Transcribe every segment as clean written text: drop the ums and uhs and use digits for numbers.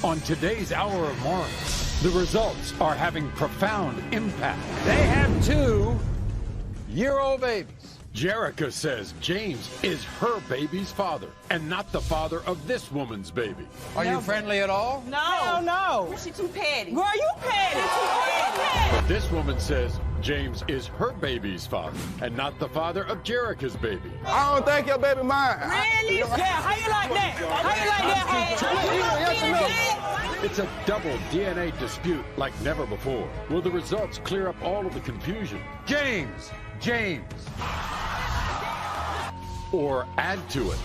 On today's Hour of Maury, the results are having profound impact. They have 2-year-old babies. Jerica says James is her baby's father and not the father of this woman's baby. Are you friendly at all? No. Hell no. She too petty. Girl, you petty. But this woman says James is her baby's father and not the father of Jerica's baby. I don't think your baby mine. Really? Yeah, how you like that? How you like that? It's a double DNA dispute like never before. Will the results clear up all of the confusion? James. Or add to it?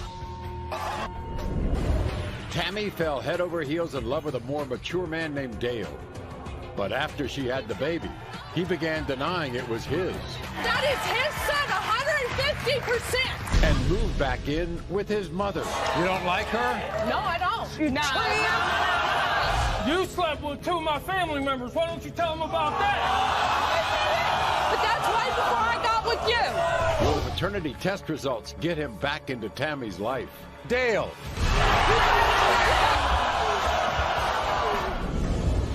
Tammy fell head over heels in love with a more mature man named Dale. But after she had the baby, he began denying it was his. That is his son, 150%. And moved back in with his mother. You don't like her? No, I don't. You slept with 2 of my family members. Why don't you tell them about that? But that's right before I got with you. Will the paternity test results get him back into Tammy's life? Dale.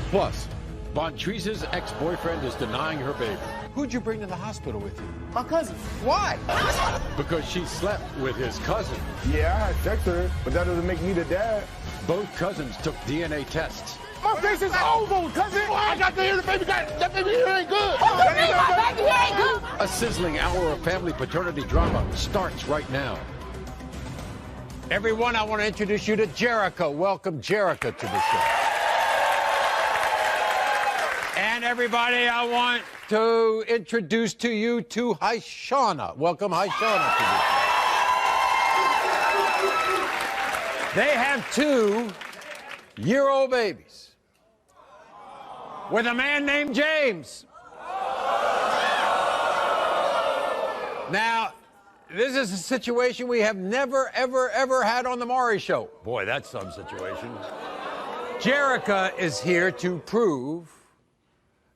Plus, Bontrese's ex-boyfriend is denying her baby. Who'd you bring to the hospital with you? My cousin. Why? Because she slept with his cousin. Yeah, I had sex with her, but that doesn't make me the dad. Both cousins took DNA tests. My face is oval, cousin. I got to hear the baby. That baby here ain't good. My baby ain't good. A sizzling hour of family paternity drama starts right now. Everyone, I want to introduce you to Jerica. Welcome Jerica to the show. And everybody, I want to introduce to you to Haishana. Welcome Haishana to the show. They have 2-year-old babies with a man named James. Now, this is a situation we have never, ever had on the Maury Show. Boy, that's some situation. Jerica is here to prove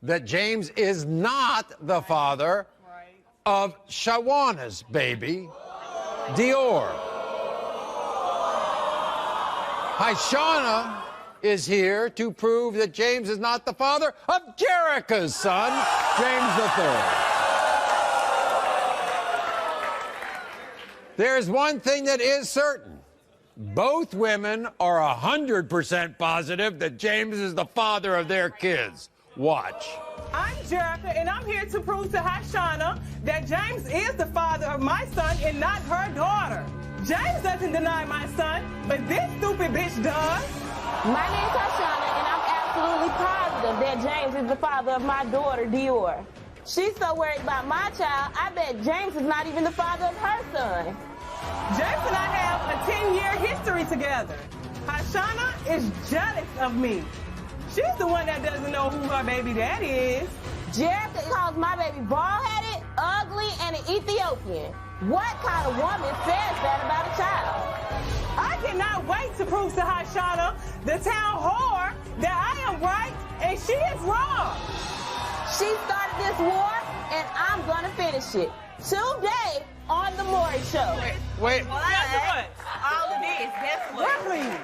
that James is not the father of Shawana's baby, Dior. Haishana is here to prove that James is not the father of Jerica's son, James III. There's one thing that is certain. Both women are 100% positive that James is the father of their kids. Watch. I'm Jerica, and I'm here to prove to Haishana that James is the father of my son and not her daughter. James doesn't deny my son, but this stupid bitch does. My name's Haishana, and I'm absolutely positive that James is the father of my daughter, Dior. She's so worried about my child, I bet James is not even the father of her son. James and I have a 10-year history together. Haishana is jealous of me. She's the one that doesn't know who her baby daddy is. Jerica calls my baby bald-headed, ugly, and an Ethiopian. What kind of woman says that about a child? I cannot wait to prove to Haishana, the town whore, that I am right and she is wrong. She started this war, and I'm gonna finish it. Today on the Maury Show. Wait. Guess what? All of this, guess what? Really?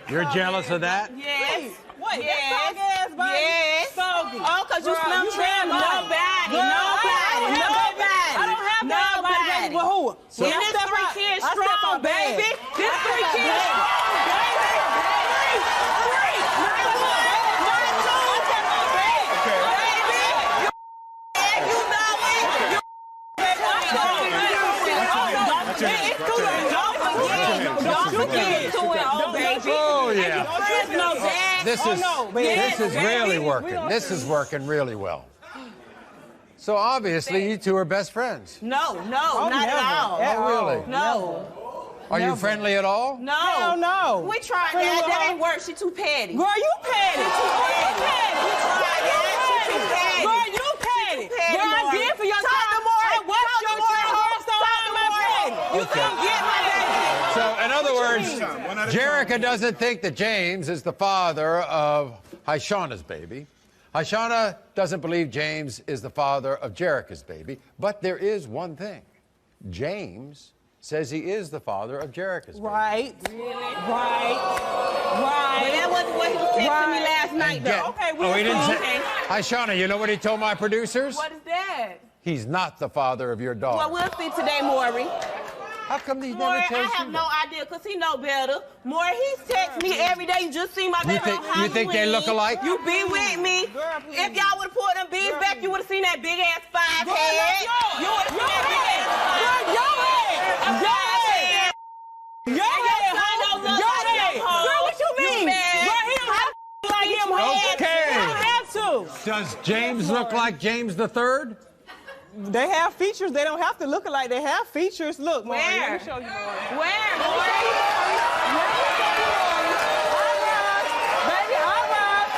You're jealous of that? Yes. Wait, Yes. that soggy ass body? Yes. Soggy. Oh, because you Girl, smell you trim. smell Nobody. Girl, Nobody. I don't have Nobody. But who? So- And this 3 kids strong, baby. This 3 kids strong, baby. Three. Number 1, number 2, baby. You know it. Don't forget to it, oh, baby. Oh, yeah. There's no dad. This is really working. This is working really well. So obviously, you two are best friends. No, not at all. Oh, really? No. Are you friendly at all? No. Hell no. We tried that. That ain't work. She too petty. Girl, you petty. We tried that. She too petty. Girl, you petty. Girl, I did for your child. I watched your child. So I'm not petty. You couldn't get my baby. So, in other words, Jerica doesn't think that James is the father of Haishana's baby. Haishana doesn't believe James is the father of Jerica's baby. But there is one thing. James says he is the father of Jerica's baby. Right. Really? Right. But that wasn't what texted me last night, though. Okay, Oh, he didn't say. Okay. Hi, Shauna, you know what he told my producers? What is that? He's not the father of your daughter. Well, we'll see today, Maury. How come he never Maury, tells I have you no that? idea, because he know better. Maury, he's texting me every day. You just see my baby on Halloween. You think they look alike? You be with me. Girl, please. If y'all would have pulled them beans back, you would have seen that big ass five head. You would have seen that big ass five head. Your head. Girl, what you mean? Girl, he don't have like him. Okay. He don't have to. Does James look like James the Third? They have features. They don't have to look alike. They have features. Look, Maury, Where? let me show you, Maury. Where, Maury? Baby, all right.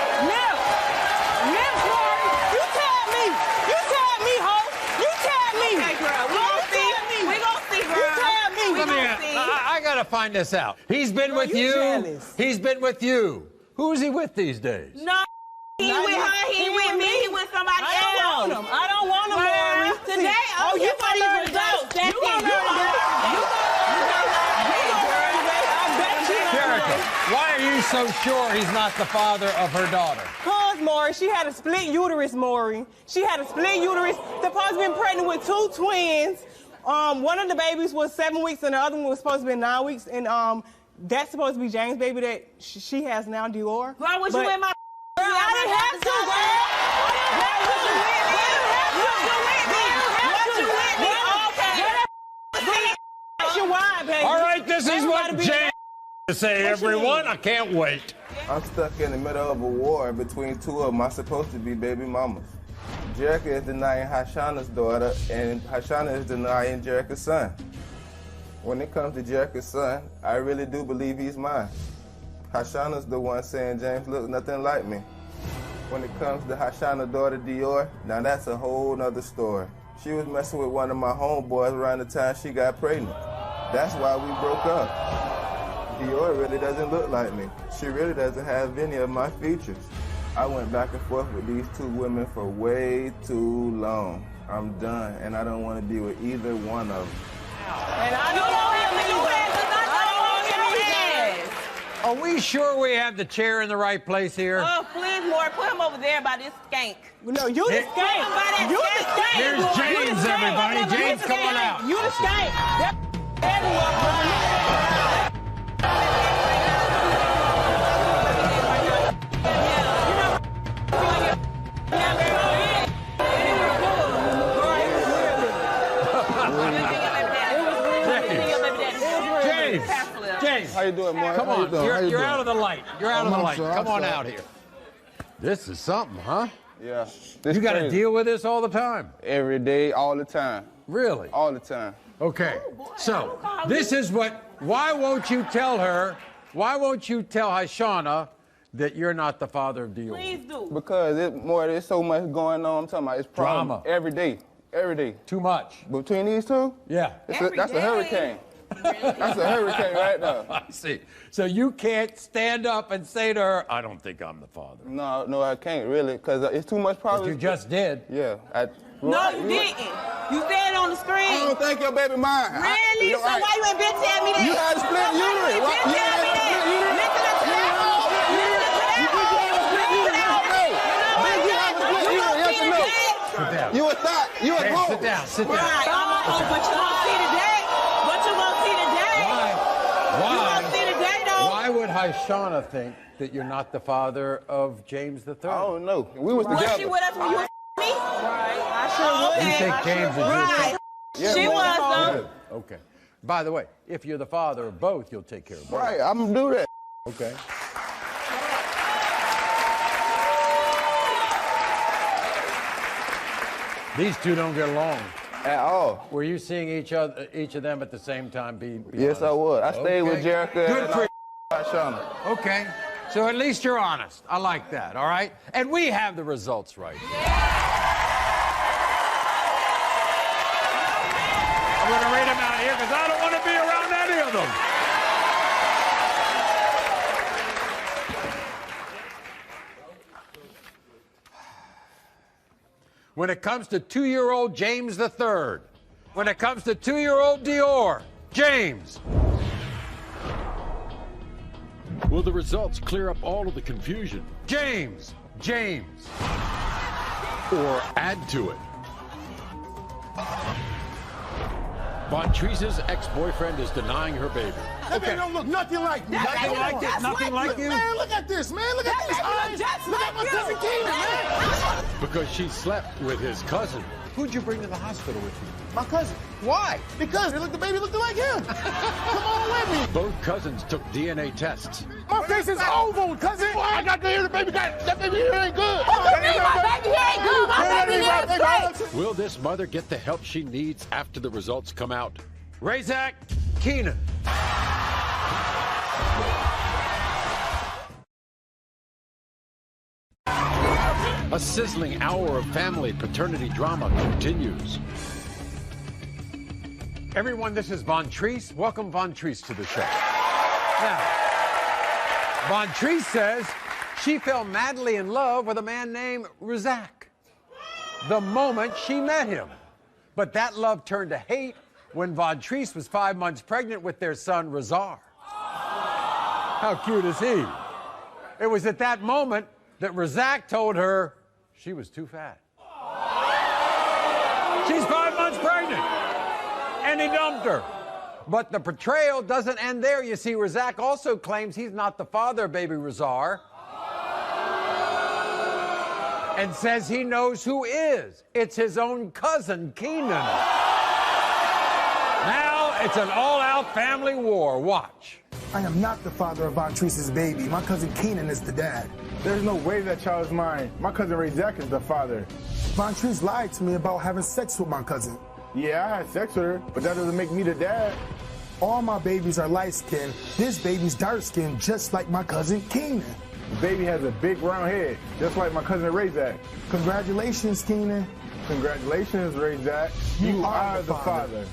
Lips, Maury. You tell me. You tell me, ho. You tell me. Okay, girl. We gon' see. We gon' see, girl. You tell me. We Let me. gon' see. I gotta find this out. He's been with you you. jealous. He's been with you. Who is he with these days? No, he with her, he with me, he with somebody I don't want else. him. I don't want him, Maury. Today, I'm you here for gonna these learn results. that. That's You gonna it. learn Jerica, why are you so sure he's not the father of her daughter? Cause, Maury, she had a split uterus, Maury. She had a split uterus. Supposed to been pregnant with 2 twins. One of the babies was 7 weeks and the other one was supposed to be 9 weeks. And that's supposed to be James' baby that she has now, Dior. Girl, was you in my... Girl, I didn't have to, girl. All right, this is what James to say, everyone. I can't wait. I'm stuck in the middle of a war between 2 of them. I'm supposed to be baby mamas. Jerica is denying Hashana's daughter, and Hashana is denying Jerica's son. When it comes to Jerica's son, I really do believe he's mine. Hashana's the one saying James looks nothing like me. When it comes to Hashana's daughter, Dior, now that's a whole nother story. She was messing with one of my homeboys around the time she got pregnant. That's why we broke up. Dior really doesn't look like me. She really doesn't have any of my features. I went back and forth with these 2 women for way too long. I'm done, and I don't want to be with either one of them. And I don't want him either. Are we sure we have the chair in the right place here? Oh, please, Maury, put him over there by this skank. No, you the skank. You the skank. Here's James, everybody. James, come on out. You the skank. James, How you doing, Mark? come How you on. doing? How you You're doing? out of the light. You're out of the I'm light. sorry, Come I'm on sorry. out here. This is something, huh? Yeah. You got to deal with this all the time. every day, all the time. Really? All the time. Okay. So, this is what, why won't you tell her, why won't you tell Hashana that you're not the father of Dior? Please do. Because there's so much going on. I'm talking about it's problem Drama. every day. Every day. Too much. Between these 2, Yeah. that's a hurricane. That's a hurricane right now. I see. So you can't stand up and say to her, I don't think I'm the father. No, I can't really, because it's too much But problems. you just did. Yeah. No, you didn't. You said it on the I screen. don't think your baby mine. Really? So why you ain't been telling me that? You had a split uterus. You Why- ain't been telling me that. Listen to that. Sit down. You a thought. You a James, grown. sit down. Sit down. Right. But you gonna see today. But you gonna see today. Why? You gonna see today, though. Why would Hashana think that you're not the father of James III? I don't know. We was Was she together. with us when you was me? I sure would. You think James is your Right. Yeah, She we was, together. though. Okay. By the way, if you're the father of both, you'll take care of both. Right, I'm gonna do that. Okay. These 2 don't get along. At all. Were you seeing each of them at the same time? Be Yes, I honest? would. I stayed with Okay. Jerica. Good and for you. Shana. Okay. So at least you're honest. I like that, all right? And we have the results right here. I'm going to read them out here because I don't want to be around any of them. When it comes to 2-year-old James III, when it comes to 2-year-old Dior, James. Will the results clear up all of the confusion? James. Or add to it? Von Treese's ex-boyfriend is denying her baby. That baby don't look nothing like me. Nothing like it? Nothing like you? Man, look at this, man. Look at these eyes. Look at my cousin Keenan, man. Because she slept with his cousin. Who'd you bring to the hospital with you? My cousin. Why? Because the baby looked like him. Come on with me. Both cousins took DNA tests. My face is oval, cousin. I got to hear the baby got that baby here ain't good. What do you mean my baby ain't good? My baby is great. Will this mother get the help she needs after the results come out? Razak Keenan. A sizzling hour of family paternity drama continues. Everyone, this is Von Treese. Welcome Von Treese to the show. Now, Von Treese says she fell madly in love with a man named Razak the moment she met him. But that love turned to hate when Von Treese was 5 months pregnant with their son, Razar. How cute is he? It was at that moment that Razak told her she was too fat. She's 5 months pregnant, and he dumped her. But the betrayal doesn't end there. You see, Razak also claims he's not the father of baby Razar, and says he knows who is. It's his own cousin, Keenan. Now it's an all-out family war. Watch. I am not the father of Von Treese's baby. My cousin Keenan is the dad. There's no way that child is mine. My cousin Razak is the father. Von Treese lied to me about having sex with my cousin. Yeah, I had sex with her, but that doesn't make me the dad. All my babies are light-skinned. This baby's dark-skinned, just like my cousin Keenan. The baby has a big round head, just like my cousin Razak. Congratulations, Keenan. Congratulations, Razak. You are the father.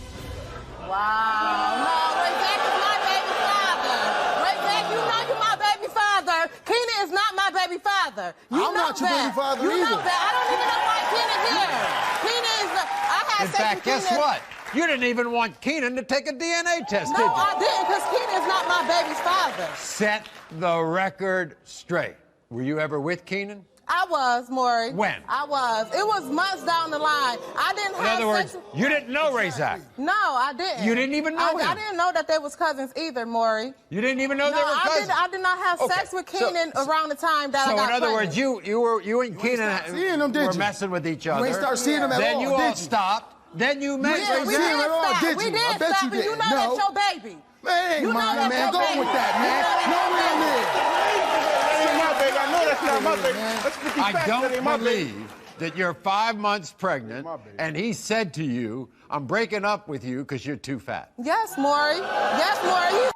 Wow. No, Razak is my baby father. Razak, you know you're my baby father. Keenan is not my baby father. You I'm know not your that. baby father you either. know that. I don't even know why Keenan here. Keenan is I had In sex fact, with guess Keenan. what? You didn't even want Keenan to take a DNA test, No, did you? I didn't, because Keenan is not my baby's father. Set the record straight. Were you ever with Keenan? I was, Maury. When? I was. It was months down the line. I didn't In have other words, sex. you didn't know Razak. No, I didn't. You didn't even know him? I didn't know that they was cousins either, Maury. You didn't even know No, they were cousins? I did not have sex with Keenan around the time that I So got in other pregnant. words, you and Keenan seeing them, did were you? messing with each other. You ain't start seeing them at Then all, you did all you? stopped. Then you met Yeah, we see Razak. him did at all, stop. did We you? did I bet stop, you and you did. know No. that's your baby. Man, You know mine, that's man. your Go baby. with that, man. You No, know man, man. That ain't my baby. I know that's not my baby. Let's get these I facts. That ain't my don't baby. believe that you're 5 months pregnant, My baby. and he said to you, I'm breaking up with you because you're too fat. Yes, Maury. Yes, Maury.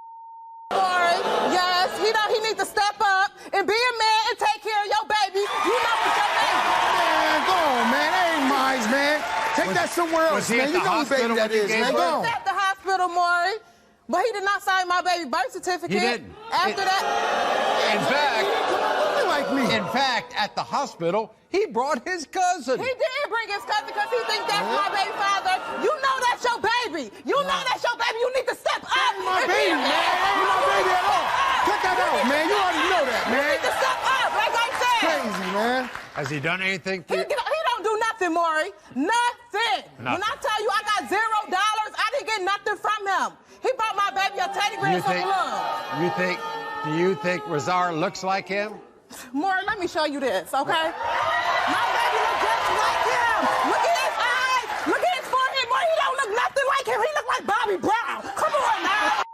Maury. Yes, he needs to step up and be a man and take care of your baby. You know it's your baby. Man, go on, man. That ain't mine, man. Take that somewhere was else, he man. at You the know who hospital baby that when you is, gave man. birth? Go He on. was at the hospital, Maury, but he did not sign my baby birth certificate. He didn't. After that, In fact, at the hospital, he brought his cousin. he did bring his cousin because he thinks that's my baby father. You know that's your baby. You know that's your baby. You need to step up. My and be baby, a man. You my baby at all. Cut that out, man. You already know that, You man. need to step up, like I said. Crazy, man. Has he done anything for He you? don't do nothing, Maury. Nothing. When I tell you I got $0, I didn't get nothing from him. He bought my baby a teddy bear and some love. Do you think Razar looks like him? Maury, let me show you this, okay? My baby looks just like him. Look at his eyes. Look at his forehead. Maury, he don't look nothing like him. He look like Bobby Brown. Come on now.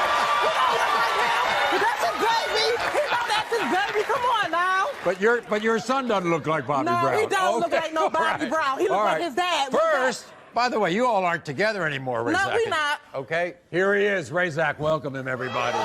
He don't look like him. That's his baby. He know that's his baby. Come on now. But your son doesn't look like Bobby Brown. No, he don't look Okay, like no all Bobby right. Brown. He look All like right. his dad. First, by the way, you all aren't together anymore, Razak. No, we not. Okay, here he is, Razak. Welcome him, everybody.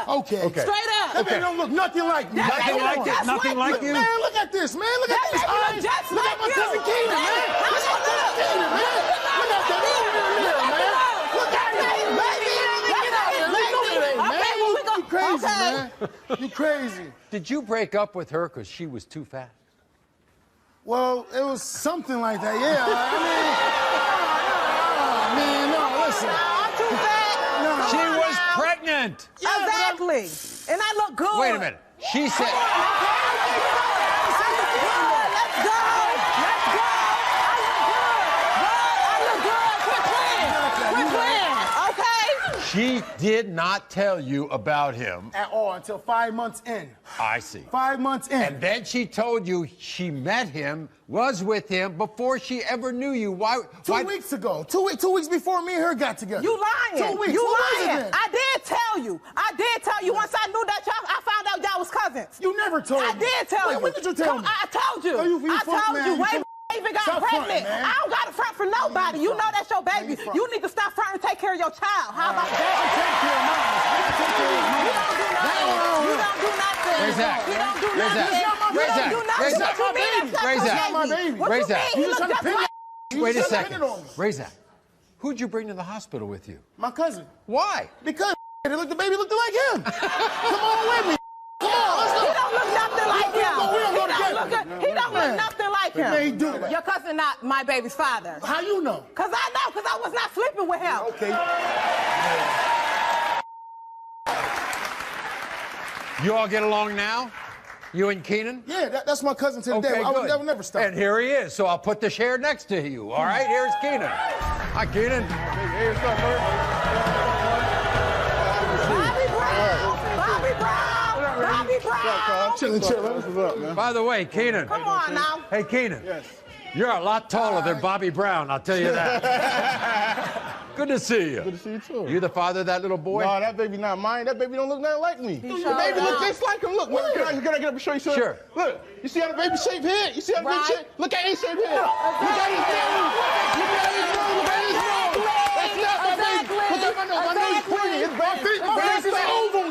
Okay. Straight up. That baby don't look nothing like me. Nothing like it? Nothing like you? Man, look at this, man. Look at these eyes. Look at my cousin Keenan, man. Look at my cousin Keenan, man. Look at that mirror, man. Look at it, baby. Look at it, man. You crazy, man. You crazy. Did you break up with her because she was too fat? Well, it was something like that, yeah. I mean, no, listen. I'm too fat. No. She was pregnant. Exactly. And I look good. Wait a minute. She said... Let's go. Let's go. I look good. Quit playing. Okay? She did not tell you about him. At all, until 5 months in. I see. 5 months in. And then she told you she met him, was with him, before she ever knew you. Why? 2 weeks ago. 2 weeks before me and her got together. You lying. 2 weeks. You What was it lying. then? I did tell you. Once I knew that y'all, I found out y'all was cousins. You never told me. I did tell you. When did you tell me? I told you. Oh, you I fuck, told man. you. You Wait, fuck. even got Stop pregnant. fronting, man. I don't got to front for nobody. You know that's your baby. You need to stop fronting and take care of your child. How about that? Take care of mine. Take care of mine. You don't do nothing. Where's that? You don't do Where's nothing. that? You Where's don't that? do nothing. Where's What that? you mean? Where's that? That's my baby. What Raise you that. mean? You He just look trying to just pin like... Wait a just second. depended on me. Raise that. Who'd you bring to the hospital with you? My cousin. Why? Because the baby looked like him. Come on with me. Come on, let's go. He don't look nothing like him. We don't go together. He don't look nothing like him. Man, he do. Your cousin not my baby's father. How you know? Cause I know, cause I was not sleeping with him. Okay. You all get along now? You and Keenan? Yeah, that's my cousin to the day. I would never stop. And here he is. So I'll put the chair next to you. All right, here's Keenan. Hi, Keenan. Hey, what's up, man? Bobby Brown. Chilling. What's up, man? By the way, Keenan. Come on now. Hey, Keenan. Yes. You're a lot taller than Bobby Brown, I'll tell you that. Good to see you. Good to see you, too. You the father of that little boy? No, that baby not mine. That baby don't look nothing like me. The sure baby don't. look just like him. Look, can I get up and show you something? Sure. Look, you see how the baby shaped head? You see how the baby Right. shaped? Look at his shaped head. Look at his nose. Look at his nose. Look at his nose. That's not my baby. Look at my nose. My nose is pointy. It's bad. My face is oval.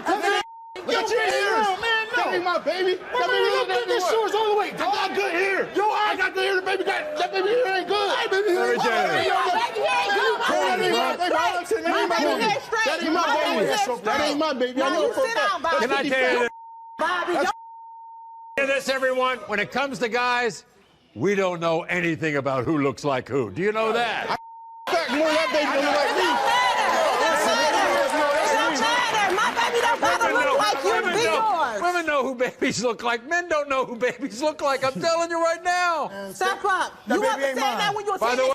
Look at your hair. That ain't my baby. That baby look like this shorts all the way. I got good hair. Yo, I got good hair. That baby hair ain't good. That baby hair ain't good. My baby ain't good. That ain't my baby. That ain't my baby. That ain't my baby. That ain't my baby. I Now know you it for a sit down, fact. Bobby. Can I tell you this? Bobby, Hear this, everyone? When it comes to guys, we don't know anything about who looks like who. Do you know that? Fact, more that baby don't look like me. my baby don't gotta look like you. Be yours. Women know who babies look like. Men don't know who babies look like. I'm telling you right now. Step up. That You baby want to say ain't mine. that when you were By the way,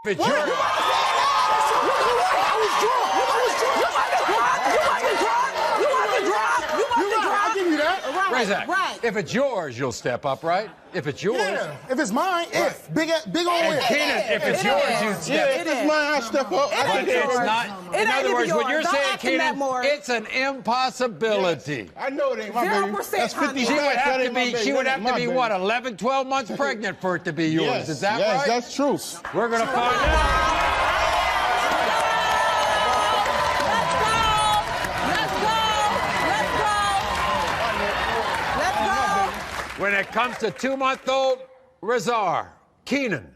if it's your... I'll give you that. Raise that. Right. If it's yours, you'll step up, right? If it's yours. Yeah. If it's mine, if. Big old And if. Keenan, if it's yours, you step Yeah, if it's mine, I step up. But it's not. In other words, what you're saying, Keenan, Maury. it's an impossibility. I know it ain't my baby. 0%, That's 50 honey. She would stacks. have That to ain't my be. baby. She would That have ain't to my be baby. what, 11, 12 months pregnant for it to be yours. Yes, Is that yes, right? that's true. We're gonna find out. When it comes to 2-month-old Razar, Keenan,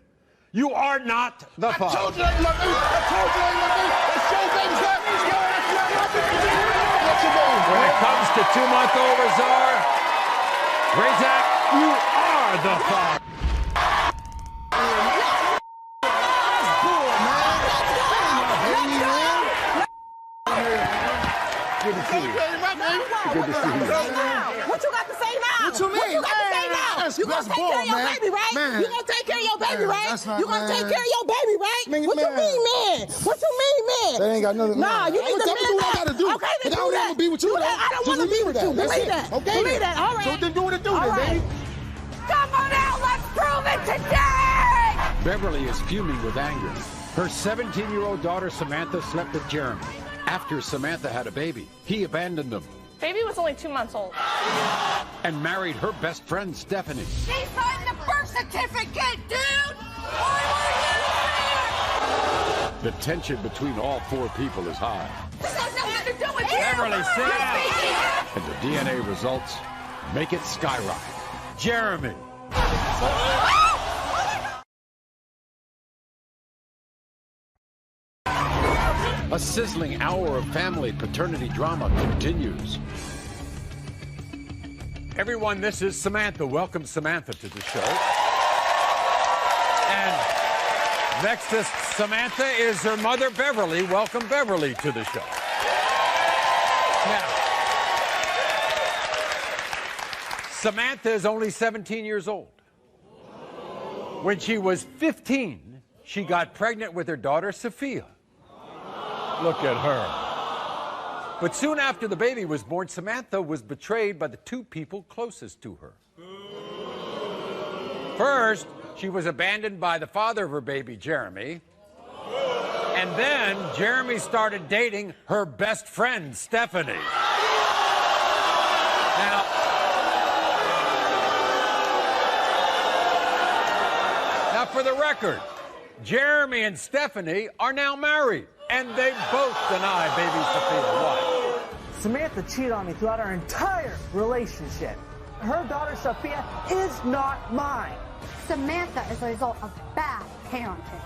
you are not the I father. told you that ain't my baby. I told you that ain't my baby. It's your baby. That's not my baby. That's your baby. When it comes to 2-month-old Razar, Razak, you are the father. Good to see you. Good to see you. What you got to say now? What you mean? What you got to say now? That's- You gonna that's take care of your bull, man. baby, right? Man. You gonna take care of your baby, Man, right? that's not- You gonna take man. care of your baby, right? Man, What you man. mean, man? What you mean, man? That ain't got nothing. Nah, you need to do what I gotta do. Okay, then But I do don't that. wanna be with you, Do that. though. I don't Just want to leave be it with at you. that. That's Believe it. that. Okay, Believe then. that. All right. So then do what it do, All then, right. baby. Come on out, let's prove it today! Beverly is fuming with anger. Her 17-year-old daughter Samantha slept with Jeremy. After Samantha had a baby, he abandoned them Baby was only 2 months old. and married her best friend Stephanie. She signed the birth certificate, dude! The tension between all 4 people is high, This has nothing to do with you! Beverly, sit down. and the DNA results make it skyrocket. Jeremy. A sizzling hour of family paternity drama continues. Everyone, this is Samantha. Welcome Samantha to the show. And next to Samantha is her mother, Beverly. Welcome Beverly to the show. Now, Samantha is only 17 years old. When she was 15, she got pregnant with her daughter, Sophia. Look at her. But soon after the baby was born, Samantha was betrayed by the two people closest to her. First, she was abandoned by the father of her baby, Jeremy. And then Jeremy started dating her best friend, Stephanie. Now, for the record, Jeremy and Stephanie are now married, and they both deny baby Sophia. Why? Samantha cheated on me throughout our entire relationship. Her daughter, Sophia, is not mine. Samantha is a result of bad parenting.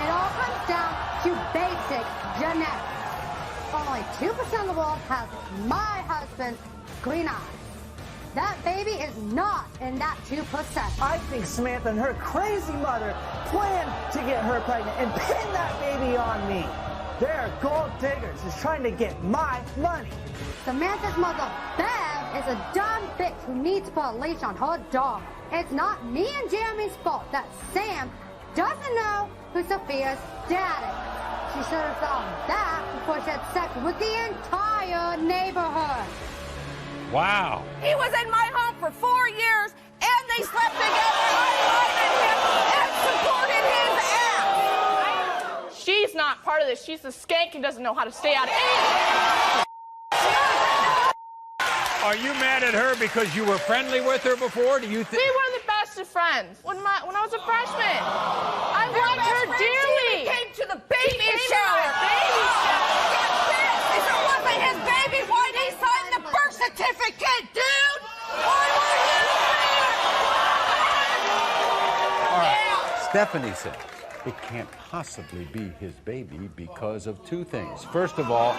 It all comes down to basic genetics. Only 2% of the world has my husband's green eyes. That baby is not in that 2%. I think Samantha and her crazy mother planned to get her pregnant and pin that baby on me. They're gold diggers who's trying to get my money. Samantha's mother, Bev, is a dumb bitch who needs to put a leash on her dog. It's not me and Jeremy's fault that Sam doesn't know who Sophia's dad is. She should have done that before she had sex with the entire neighborhood. Wow. He was in my home for 4 years, and they slept together. I invited him and supported his ass. She's not part of this. She's a skank and doesn't know how to stay out of anything. Are you mad at her because you were friendly with her before? Do you think? We were the best of friends when I was a freshman. I loved her dearly. She came to the baby shower. If it wasn't his baby, why'd he sign the birth certificate, dude? Why were you there? All right. Stephanie says it can't possibly be his baby because of two things. First of all,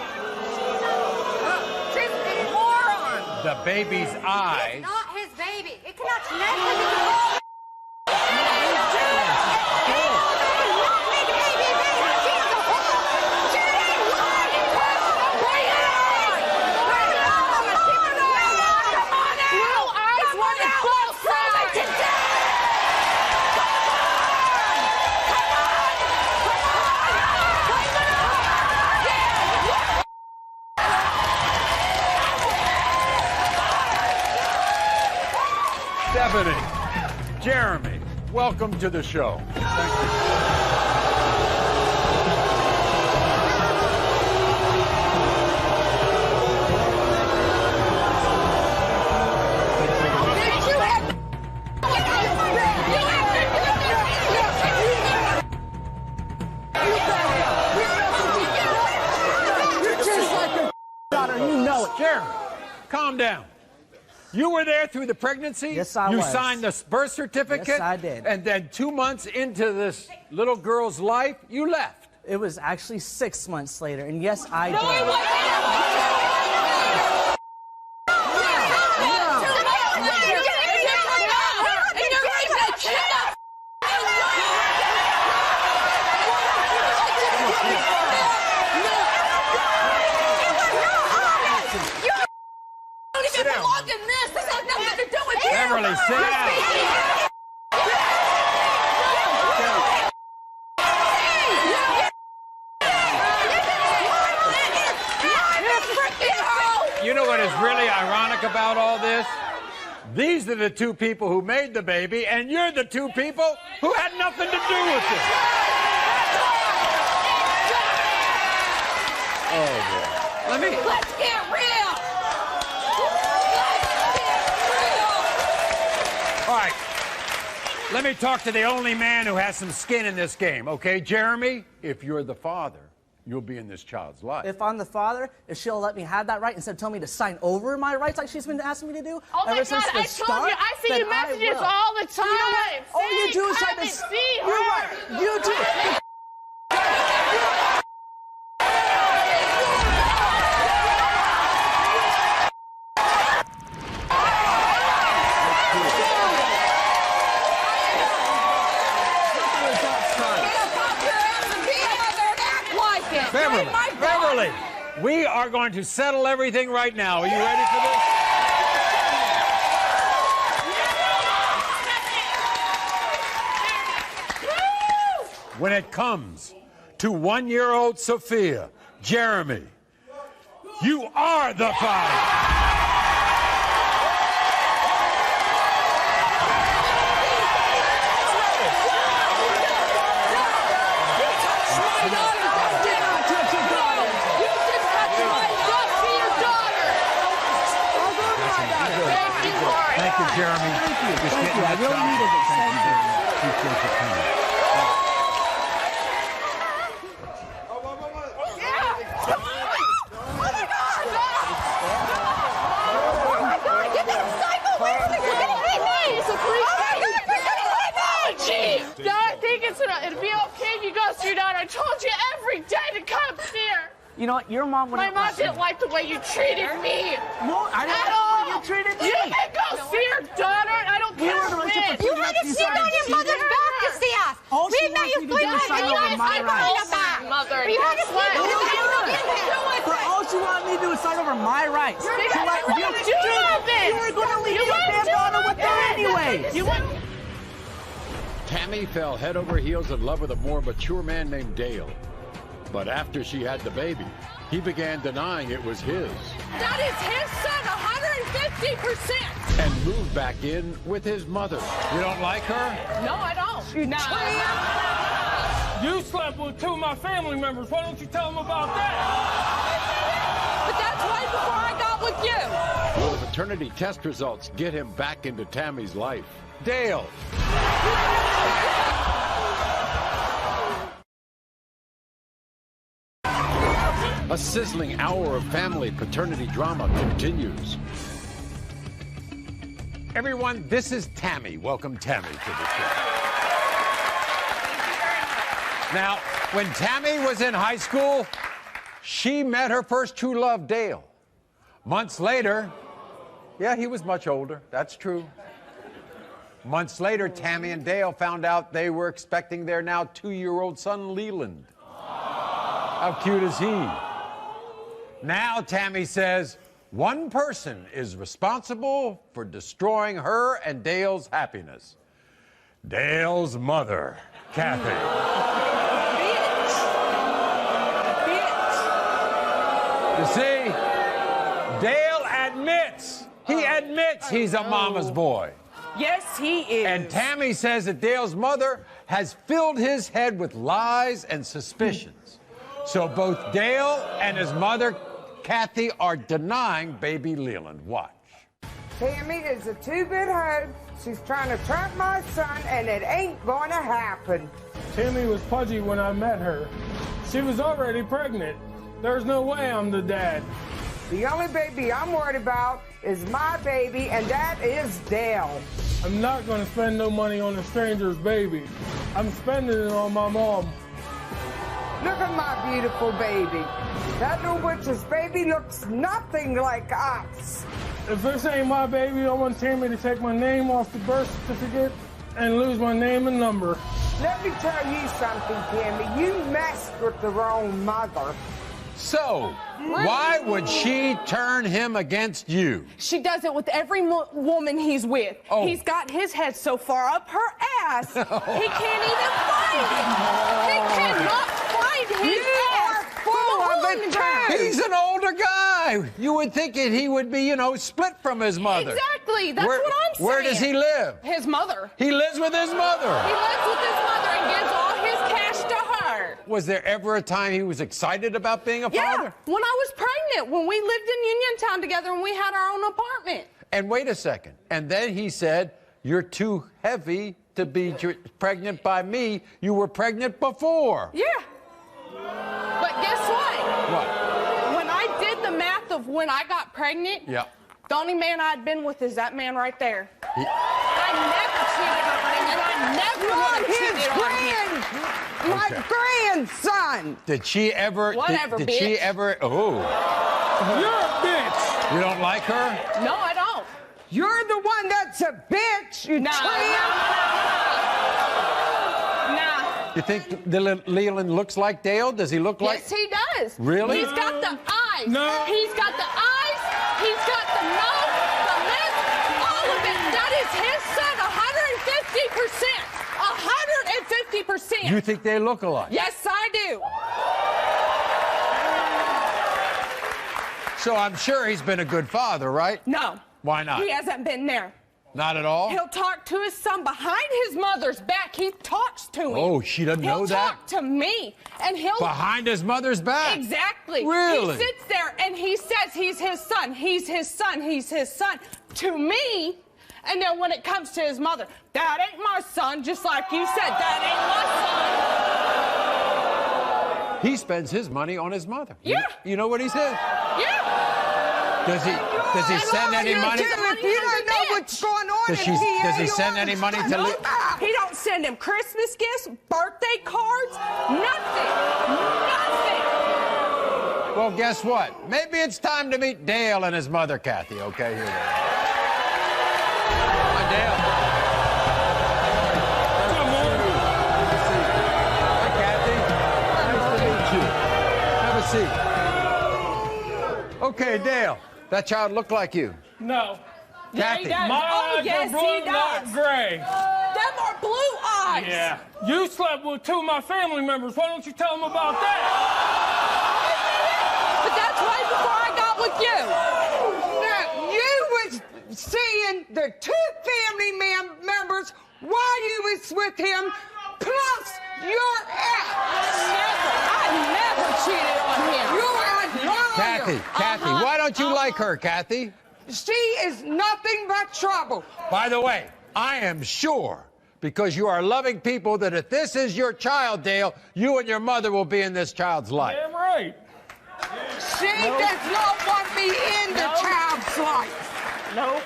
She's a moron. the baby's eyes. It's not his baby. It cannot genetically Stephanie, Jeremy, welcome to the show. Thank you. You're just like your daughter, you know it. Jeremy, calm down. You were there through the pregnancy? Yes, I was. was. You signed the birth certificate? Yes, I did. And then 2 months into this little girl's life, you left. It was actually 6 months later, and yes, I did. Beverly, sit down. You know what is really ironic about all this? These are the two people who made the baby, and you're the two people who had nothing to do with it. Oh, boy. Let's get real. All right. Let me talk to the only man who has some skin in this game, okay? Jeremy, if you're the father, you'll be in this child's life. If I'm the father, if she'll let me have that right instead of telling me to sign over my rights like she's been asking me to do. Oh my ever God, since the I start, told you, I see then your messages will. all the time. You know what? All you do is try to... see her. You're right. You do. Beverly, we are going to settle everything right now. Are you ready for this? When it comes to 1-year-old Sophia, Jeremy, you are the father. Thank you, Jeremy. Thank you. I really needed this. Thank you. Appreciate your coming. It'd be okay if you go through that. I told you every day to come here. You know what? Your mom would. My mom didn't like the way you treated me. No, I didn't like the way you treated me. You can go see your daughter. I don't care. You had to sit on your mother's back to see us. We made you sleep on your back. Mother, You had to sleep on your back. But all she wanted me to do is sign over my rights. You were going to leave your daughter with her anyway. Tammy fell head over heels in love with a more mature man named Dale. But after she had the baby, he began denying it was his. That is his son, 150%. And moved back in with his mother. You don't like her? No, I don't. You slept with 2 of my family members. Why don't you tell them about that? But that's way before I got with you. Well, the paternity test results get him back into Tammy's life. Dale. A sizzling hour of family paternity drama continues. Everyone, this is Tammy. Welcome Tammy to the show. Now, when Tammy was in high school, she met her first true love, Dale. Months later, yeah, he was much older. That's true. Months later, Tammy and Dale found out they were expecting their now 2-year-old son, Leland. How cute is he? Now Tammy says one person is responsible for destroying her and Dale's happiness. Dale's mother, Kathy. You see, Dale admits, he's a mama's boy. Yes, he is. And Tammy says that Dale's mother has filled his head with lies and suspicions. So both Dale and his mother, Kathy, are denying baby Leland. Watch. Tammy is a two-bit hoe. She's trying to trap my son, and it ain't going to happen. Tammy was pudgy when I met her. She was already pregnant. There's no way I'm the dad. The only baby I'm worried about is my baby, and that is Dale. I'm not going to spend no money on a stranger's baby. I'm spending it on my mom. Look at my beautiful baby. That little witch's baby looks nothing like us. If this ain't my baby, I want Tammy to take my name off the birth certificate and lose my name and number. Let me tell you something, Tammy. You messed with the wrong mother. So, why would she turn him against you? She does it with every woman he's with. Oh. He's got his head so far up her ass, he can't even find it. He cannot find his ass full of it. He's an older guy. You would think he would be, split from his mother. Exactly. That's what I'm saying. Where does he live? His mother. He lives with his mother. He lives with his mother and gives all his cash to her. Was there ever a time he was excited about being a father? Yeah, when I was pregnant, when we lived in Uniontown together and we had our own apartment. And wait a second. And then he said, you're too heavy to be pregnant by me. You were pregnant before. Yeah. But guess what? What? When I did the math of when I got pregnant, Yeah. the only man I'd been with is that man right there. He- I never cheated on him, and I never would have cheated on him. My grandson. Did she ever? Whatever, did bitch. she ever? Oh. You're a bitch. You don't like her? No, I don't. You're the one that's a bitch, you Nah. tramp. Nah. You think Leland looks like Dale? Does he look like? Yes, he does. Really? He's got the eyes. No. He's got the eyes. He's got the nose, the lips, all of it. That is his son, 150%. 150%. You think they look alike? Yes, I do. So I'm sure he's been a good father, right? No. Why not? He hasn't been there. Not at all? He'll talk to his son behind his mother's back. He talks to him. Oh, she doesn't know that? He'll talk to me, and he'll... Behind his mother's back? Exactly. Really? He sits there, and he says he's his son. He's his son. He's his son. To me, and then when it comes to his mother, that ain't my son, just like you said, that ain't my son. He spends his money on his mother. Yeah. You know what he said? Yeah. Does he send any money? If you don't know what's going on Does he send any money to Lee? He don't send him Christmas gifts, birthday cards, nothing. Nothing. Well, guess what? Maybe it's time to meet Dale and his mother, Kathy. Okay, here they are. Hi, Dale. Come on. Good to see you. Hi, Kathy. Nice to meet you. Have a seat. Okay, Dale. That child look like you. No. Kathy. Yeah, he does. My Oh, eyes yes, are he blue, not does. gray. Them are blue eyes. Yeah. You slept with two of my family members. Why don't you tell them about that? But that's way before I got with you. Now, you was seeing the two family members while you was with him, plus your ex. I never cheated on him. You are liar. Kathy, why don't you like her, Kathy? She is nothing but trouble. By the way, I am sure, because you are loving people, that if this is your child, Dale, you and your mother will be in this child's life. Damn right. She does not want me in the child's life. Nope.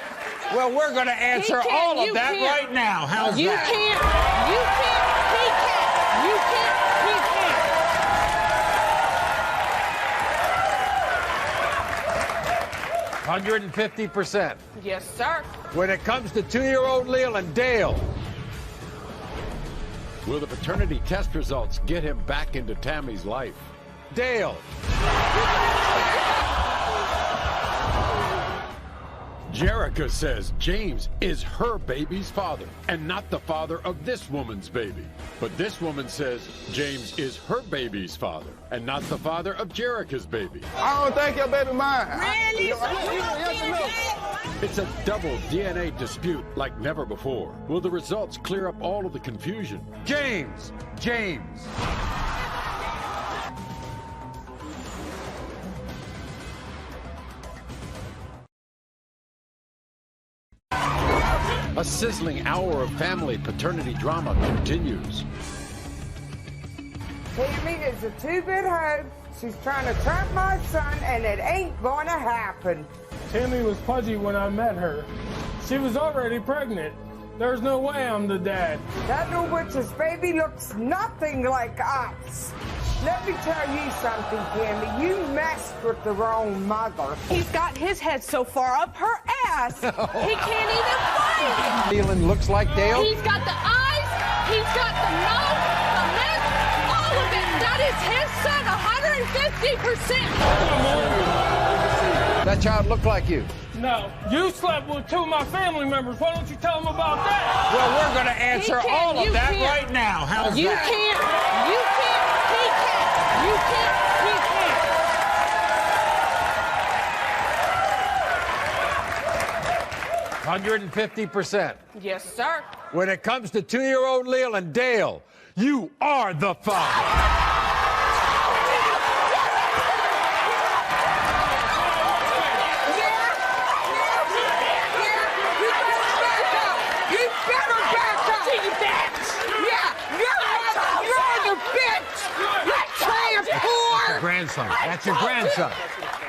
Well, we're going to answer all of that right now. How's You that? can't. You can't. He can't. You can't. He can't. 150%. Yes, sir. When it comes to 2-year-old Leland, Dale. Will the paternity test results get him back into Tammy's life? Dale. Jerica says James is her baby's father and not the father of this woman's baby. But this woman says James is her baby's father and not the father of Jerica's baby. I don't think your baby mine. Really? It's a double DNA dispute like never before. Will the results clear up all of the confusion? James. A sizzling hour of family paternity drama continues. Tammy is a two-bit hoe. She's trying to trap my son, and it ain't gonna happen. Tammy was pudgy when I met her. She was already pregnant. There's no way I'm the dad. That little witch's baby looks nothing like us. Let me tell you something, Tammy. You messed with the wrong mother. He's got his head so far up her ass, he can't even find it. Leland looks like Dale. He's got the eyes, he's got the nose, the lips, all of it. That is his son, 150%. That child look like you. No. You slept with two of my family members. Why don't you tell them about that? Well, we're going to answer all of that right now. How's You that? can't, you can't, he can't, you can't, he can't. 150%. Yes, sir. When it comes to 2-year-old Leland, Dale, you are the father. Grandson. That's your grandson.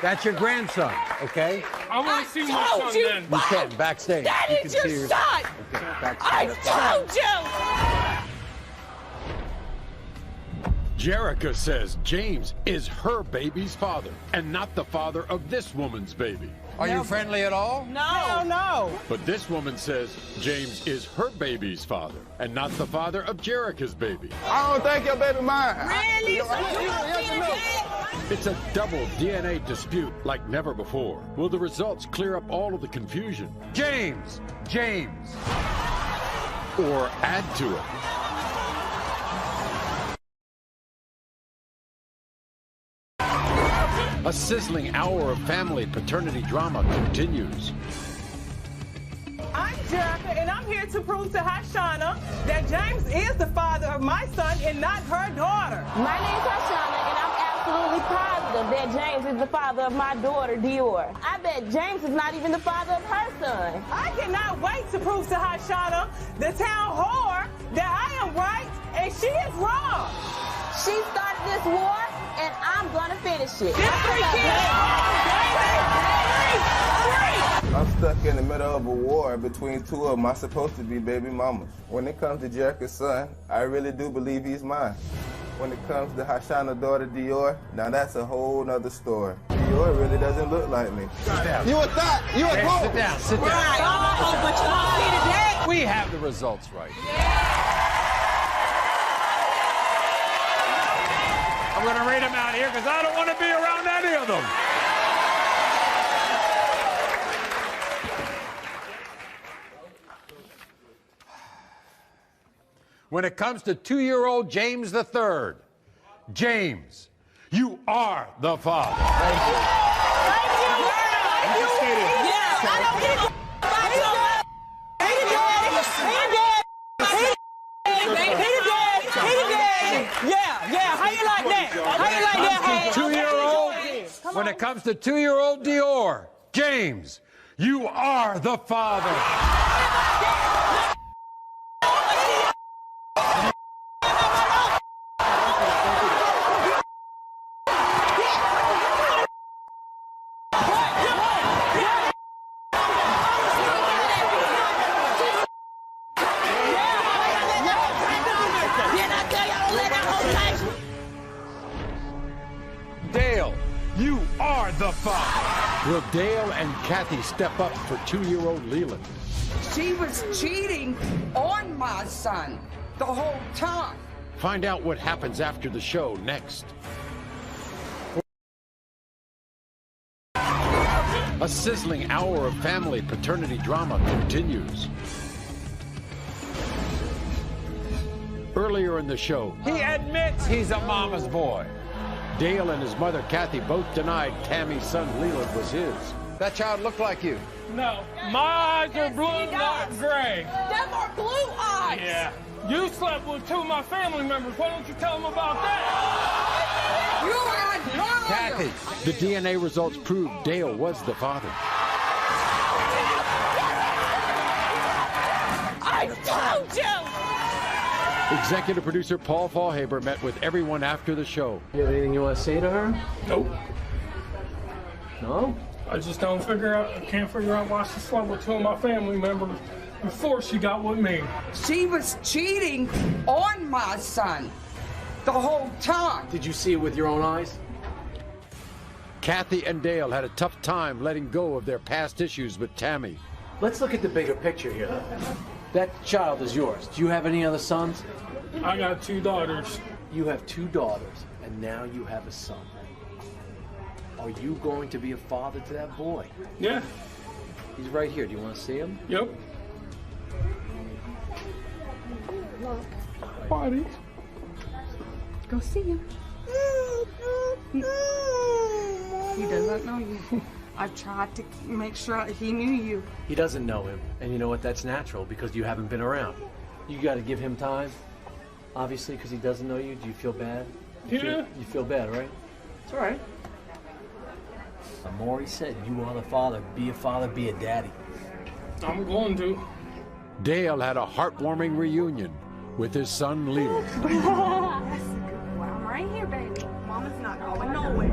That's your grandson, okay? I want to see my son then. You can, backstage. That You is can your see son. Okay, I backstage. told you. Jerica says James is her baby's father and not the father of this woman's baby. Are you friendly at all? No. Hell no. But this woman says James is her baby's father and not the father of Jerica's baby. I don't think your baby mine. Really? It's a double DNA dispute like never before. Will the results clear up all of the confusion? James. Or add to it? A sizzling hour of family paternity drama continues. I'm Jerica, and I'm here to prove to Hashana that James is the father of my son and not her daughter. My name's Hashana, and I'm absolutely positive that James is the father of my daughter, Dior. I bet James is not even the father of her son. I cannot wait to prove to Hashana, the town whore, that I am right and she is wrong. She started this war, and I'm gonna finish it. I'm stuck in the middle of a war between two of my supposed to be baby mamas. When it comes to Jerica's son, I really do believe he's mine. When it comes to Hashana's daughter, Dior, now that's a whole nother story. Dior really doesn't look like me. You a thought. You a clone. Sit down. Right. But you don't see today. We have the results right. I'm going to read them out here because I don't want to be around any of them. When it comes to 2-year-old James III, James, you are the father. Thank you. Yeah, I don't get it. Yeah, how you like that? How you like that? 2-year-old, when it comes to 2-year-old Dior, James, you are the father. Dale, you are the father. Will Dale and Kathy step up for 2-year-old Leland? She was cheating on my son the whole time. Find out what happens after the show next. A sizzling hour of family paternity drama continues. Earlier in the show, He admits he's a mama's boy. Dale and his mother, Kathy, both denied Tammy's son, Leland, was his. That child looked like you. No, my eyes are blue, not gray. Them are blue eyes. Yeah. You slept with 2 of my family members. Why don't you tell them about that? You are a liar. Kathy, The DNA results proved Dale was the father. I told you. Executive producer Paul Fallhaber met with everyone after the show. You have anything you want to say to her? Nope. No? I just can't figure out why she slept with 2 of my family members before she got with me. She was cheating on my son the whole time. Did you see it with your own eyes? Kathy and Dale had a tough time letting go of their past issues with Tammy. Let's look at the bigger picture here. That child is yours. Do you have any other sons? I got 2 daughters. You have 2 daughters, and now you have a son. Are you going to be a father to that boy? Yeah. He's right here. Do you want to see him? Yep. Buddy. Go see him. He doesn't know you. I tried to make sure he knew you. He doesn't know him, and you know what? That's natural because you haven't been around. You got to give him time, obviously, because he doesn't know you. Do you feel bad? You feel bad, right? It's all right. Maury said, you are the father. Be a father, be a daddy. I'm going to. Dale had a heartwarming reunion with his son, Leland. That's a good one. I'm right here, baby. Mama's not going nowhere.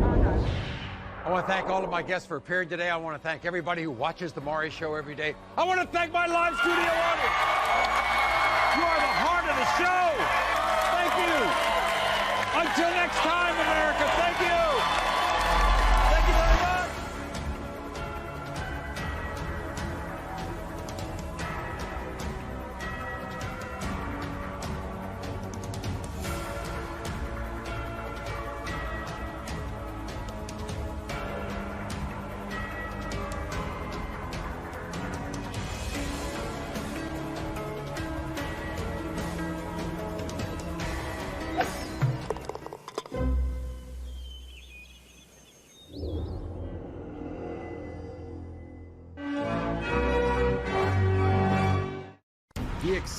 I want to thank all of my guests for appearing today. I want to thank everybody who watches The Maury Show every day. I want to thank my live studio audience. You are the heart of the show. Thank you. Until next time, America, thank you. Thank you very much.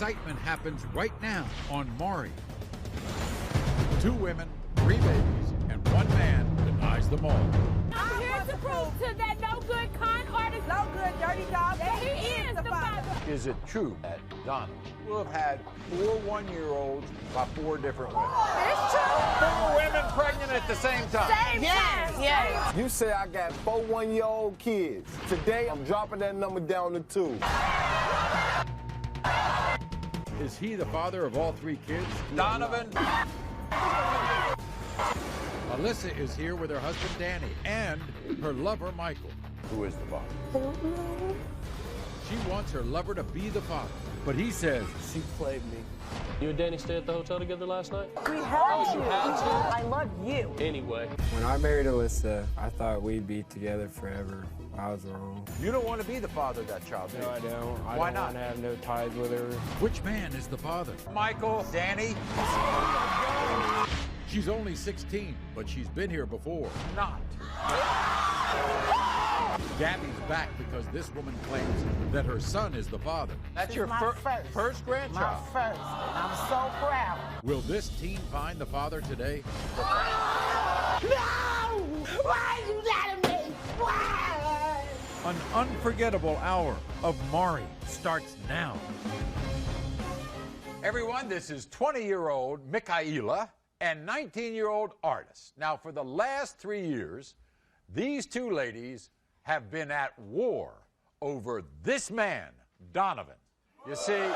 excitement happens right now on Maury. 2 women, 3 babies, and 1 man denies them all. I'm here to prove to that no good con artist, no good dirty dog, that he is the father. Is it true that Donovan will have had 4 one-year-olds by 4 different women? It's true. 4 women pregnant at the same time. Same time. Yes. You say I got 4 one-year-old kids. Today, I'm dropping that number down to 2. Is he the father of all 3 kids? Donovan. Alyssa is here with her husband Danny and her lover Michael. Who is the father? She wants her lover to be the father, but he says She played me. You and Danny stayed at the hotel together last night? We had you had to? I love you. Anyway. When I married Alyssa, I thought we'd be together forever. I was wrong. You don't want to be the father of that child, do you? No, I don't. Why don't not? want to have no ties with her. which man is the father? Michael, Danny. She's only 16, but she's been here before. Not. Gabby's back because this woman claims that her son is the father. That's your first grandchild. My first. And I'm so proud. Will this teen find the father today? No! Why you lie to me? Why? An unforgettable hour of Maury starts now. Everyone, this is 20-year-old Michaela and 19-year-old Artis. Now, for the last 3 years, these 2 ladies have been at war over this man, Donovan. You see? Okay.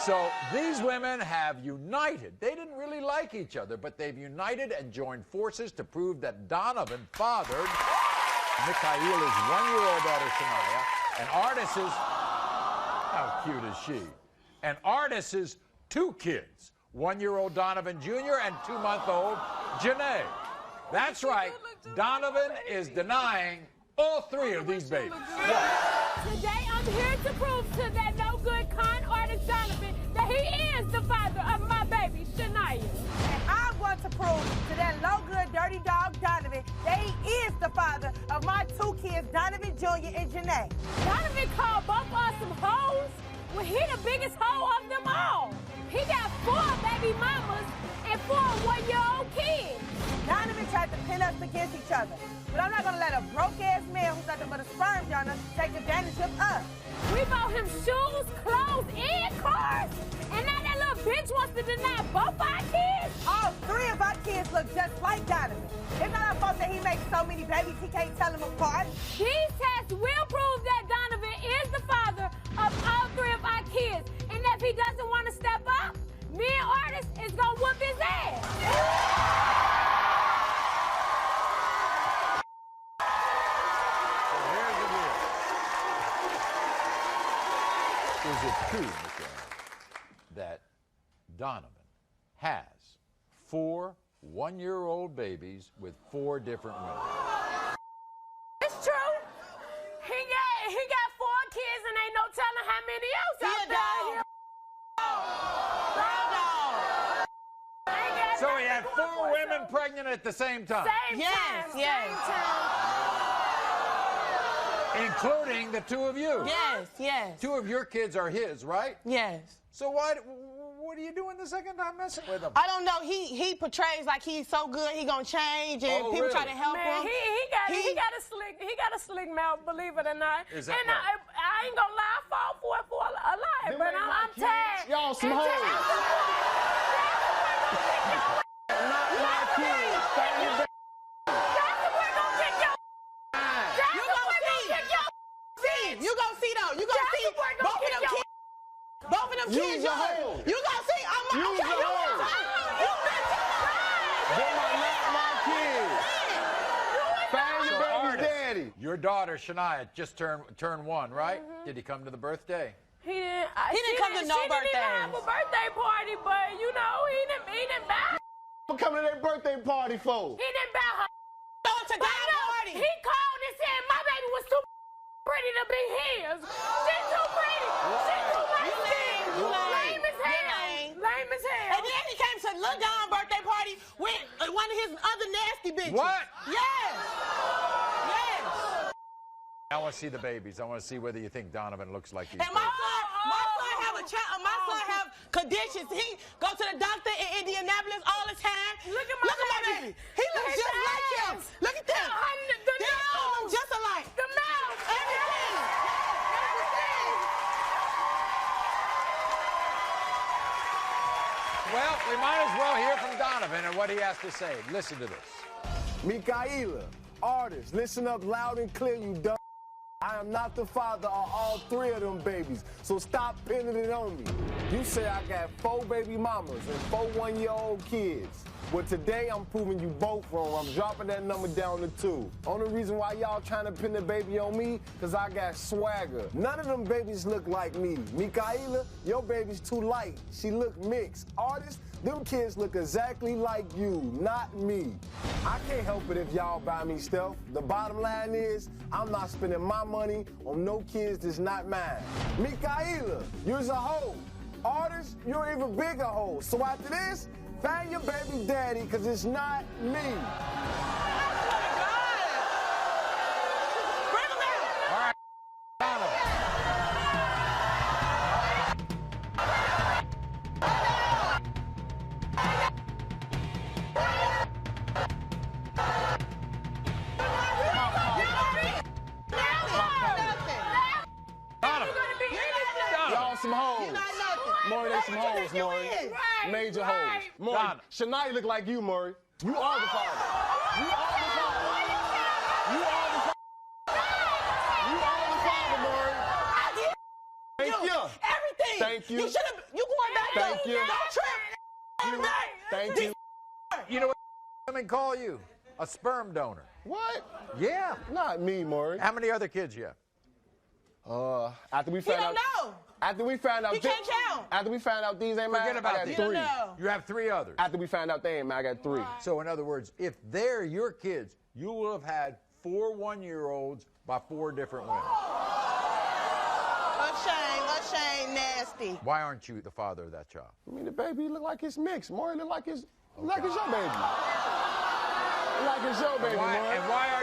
So these women have united. They didn't really like each other, but they've united and joined forces to prove that Donovan fathered Michaela's 1-year-old daughter, Shania, and Artis's, how cute is she? And Artis's 2 kids, 1-year-old Donovan Jr. and 2-month-old Janae. That's right, Donovan is denying all 3 of these babies. Today I'm here to prove to that no good con artist Donovan that he is the father of my baby, Shania. And I want to prove to that no good dirty dog Donovan that he is the father of my 2 kids, Donovan Jr. and Janae. Donovan called both of us some hoes. Well, he the biggest hoe of them all. He got 4 baby mamas and 4 one-year-old kids. Donovan tried to pin us against each other. But I'm not gonna let a broke-ass man who's nothing but a sperm donor take advantage of us. We bought him shoes, clothes, and cars. And now that little bitch wants to deny both our kids? All 3 of our kids look just like Donovan. It's not our fault that he makes so many babies he can't tell them apart. These tests will prove that Donovan is the father of all 3 of our kids. And if he doesn't want to step up, me and Artis is gonna whoop his ass. Is it true, Michaela, that Donovan has 4 one-year-old babies with 4 different women? It's true. He got 4 kids and ain't no telling how many else out there. So he had 4 women pregnant at the same time? Same time. Including the 2 of you? Yes. 2 of your kids are his, right? Yes. So what are you doing the second time messing with him? I don't know. He portrays like he's so good, he gonna change, and people try to help him. He got a slick mouth, believe it or not. Is that and right? I ain't gonna lie, I fall for it for a lie, but I'm tired. Y'all some hoes. Not my kids. You gonna see though. You gonna see both of them kids. Both of them kids. You gonna see. I'm Use okay. the hoe. Them are not my kids. Find your baby's daddy. Your daughter, Shania, just turned 1, right? Did he come to the birthday? He didn't come to no birthdays. She didn't have a birthday party, but you know, he didn't buy. What coming to their birthday party for? He didn't buy her. To that party. He called and said my baby was too pretty to be his. She's too pretty. She's too light-skinned. Lame as hell. Lame as hell. And then he came to Lil Don's birthday party with one of his other nasty bitches. What? Yes. I want to see the babies. I want to see whether you think Donovan looks like you. And my son have conditions. He go to the doctor in Indianapolis all the time. Look at my baby. He looks just like him. Look at that. They all look just alike. The mouth. Everything. Well, we might as well hear from Donovan and what he has to say. Listen to this. Mikaela, artists, listen up loud and clear, you dumb. I am not the father of all 3 of them babies, so stop pinning it on me. You say I got 4 baby mamas and 4 one-year-old kids. Well, today I'm proving you both wrong. I'm dropping that number down to 2. Only reason why y'all trying to pin the baby on me, because I got swagger. None of them babies look like me. Mikaela, your baby's too light. She look mixed. Artists, them kids look exactly like you, not me. I can't help it if y'all buy me stuff. The bottom line is, I'm not spending my money on no kids that's not mine. Mikaela, you're a hoe. Artists, you're an even bigger hoe. So after this, find your baby daddy, because it's not me. All right, Donovan. Y'all some hoes. Maury, they some hoes, Maury. Major hoes. Maury, Shania look like you, Maury. You are the father. You are the father. You are the father. You are the father, Maury. Thank you. Everything. Thank you. You should have. You going back? Thank you. Don't trip. Thank you. You know what women call you? A sperm donor. What? Yeah. Not me, Maury. How many other kids you have? After we found out. know. After we found out. He can't count. After we found out these ain't mine, Forget about I got these. 3. You have 3 others. After we found out they ain't mine, I got 3. So in other words, if they're your kids, you will have had 4 one-year-olds by 4 different women. Ashamed, nasty. Why aren't you the father of that child? I mean, the baby look like it's mixed. Maury look like it's like it's your baby. Like it's your baby, Maury. And why are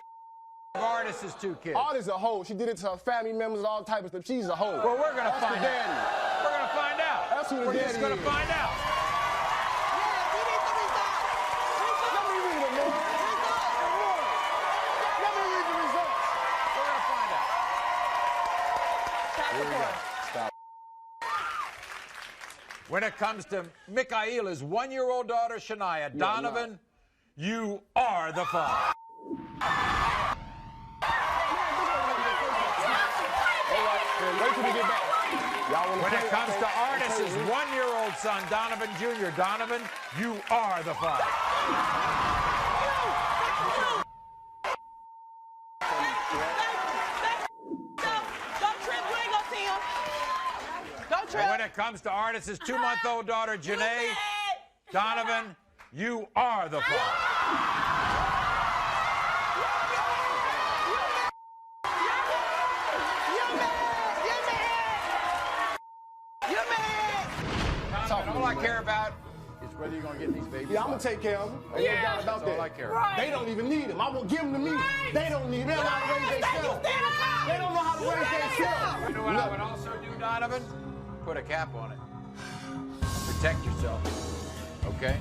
artists is 2 kids? Artist a hoe. She did it to her family members, all type of stuff. She's a hoe. Well, we're gonna find out. We're gonna find out. That's who the we're daddy just gonna is. find out. Let me read it, Maury. Let me read the results. We're gonna find out. Here we go. Stop. When it comes to Mikaela's 1-year-old daughter, Shania, Donovan, you are the father. Wait till we get back. When it comes to artists' 1-year-old son, Donovan Jr., Donovan, you are the father. And when it comes to artists' 2-month-old daughter, Janae, Donovan, you are the father. All I care about is whether you're going to get these babies. Yeah, I'm going to take care of them. Ain't no doubt about That's all that. I care about. They don't even need them. I'm going to give them to me. They don't need them. They don't know how to raise themselves. They don't know how to raise themselves. You know what I would also do, Donovan? Put a cap on it. Protect yourself. Okay?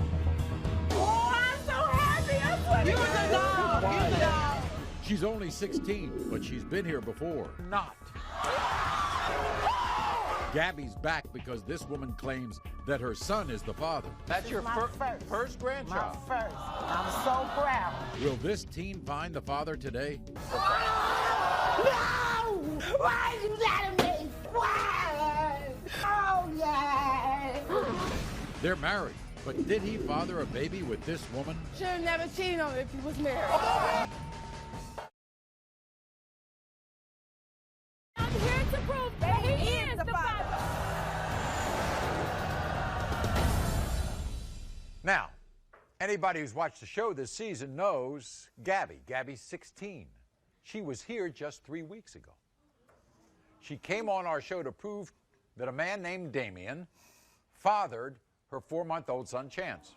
Oh, I'm so happy. I'm putting you the dog. You the dog. She's only 16, but she's been here before. Not. Gabby's back because this woman claims that her son is the father. That's your first grandchild. My first. I'm so proud. Will this teen find the father today? No! Why did you lie to me? Why? Oh, yeah. They're married, but did he father a baby with this woman? Should have never cheated on him if he was married. I'm here to prove that he is the father. Now, anybody who's watched the show this season knows Gabby. Gabby's 16. She was here just 3 weeks ago. She came on our show to prove that a man named Damien fathered her 4-month-old son, Chance.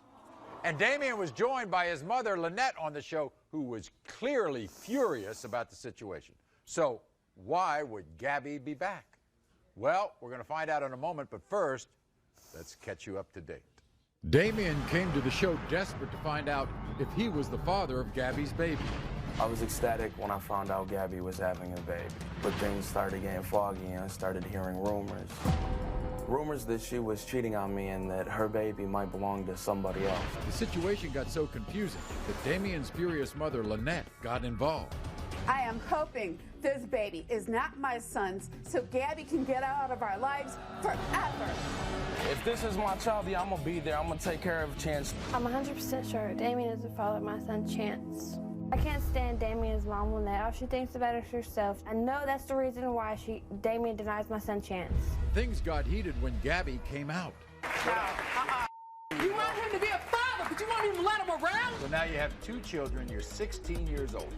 And Damien was joined by his mother, Lynette, on the show, who was clearly furious about the situation. So why would Gabby be back? Well, we're going to find out in a moment, but first, let's catch you up to date. Damien came to the show desperate to find out if he was the father of Gabby's baby. I was ecstatic when I found out Gabby was having a baby, but things started getting foggy and I started hearing rumors. Rumors that she was cheating on me and that her baby might belong to somebody else. The situation got so confusing that Damien's furious mother, Lynette, got involved. I am hoping this baby is not my son's so Gabby can get out of our lives forever. If this is my child, yeah, I'm gonna be there. I'm gonna take care of Chance. I'm 100% sure Damien is the father of my son, Chance. I can't stand Damien's mom, Lynette. All she thinks about is herself. I know that's the reason why Damien denies my son Chance. Things got heated when Gabby came out. You want him to be a father, but you won't even let him around? So now you have 2 children. You're 16 years old.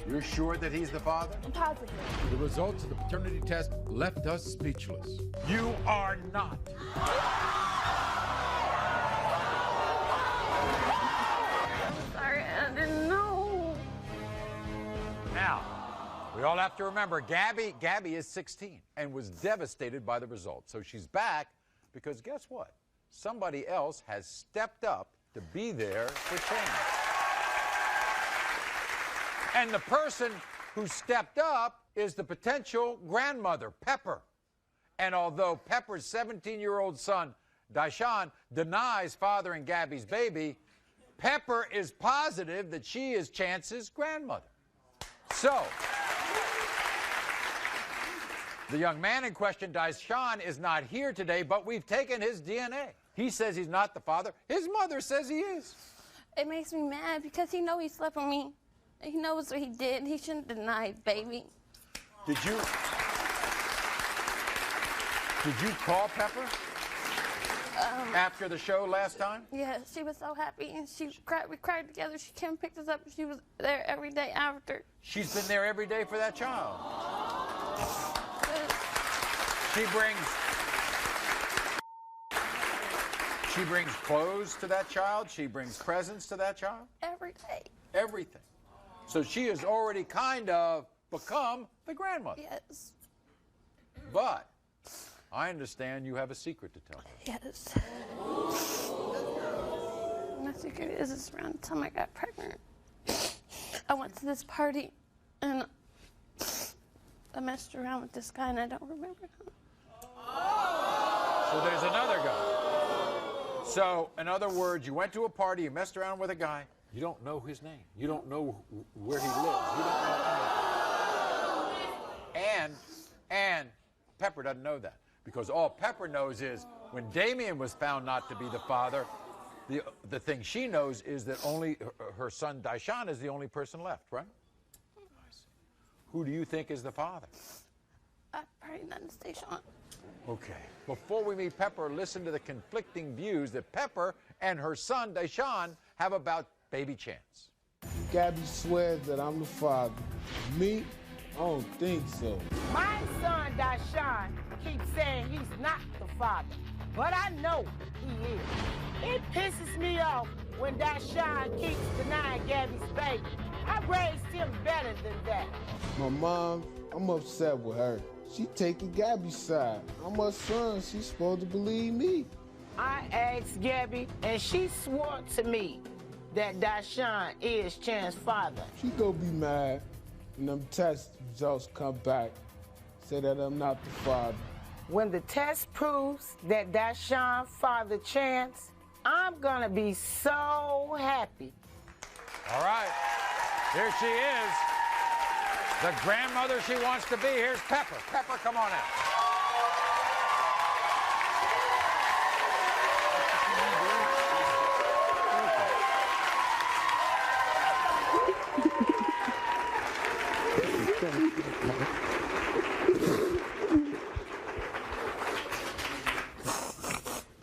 You're sure that he's the father? I'm positive. The results of the paternity test left us speechless. You are not. Sorry, I didn't know. Now, we all have to remember, Gabby is 16 and was devastated by the results. So she's back because guess what? Somebody else has stepped up to be there for Chance. And the person who stepped up is the potential grandmother, Pepper. And although Pepper's 17-year-old son, Daishan, denies fathering Gabby's baby, Pepper is positive that she is Chance's grandmother. So, the young man in question, Daishan, is not here today, but we've taken his DNA. He says he's not the father. His mother says he is. It makes me mad because he knows he slept with me. He knows what he did. He shouldn't deny baby. Did you call Pepper after the show last time? Yeah, she was so happy, and we cried together. She came and picked us up, and she was there every day after. She's been there every day for that child. She brings clothes to that child. She brings presents to that child. Every day. Everything. So she has already kind of become the grandmother. Yes. But I understand you have a secret to tell her. Yes. My secret is around the time I got pregnant. I went to this party and I messed around with this guy and I don't remember him. So there's another guy. So, in other words, you went to a party, you messed around with a guy, you don't know his name, you don't know where he lives, you don't know anything. And Pepper doesn't know that, because all Pepper knows is when Damien was found not to be the father, the thing she knows is that only her son Daishan is the only person left, right? Who do you think is the father? I probably not to stay Sean. Okay. Before we meet Pepper, listen to the conflicting views that Pepper and her son Daishan have about baby Chance. Gabby swears that I'm the father. Me? I don't think so. My son Daishan keeps saying he's not the father, but I know he is. It pisses me off when Daishan keeps denying Gabby's baby. I raised him better than that. My mom, I'm upset with her. She taking Gabby's side. I'm her son. She's supposed to believe me. I asked Gabby, and she swore to me that Daishan is Chan's father. She gonna be mad when them test results come back. Say that I'm not the father. When the test proves that Daishan fathered Chance, I'm gonna be so happy. All right. Here she is. The grandmother she wants to be. Here's Pepper. Pepper, come on out.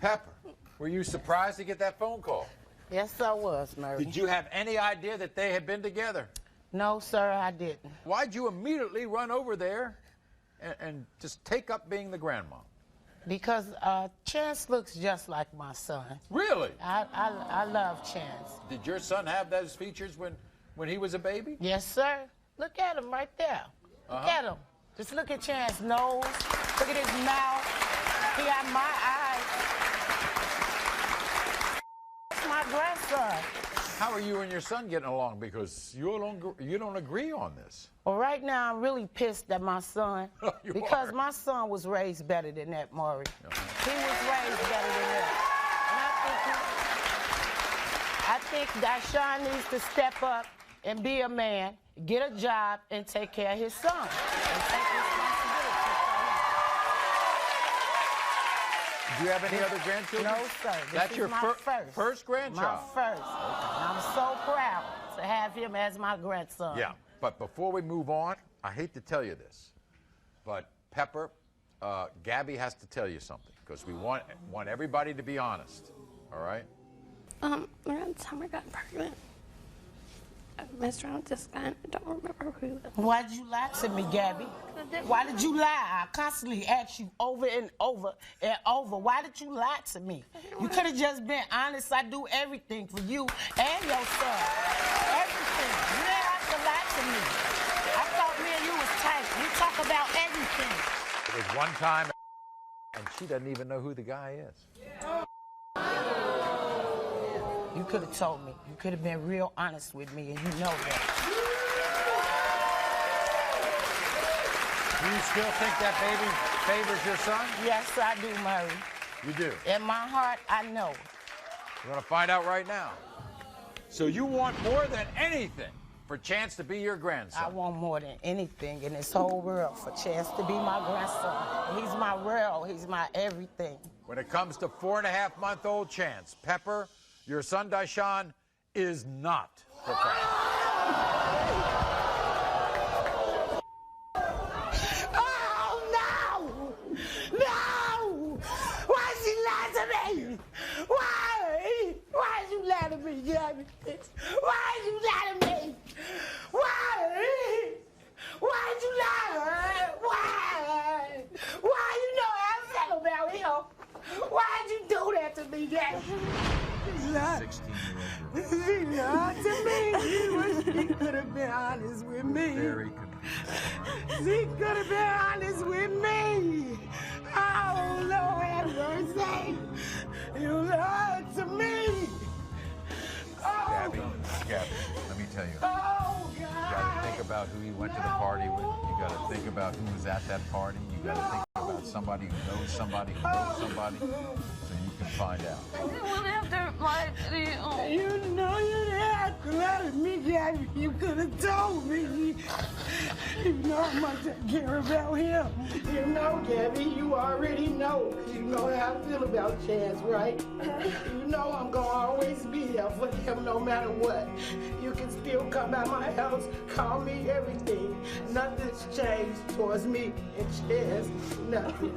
Pepper, were you surprised to get that phone call? Yes, I was, Maury. Did you have any idea that they had been together? No, sir, I didn't. Why'd you immediately run over there and just take up being the grandma? Because Chance looks just like my son. Really? I love Chance. Did your son have those features when he was a baby? Yes, sir. Look at him right there. Look at him. Just look at Chance's nose. Look at his mouth. He got my eyes. That's my grandson. How are you and your son getting along? Because you don't agree on this. Well, right now, I'm really pissed at my son. Because my son was raised better than that, Maury. He was raised better than that. And I think Dashawn needs to step up and be a man, get a job, and take care of his son. And take responsibility Do you have any other grandchildren? No, sir. That's your first grandchild? My first. And I'm so proud to have him as my grandson. Yeah, but before we move on, I hate to tell you this, but Pepper, Gabby has to tell you something, because we want everybody to be honest, all right? Around the time I got pregnant, I messed around with this guy, and I don't remember who he was. Why did you lie to me, Gabby? Why did you lie? I constantly ask you over and over and over. Why did you lie to me? You could have just been honest. I do everything for you and your son. Everything. You didn't have to lie to me. I thought me and you was tight. We talk about everything. It was one time, and she doesn't even know who the guy is. You could have told me. You could have been real honest with me, and you know that. Do you still think that baby favors your son? Yes, I do, Maury. You do? In my heart, I know. We're going to find out right now. So you want more than anything for Chance to be your grandson? I want more than anything in this whole world for Chance to be my grandson. He's my world. He's my everything. When it comes to 4.5-month-old Chance, Pepper, your son Dashawn is not the father. Oh, no! No! Why did you lie to me? Why? Why did you lie to me, Gabby? Why did you lie to me? Why? Why did you lie? Why? Why? You know how I feel about him. Why did you do that to me, Gabby? 16-year-old girl. She lied to me. She could have been honest with me. Very confused. She could have been honest with me. Oh, Lord have mercy. You lied to me. Oh. Gabby, let me tell you. Oh, God. You got to think about who he went to the party with. You got to think about who was at that party. You got to think about somebody who knows somebody who knows somebody, so you can find out. I didn't want to have to lie to you. You know you didn't have to lie to me, Gabby. You could have told me. You know how much I care about him. You know, Gabby, you already know. You know how I feel about Chance, right? You know I'm going to always be there for him no matter what. You can still come by my house, call me everything. Nothing's changed towards me and Chance. Nothing.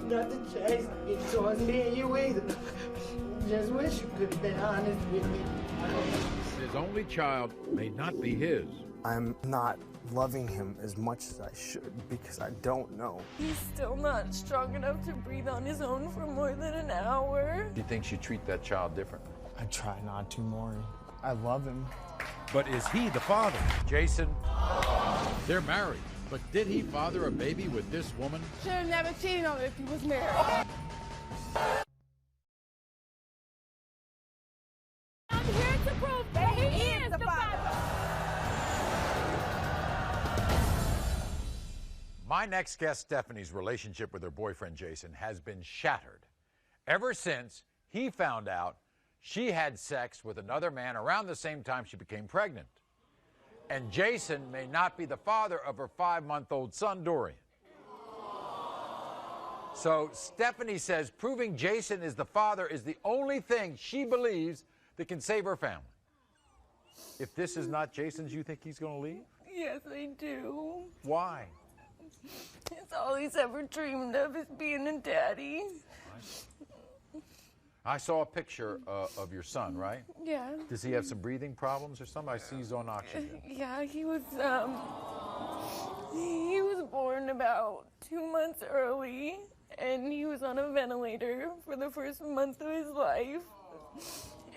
Nothing changed towards me and you either. Just wish you could have been honest with me. His only child may not be his. I'm not loving him as much as I should because I don't know. He's still not strong enough to breathe on his own for more than an hour. Do you think you treat that child differently? I try not to, Maury. I love him. But is he the father? Jason? They're married. But did he father a baby with this woman? Should have never cheated on her if he was married. I'm here to prove that he is the father. My next guest, Stephanie's relationship with her boyfriend, Jason, has been shattered ever since he found out she had sex with another man around the same time she became pregnant. And Jason may not be the father of her 5-month-old son, Dorian. So Stephanie says proving Jason is the father is the only thing she believes that can save her family. If this is not Jason's, you think he's going to leave? Yes, I do. Why? It's all he's ever dreamed of is being a daddy. I saw a picture of your son, right? Yeah. Does he have some breathing problems or something? I see he's on oxygen. Yeah, he was born about 2 months early, and he was on a ventilator for the first month of his life.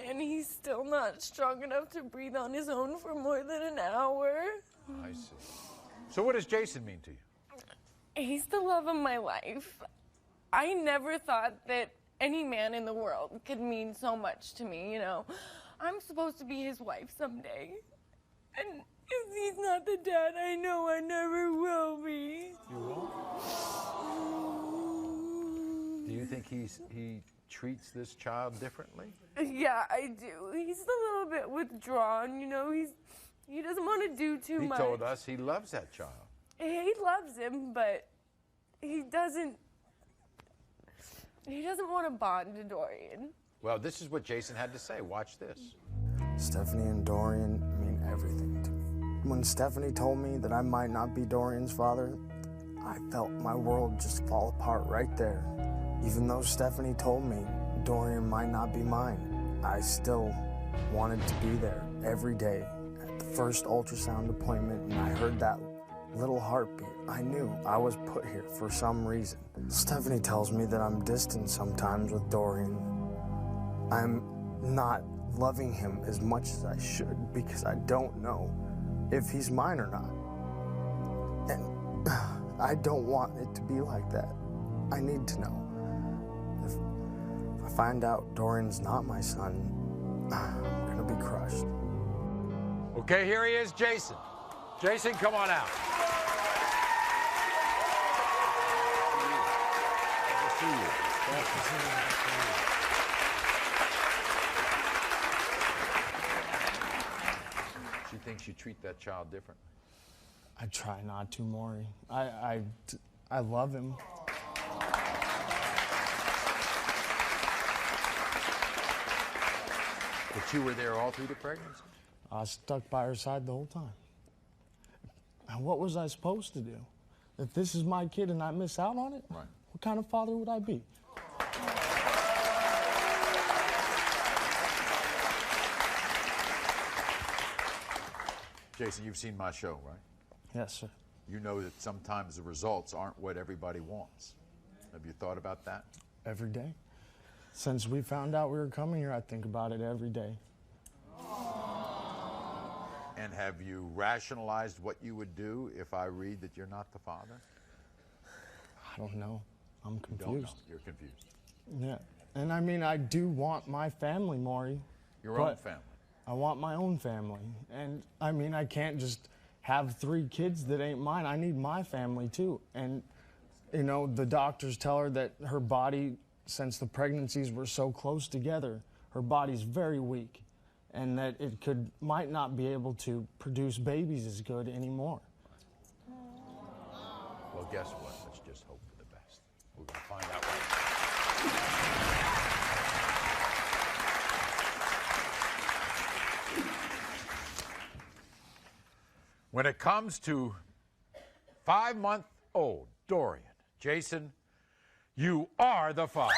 And he's still not strong enough to breathe on his own for more than an hour. I see. So what does Jason mean to you? He's the love of my life. I never thought that any man in the world could mean so much to me, you know. I'm supposed to be his wife someday. And if he's not the dad, I know I never will be. You won't? Do you think he treats this child differently? Yeah, I do. He's a little bit withdrawn, you know. He doesn't want to do too much. He told us he loves that child. He loves him, but he doesn't want to bond to Dorian. Well, this is what Jason had to say. Watch this. Stephanie and Dorian mean everything to me. When Stephanie told me that I might not be Dorian's father, I felt my world just fall apart right there. Even though Stephanie told me Dorian might not be mine, I still wanted to be there every day. At the first ultrasound appointment, and I heard that little heartbeat, I knew I was put here for some reason. Stephanie tells me that I'm distant sometimes with Dorian. I'm not loving him as much as I should because I don't know if he's mine or not. And I don't want it to be like that. I need to know. If I find out Dorian's not my son, I'm gonna be crushed. Okay, here he is, Jason. Jason, come on out. Good to see you. She thinks you treat that child differently. I try not to, Maury. I love him. But you were there all through the pregnancy? I was stuck by her side the whole time. And what was I supposed to do? If this is my kid and I miss out on it, right, what kind of father would I be? Jason, you've seen my show, right? Yes, sir. You know that sometimes the results aren't what everybody wants. Have you thought about that? Every day. Since we found out we were coming here, I think about it every day. And have you rationalized what you would do if I read that you're not the father? I don't know. I'm confused. You don't know. You're confused. Yeah. And I mean, I do want my family, Maury. Your own family. I want my own family. And I mean, I can't just have 3 kids that ain't mine. I need my family too. And, you know, the doctors tell her that her body, since the pregnancies were so close together, her body's very weak. And that it might not be able to produce babies as good anymore. Well, guess what? Let's just hope for the best. We're going to find out right. When it comes to 5-month-old Dorian, Jason, you are the father.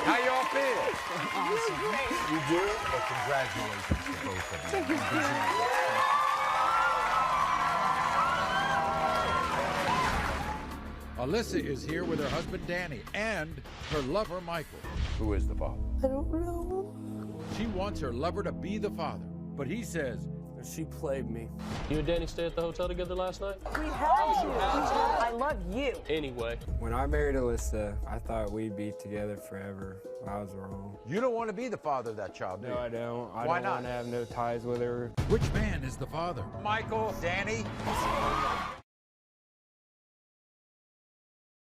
How y'all feel? Awesome. You do? Well, congratulations to both of you. Alyssa is here with her husband Danny and her lover Michael. Who is the father? I don't know. She wants her lover to be the father, but he says, she played me. You and Danny stayed at the hotel together last night? We had you. I love you. Anyway. When I married Alyssa, I thought we'd be together forever. I was wrong. You don't want to be the father of that child, do you? No, I don't. I Why don't not? want to have no ties with her. Which man is the father? Michael, Danny.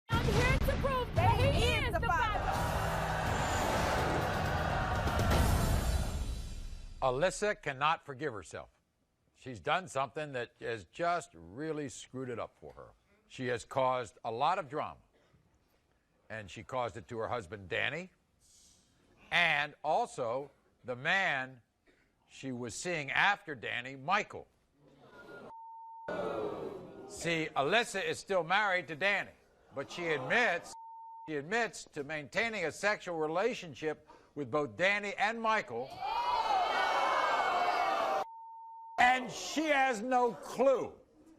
I'm here to prove that he is the father. Alyssa cannot forgive herself. She's done something that has just really screwed it up for her. She has caused a lot of drama. And she caused it to her husband, Danny, and also the man she was seeing after Danny, Michael. See, Alyssa is still married to Danny, but she admits to maintaining a sexual relationship with both Danny and Michael. And she has no clue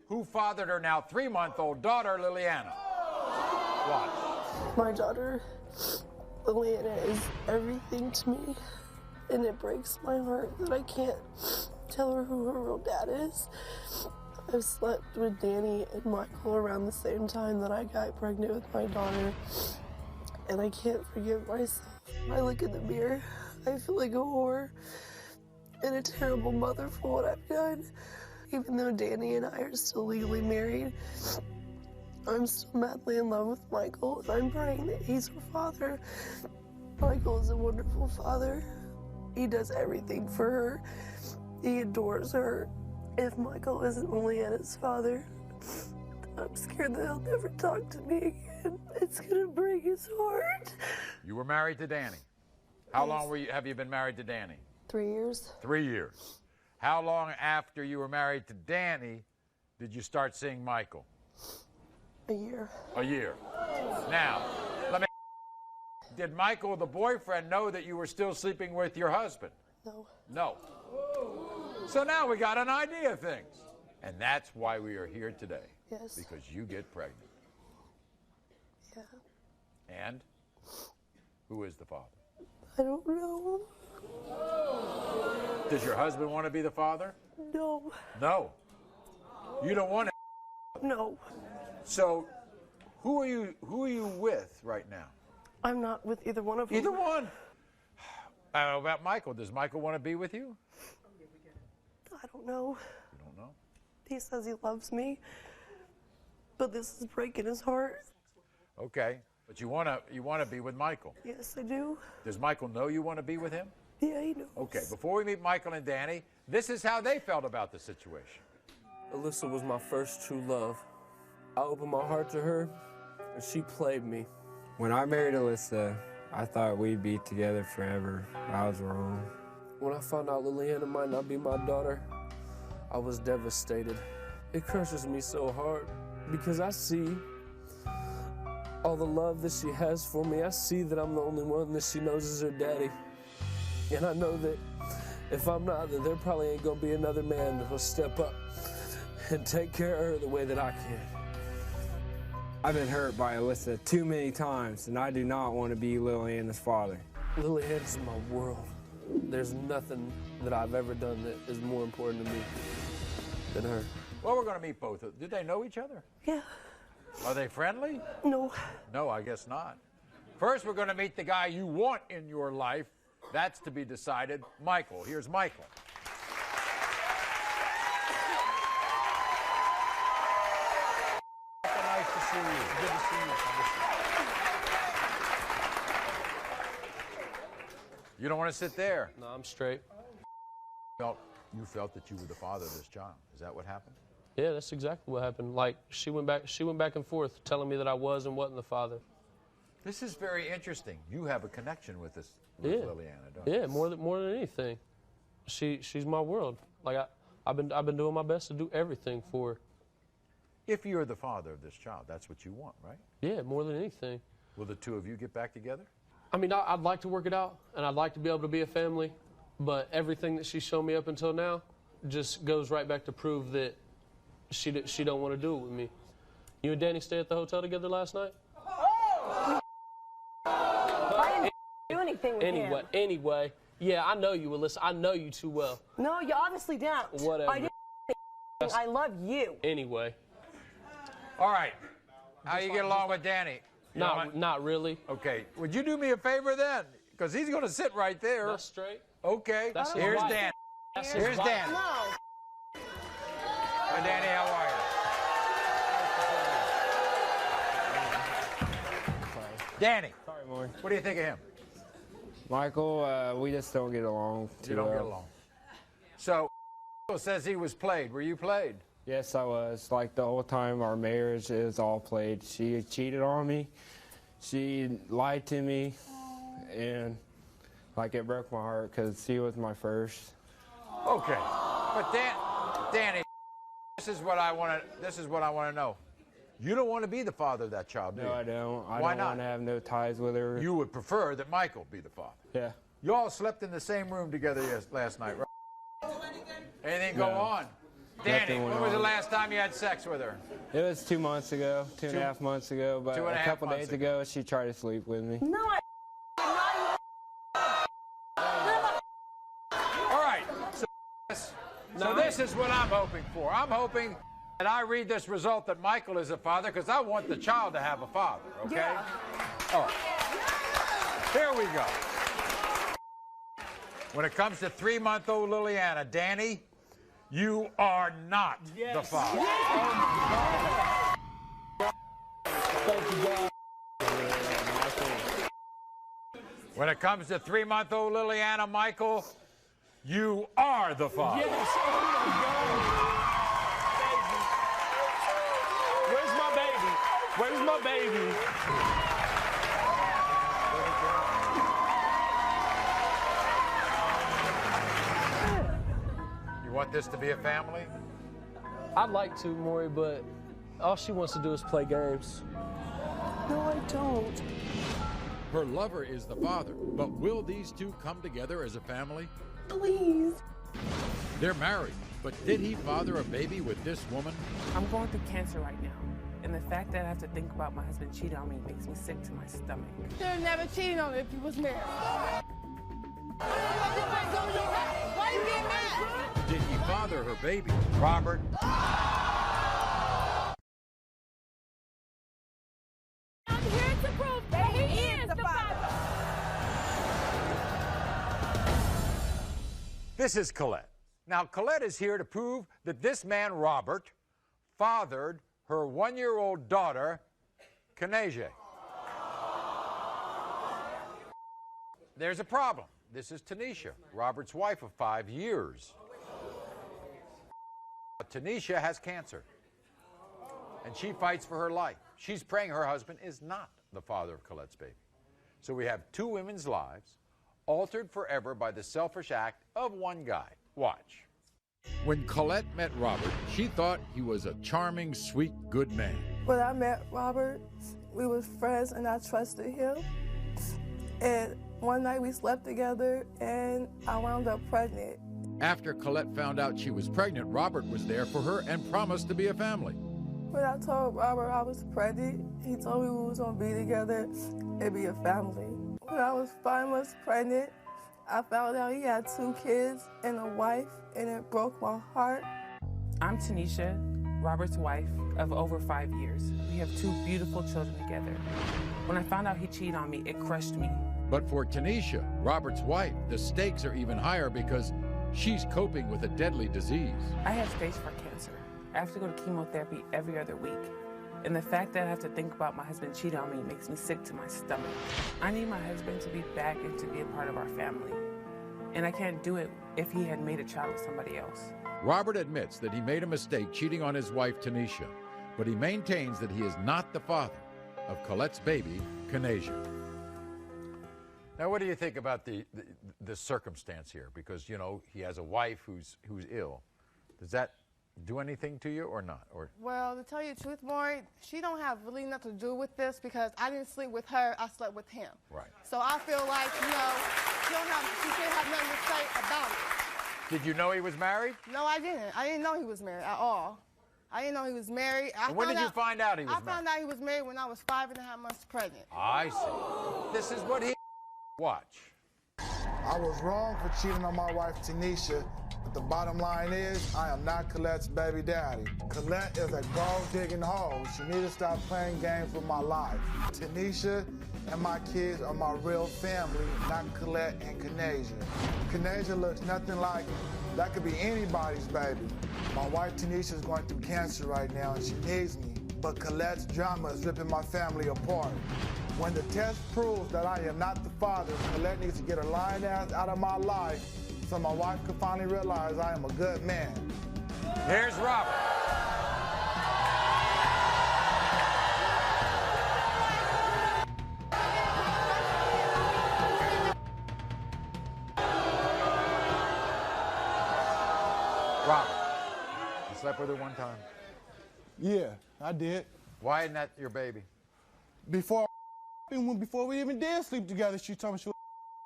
who fathered her now 3-month-old daughter, Liliana. Watch. My daughter, Liliana, is everything to me, and it breaks my heart that I can't tell her who her real dad is. I've slept with Danny and Michael around the same time that I got pregnant with my daughter, and I can't forgive myself. I look in the mirror, I feel like a whore and a terrible mother for what I've done. Even though Danny and I are still legally married, I'm still madly in love with Michael, and I'm praying that he's her father. Michael is a wonderful father. He does everything for her. He adores her. If Michael isn't Liliana's father, I'm scared that he'll never talk to me again. It's gonna break his heart. You were married to Danny. How long have you been married to Danny? 3 years. 3 years. How long after you were married to Danny did you start seeing Michael? A year. A year. Now, did Michael, the boyfriend, know that you were still sleeping with your husband? No. No. So now we got an idea of things. And that's why we are here today. Yes. Because you get pregnant. Yeah. And who is the father? I don't know. Does your husband want to be the father? No. No. You don't want to? No. So who are you with right now? I'm not with either one of them. Either one. About Michael. Does Michael want to be with you? I don't know. You don't know? He says he loves me, but this is breaking his heart. Okay, but you want to be with Michael? Yes, I do. Does Michael know you want to be with him? Yeah, he knows. Okay, before we meet Michael and Danny, this is how they felt about the situation. Alyssa was my first true love. I opened my heart to her, and she played me. When I married Alyssa, I thought we'd be together forever. I was wrong. When I found out Liliana might not be my daughter, I was devastated. It crushes me so hard because I see all the love that she has for me. I see that I'm the only one that she knows is her daddy. And I know that if I'm not, that there probably ain't gonna be another man that will step up and take care of her the way that I can. I've been hurt by Alyssa too many times, and I do not want to be Liliana's father. Liliana's my world. There's nothing that I've ever done that is more important to me than her. Well, we're going to meet both of them. Did they know each other? Yeah. Are they friendly? No. No, I guess not. First, we're going to meet the guy you want in your life. That's to be decided. Michael. Here's Michael. Nice to see you. Good to see you. You don't want to sit there? No, I'm straight. You felt that you were the father of this child. Is that what happened? Yeah, that's exactly what happened. Like, she went back and forth telling me that I was and wasn't the father. This is very interesting. You have a connection with this, with Liliana, don't you? Yeah, more than anything. She's my world. Like, I've been doing my best to do everything for her. If you're the father of this child, that's what you want, right? Yeah, more than anything. Will the two of you get back together? I mean, I'd like to work it out, and I'd like to be able to be a family, but everything that she's shown me up until now just goes right back to prove that she don't want to do it with me. You and Danny stay at the hotel together last night? I didn't do anything with him. Anyway, yeah, I know you, Alyssa. I know you too well. No, you obviously don't. Whatever. I didn't. I love you. Anyway. All right. How you get along with Danny? Not really. Okay. Would you do me a favor then? Because he's going to sit right there. That's straight. Okay. Here's Danny. Here's Danny. No. Hi, Danny. How are you? Danny. Sorry, Maury. What do you think of him? Michael, we just don't get along too well. You don't get along. So, says he was played. Were you played? Yes, I was. Like the whole time our marriage is all played. She cheated on me. She lied to me. And like it broke my heart because she was my first. Okay. But Danny, this is what I want to know. You don't want to be the father of that child, do you? No, I don't. I Why don't not? want to have no ties with her. You would prefer that Michael be the father. Yeah. You all slept in the same room together last night, right? Anything go on? Danny, when was the last time you had sex with her? It was 2 months ago, 2.5 months ago, but a couple days ago, she tried to sleep with me. No, I All right, so this is what I'm hoping for. I'm hoping that I read this result that Michael is a father, because I want the child to have a father, okay? Yeah. All right. Here we go. When it comes to 3-month-old Liliana, Danny, you are not the father. Thank you, God. When it comes to 3-month-old Liliana, Michael, you are the father. Yes. Oh my God. Where's my baby? Where's my baby? You want this to be a family? I'd like to, Maury, but all she wants to do is play games. No, I don't. Her lover is the father, but will these two come together as a family? Please. They're married, but did he father a baby with this woman? I'm going through cancer right now, and the fact that I have to think about my husband cheating on me makes me sick to my stomach. Should have never cheated on me if he was married. Why you getting mad? Did he father her baby? Robert. I'm here to prove that he is the father. This is Colette. Now, Colette is here to prove that this man, Robert, fathered her 1-year-old daughter, Kanaja. There's a problem. This is Tanisha, Robert's wife of 5 years. Tanisha has cancer, and she fights for her life. She's praying her husband is not the father of Colette's baby. So we have 2 women's lives altered forever by the selfish act of one guy. Watch. When Colette met Robert, she thought he was a charming, sweet, good man. When I met Robert, we were friends and I trusted him. And one night we slept together and I wound up pregnant. After Colette found out she was pregnant, Robert was there for her and promised to be a family. When I told Robert I was pregnant, he told me we was gonna be together and be a family. When I was 5 months pregnant, I found out he had 2 kids and a wife, and it broke my heart. I'm Tanisha, Robert's wife of over 5 years. We have 2 beautiful children together. When I found out he cheated on me, it crushed me. But for Tanisha, Robert's wife, the stakes are even higher because she's coping with a deadly disease. I have stage 4 cancer. I have to go to chemotherapy every other week. And the fact that I have to think about my husband cheating on me makes me sick to my stomach. I need my husband to be back and to be a part of our family. And I can't do it if he had made a child with somebody else. Robert admits that he made a mistake cheating on his wife, Tanisha, but he maintains that he is not the father of Colette's baby, Kanaja. Now, what do you think about the circumstance here? Because, you know, he has a wife who's ill. Does that do anything to you or not? Or Well, to tell you the truth, Maury, she don't have really nothing to do with this because I didn't sleep with her, I slept with him. Right. So I feel like, you know, she shouldn't have nothing to say about it. Did you know he was married? No, I didn't. I didn't know he was married at all. I didn't know he was married. And when did you find out he was married? I found out he was married when I was 5.5 months pregnant. I see. This is what he... Watch. I was wrong for cheating on my wife, Tanisha, but the bottom line is I am not Colette's baby daddy. Colette is a gold-digging hoe. She needs to stop playing games with my life. Tanisha and my kids are my real family, not Colette and Kanaja. Kanaja looks nothing like me. That could be anybody's baby. My wife, Tanisha, is going through cancer right now, and she needs me. But Colette's drama is ripping my family apart. When the test proves that I am not the father, Colette needs to get her lying ass out of my life so my wife can finally realize I am a good man. Here's Robert. Robert, you slept with her one time? Yeah, I did. Why isn't that your baby? Before we even did sleep together, she told me she was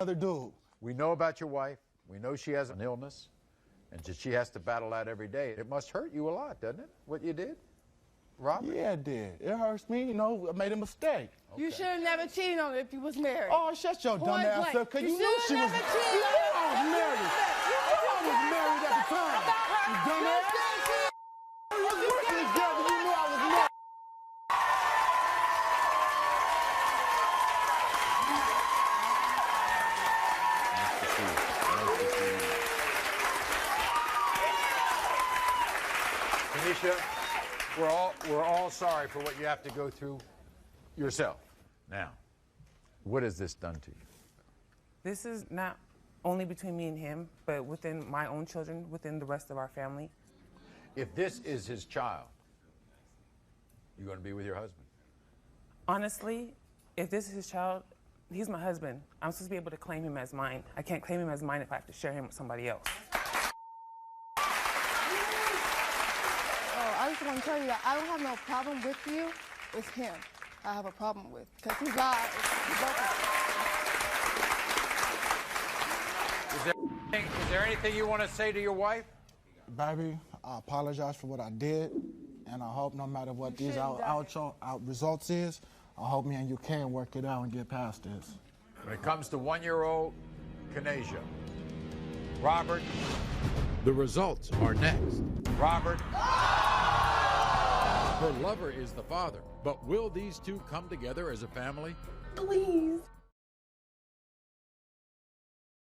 another dude. We know about your wife. We know she has an illness. And she has to battle that every day. It must hurt you a lot, doesn't it, what you did? Robert? Yeah, it did. It hurts me, you know, I made a mistake. You should have never cheated on her if you was married. Oh, shut your dumb ass blank. up, because you knew should've she was... never cheated You on knew I her. was married. I was married at the time. You dumbass. You was working together, you knew I was married. Tanisha, we're all sorry for what you have to go through yourself. Now, what has this done to you? This is not only between me and him, but within my own children, within the rest of our family. If this is his child, you're going to be with your husband. Honestly, if this is his child, he's my husband. I'm supposed to be able to claim him as mine. I can't claim him as mine if I have to share him with somebody else. I just want to tell you that I don't have no problem with you. It's him I have a problem with. Because he lied. Is there anything you want to say to your wife? Baby, I apologize for what I did, and I hope no matter what these out results is, I hope me and you can work it out and get past this. When it comes to 1-year-old Kanasia, Robert, the results are next. Robert, her lover is the father, but will these two come together as a family? Please.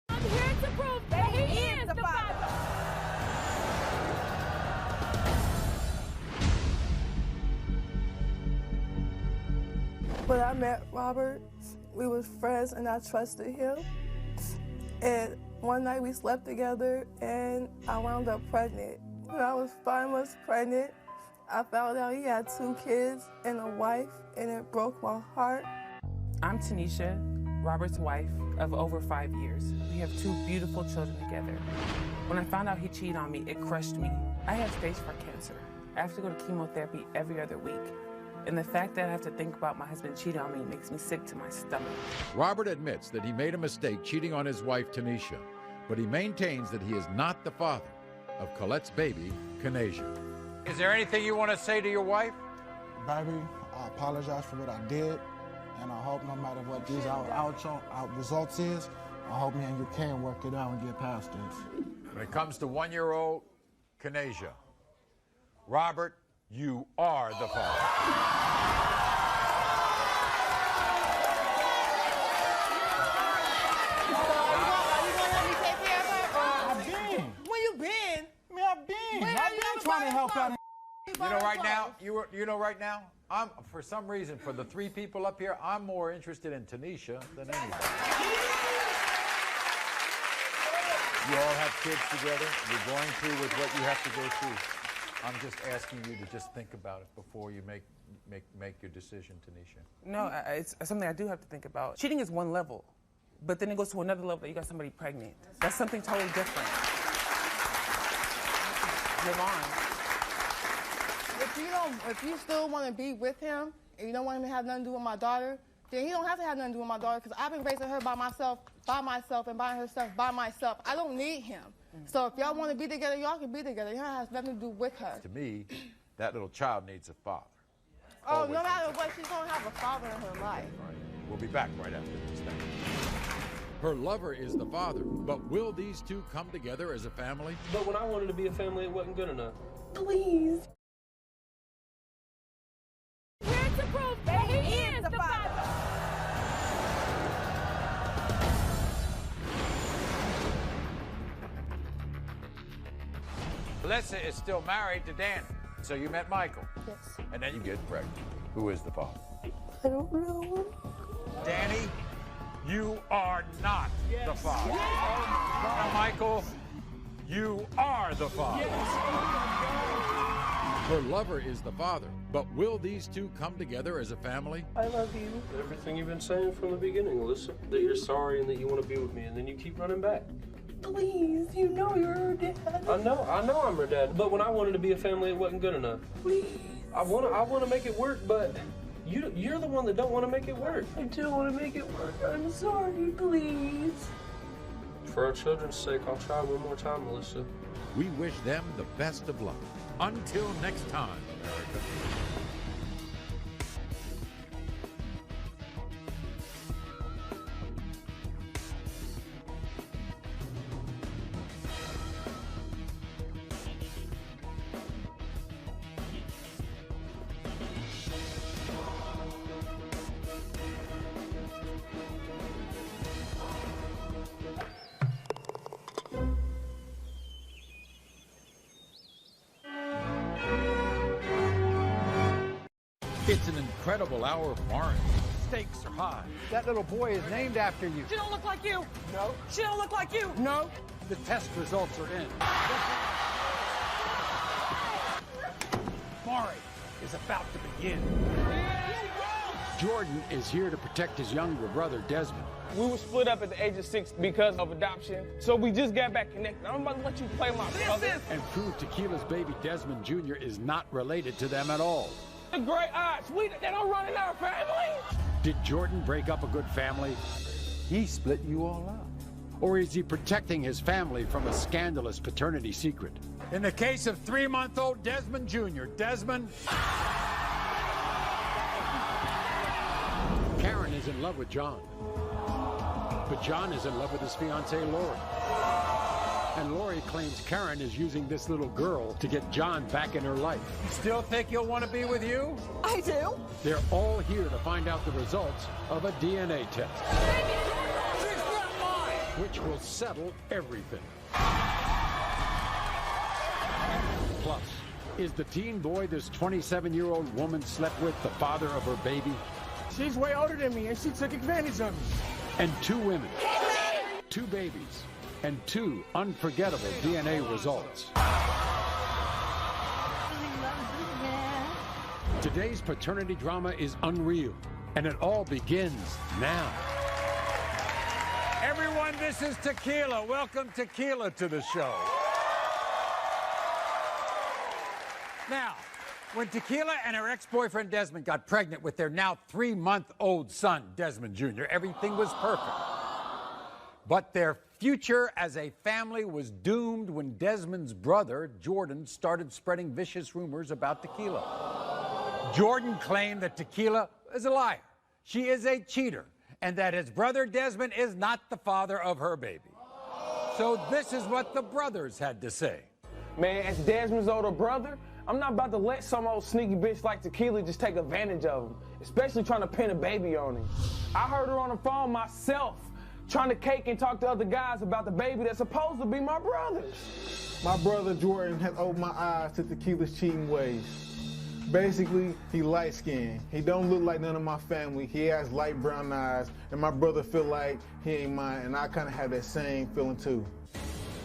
I'm here to prove that he is the father. When I met Robert, we were friends and I trusted him. And one night we slept together and I wound up pregnant. When I was 5 months pregnant, I found out he had 2 kids and a wife, and it broke my heart. I'm Tanisha, Robert's wife of over 5 years. We have 2 beautiful children together. When I found out he cheated on me, it crushed me. I have stage 4 cancer. I have to go to chemotherapy every other week. And the fact that I have to think about my husband cheating on me makes me sick to my stomach. Robert admits that he made a mistake cheating on his wife, Tanisha, but he maintains that he is not the father of Colette's baby, Kanasia. Is there anything you want to say to your wife? Baby, I apologize for what I did, and I hope no matter what these out results is, I hope me and you can work it out and get past this. When it comes to 1-year-old Kanasia, Robert, you are the father. Trying to help out. You know right now, I'm for some reason, for the 3 people up here, I'm more interested in Tanisha than anybody. You all have kids together. You're going through with what you have to go through. I'm just asking you to just think about it before you make your decision, Tanisha. No, it's something I do have to think about. Cheating is one level, but then it goes to another level that you got somebody pregnant. That's something totally different. You're lying. If you still want to be with him, and you don't want him to have nothing to do with my daughter, then he don't have to have nothing to do with my daughter, because I've been raising her by myself, and buying her stuff by myself. I don't need him. So if y'all want to be together, y'all can be together. It has nothing to do with her. To me, that little child needs a father. Oh, Always no matter what, she's going to have a father in her life. We'll be back right after this. Thank you. Her lover is the father, but will these two come together as a family? But when I wanted to be a family, it wasn't good enough. Please. Here to prove that he is the father. Alyssa is still married to Danny. So you met Michael. Yes. And then you get pregnant. Who is the father? I don't know. Danny, you are not the father. Yes. Now, Michael, you are the father. Her lover is the father, but will these two come together as a family? I love you. Everything you've been saying from the beginning, Alyssa. That you're sorry and that you want to be with me, and then you keep running back. Please, you know you're her dad. I know I'm her dad. But when I wanted to be a family, it wasn't good enough. Please. I want to make it work, but you're the one that don't want to make it work. I do want to make it work. I'm sorry, please. For our children's sake, I'll try one more time, Alyssa. We wish them the best of luck. Until next time, America. It's an incredible hour of Maury. Stakes are high. That little boy is named after you. She don't look like you. No. She don't look like you. No. The test results are in. Maury is about to begin. Jordan is here to protect his younger brother, Desmond. We were split up at the age of 6 because of adoption, so we just got back connected. I'm about to let you play my brother. And prove Tequila's baby, Desmond Jr., is not related to them at all. The great odds. They don't run in our family. Did Jordan break up a good family? He split you all up. Or is he protecting his family from a scandalous paternity secret? In the case of 3-month-old Desmond Jr., Desmond... Karen is in love with John. But John is in love with his fiancée, Lori. And Lori claims Karen is using this little girl to get John back in her life. You still think he'll want to be with you? I do. They're all here to find out the results of a DNA test. Which will settle everything. Plus, is the teen boy this 27-year-old woman slept with the father of her baby? She's way older than me, and she took advantage of me. And 2 women, 2 babies, and 2 unforgettable DNA results. Today's paternity drama is unreal, and it all begins now. Everyone, this is Tequila. Welcome Tequila to the show. Now, when Tequila and her ex-boyfriend Desmond got pregnant with their now 3-month-old son, Desmond Jr., everything was perfect. But their future as a family was doomed when Desmond's brother, Jordan, started spreading vicious rumors about Tequila. Jordan claimed that Tequila is a liar. She is a cheater, and that his brother Desmond is not the father of her baby. So this is what the brothers had to say. Man, as Desmond's older brother, I'm not about to let some old sneaky bitch like Tequila just take advantage of him, especially trying to pin a baby on him. I heard her on the phone myself, trying to cake and talk to other guys about the baby that's supposed to be my brother's. My brother Jordan has opened my eyes to Tequila's cheating ways. Basically, he light-skinned. He don't look like none of my family. He has light brown eyes, and my brother feel like he ain't mine, and I kind of have that same feeling too.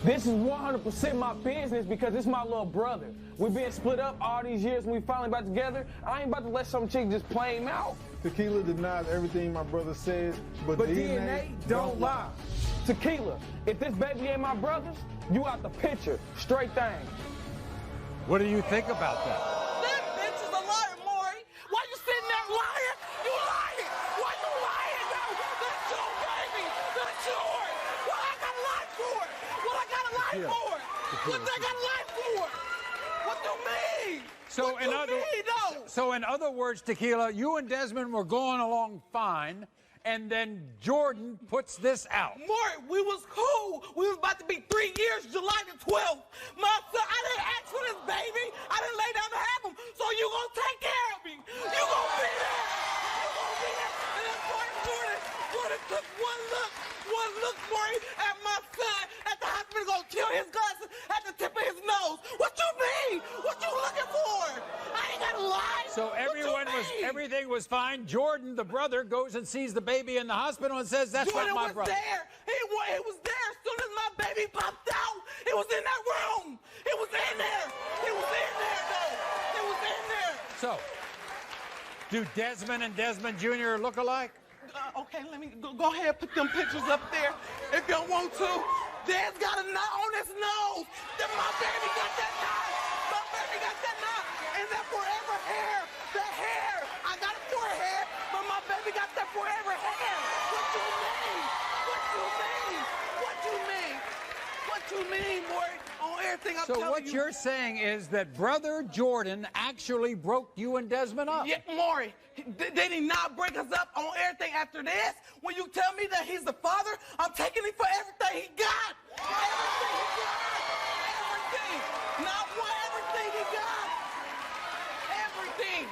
This is 100% my business because it's my little brother. We've been split up all these years and we finally got together. I ain't about to let some chick just play him out. Tequila denies everything my brother says, but DNA don't lie. Tequila, if this baby ain't my brother's, you out the picture. Straight thing. What do you think about that? That bitch is a liar, Maury. Why you sitting there lying? You lying. Why you lying, yo? That's your baby. That's yours. What I got to lie for? What I got to lie for? What I got to lie for? What do you mean? So in other words, Tequila, you and Desmond were going along fine, and then Jordan puts this out. Maury, we was cool. We was about to be 3 years, July the 12th. My son, I didn't ask for this baby. I didn't lay down to have him. So you gonna take care of me. You gonna be there. You gonna be there. And then Jordan took one look, Maury, at my son at the hospital, gonna kill his glasses at the tip of his nose. What you mean? What you looking for? I ain't gotta lie. So everything was fine. Jordan, the brother, goes and sees the baby in the hospital and says, "That's Jordan my brother." There. He was there as soon as my baby popped out. It was in that room. It was in there. It was in there, though. It was in there. So, do Desmond and Desmond Jr. look alike? Okay, let me go ahead and put them pictures up there if you want to. Dad's got a knot on his nose. Then my baby got that knot. My baby got that knot. And that forever hair. That hair. I got a forehead, but my baby got that forever hair. What you mean? What you mean? What you mean? What you mean, boy? On everything I'm So telling you. what you're saying is that Brother Jordan actually broke you and Desmond up? Yeah, Maury, did he not break us up on everything after this? When you tell me that he's the father, I'm taking him for everything he got. Everything he got. Everything. Not one, everything he got. Everything.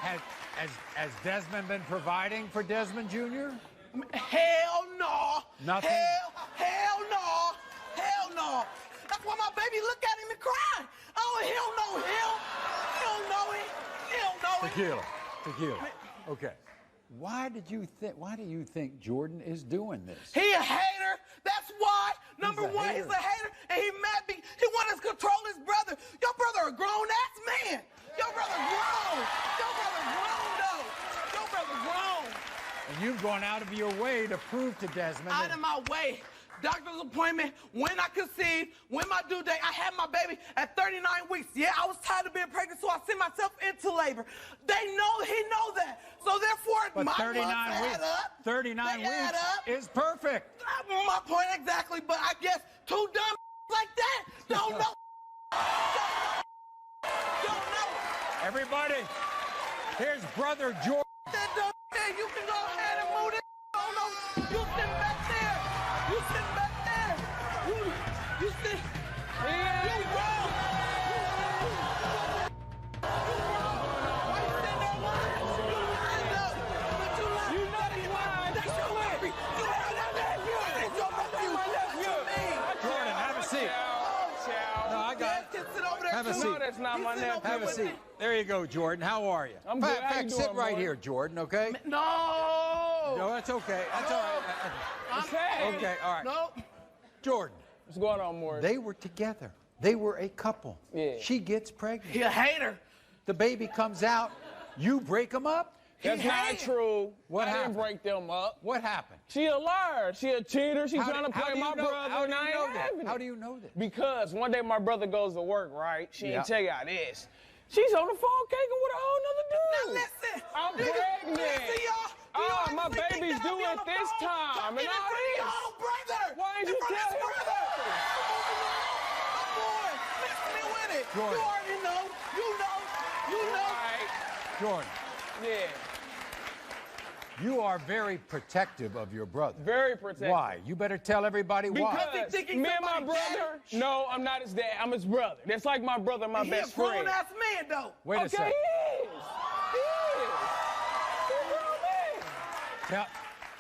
Has Desmond been providing for Desmond Jr.? Hell no. Nothing? Hell no. Hell no. That's why my baby look at him and cry. Oh, he don't know him. He don't know him. He don't know him. Tequila. Okay. Why do you think Jordan is doing this? He a hater. That's why. Number one, he's a hater, and he mad because he wants to control his brother. Your brother a grown-ass man. Your brother grown. Your brother grown, though. Your brother grown. And you've gone out of your way to prove to Desmond. Out of my way. Doctor's appointment, when I conceived, when my due date, I had my baby at 39 weeks. Yeah, I was tired of being pregnant, so I sent myself into labor. He knows that. So therefore, But my 39 months weeks, add up. 39 They add weeks up. is perfect. My point exactly, but I guess two dumb like that don't know. Don't know. Everybody, here's Brother Jordan. That dumb man, you can go ahead and move this on over. You sitting back there. You sitting back there. You sit. You wrong. Why you sitting there lying? You lying up. But you lying. You know you lying. That's your baby. You lying. That's your nephew. That's your nephew. Jordan, have a seat. No, I got it. Have a seat. No, that's not my nephew. Have a seat. There you go, Jordan. How are you? I'm good. How you sit doing, right boy? here, Jordan, okay? No. No, that's okay. That's all right. Okay, all right. No. Jordan. What's going on, Maury? They were together. They were a couple. Yeah. She gets pregnant. He a hater. The baby comes out. You break them up? That's not true. What I happened? didn't break them up. What happened? She a liar. She a cheater. She trying to play my brother. How do and I you ain't know that? having it. How do you know that? Because one day my brother goes to work, right? She Yeah. didn't tell y'all this. She's on the phone caking with a whole nother dude. Now listen. I'm pregnant. Listen, y'all. Oh, my baby's due at this time. And all this. Oh, brother. Why didn't you tell him? Boy, mix me with it. Jordan. You already know. You know. Right. Jordan, Yeah. you are very protective of your brother. Very protective. Why? You better tell everybody why. Because me and my brother, no, I'm not his dad. I'm his brother. That's like my brother, my best friend. He a grown-ass man, though. Wait a second. He is. He's a grown man.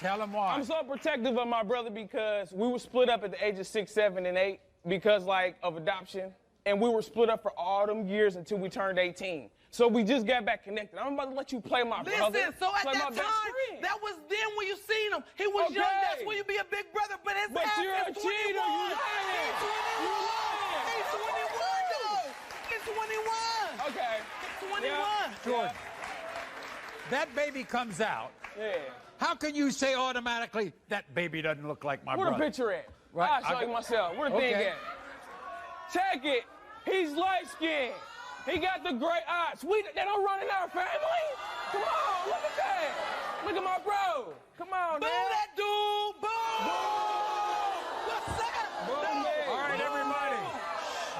Tell him why. I'm so protective of my brother because we were split up at the age of 6, 7, and 8 because, of adoption. And we were split up for all them years until we turned 18. So we just got back connected. I'm about to let you play my brother. Listen, so at play my that best time, friend. that was then when you seen him. He was young. Okay. That's when you be a big brother. But his But ass you're a is 21. cheater. You lying. He's 21, though. He's 21. Okay. He's 21. Jordan, that baby comes out. Yeah. How can you say automatically that baby doesn't look like my Where brother? the picture at? Right, I'll show you myself. Where the thing Okay. at? Check it. He's light-skinned. He got the gray eyes. They don't run in our family. Come on, look at that. Look at my bro. Come on, Boo man. that dude. Boo. What's up? Boo me. All right, everybody.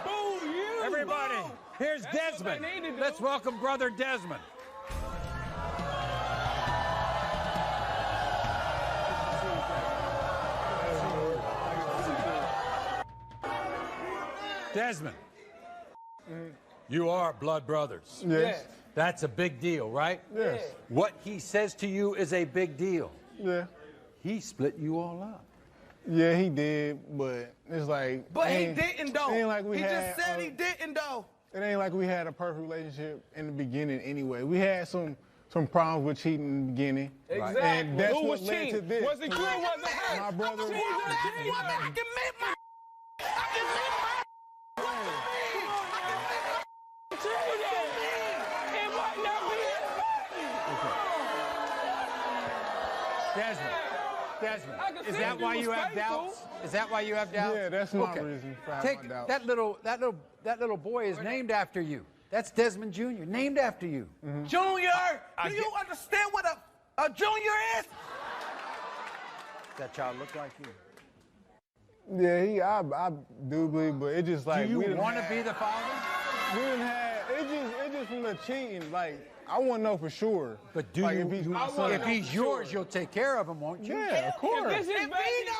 Boo you. Everybody, here's That's what Desmond. they need to do. Let's welcome Brother Desmond. Desmond, you are blood brothers. Yes. That's a big deal, right? Yes. What he says to you is a big deal. Yeah. He split you all up. Yeah, he did, but it's like. But he ain't- didn't, though. Ain't like we He had, just said he didn't, though. It ain't like we had a perfect relationship in the beginning anyway. We had some problems with cheating in the beginning. Exactly. And that's Who what was led to cheating? this. Was it you or was it her? My brother. I'm a grown-ass woman. I can make my. I can make my. What you mean? I can make my. It might not be his Desmond, I can is see that you why was you have faithful. doubts? Is that why you have doubts? Yeah, that's my reason for having Take my doubts. that little boy is named after you. That's Desmond Jr., named after you. Junior, do you understand what a junior is? That child look like you. Yeah, I do believe, but it just like. Do you want to be the father? We didn't have it just from the cheating. Like I want to know for sure. But do like, you? if he's yours, you'll take care of him, won't you? Yeah, of course. If this is his baby,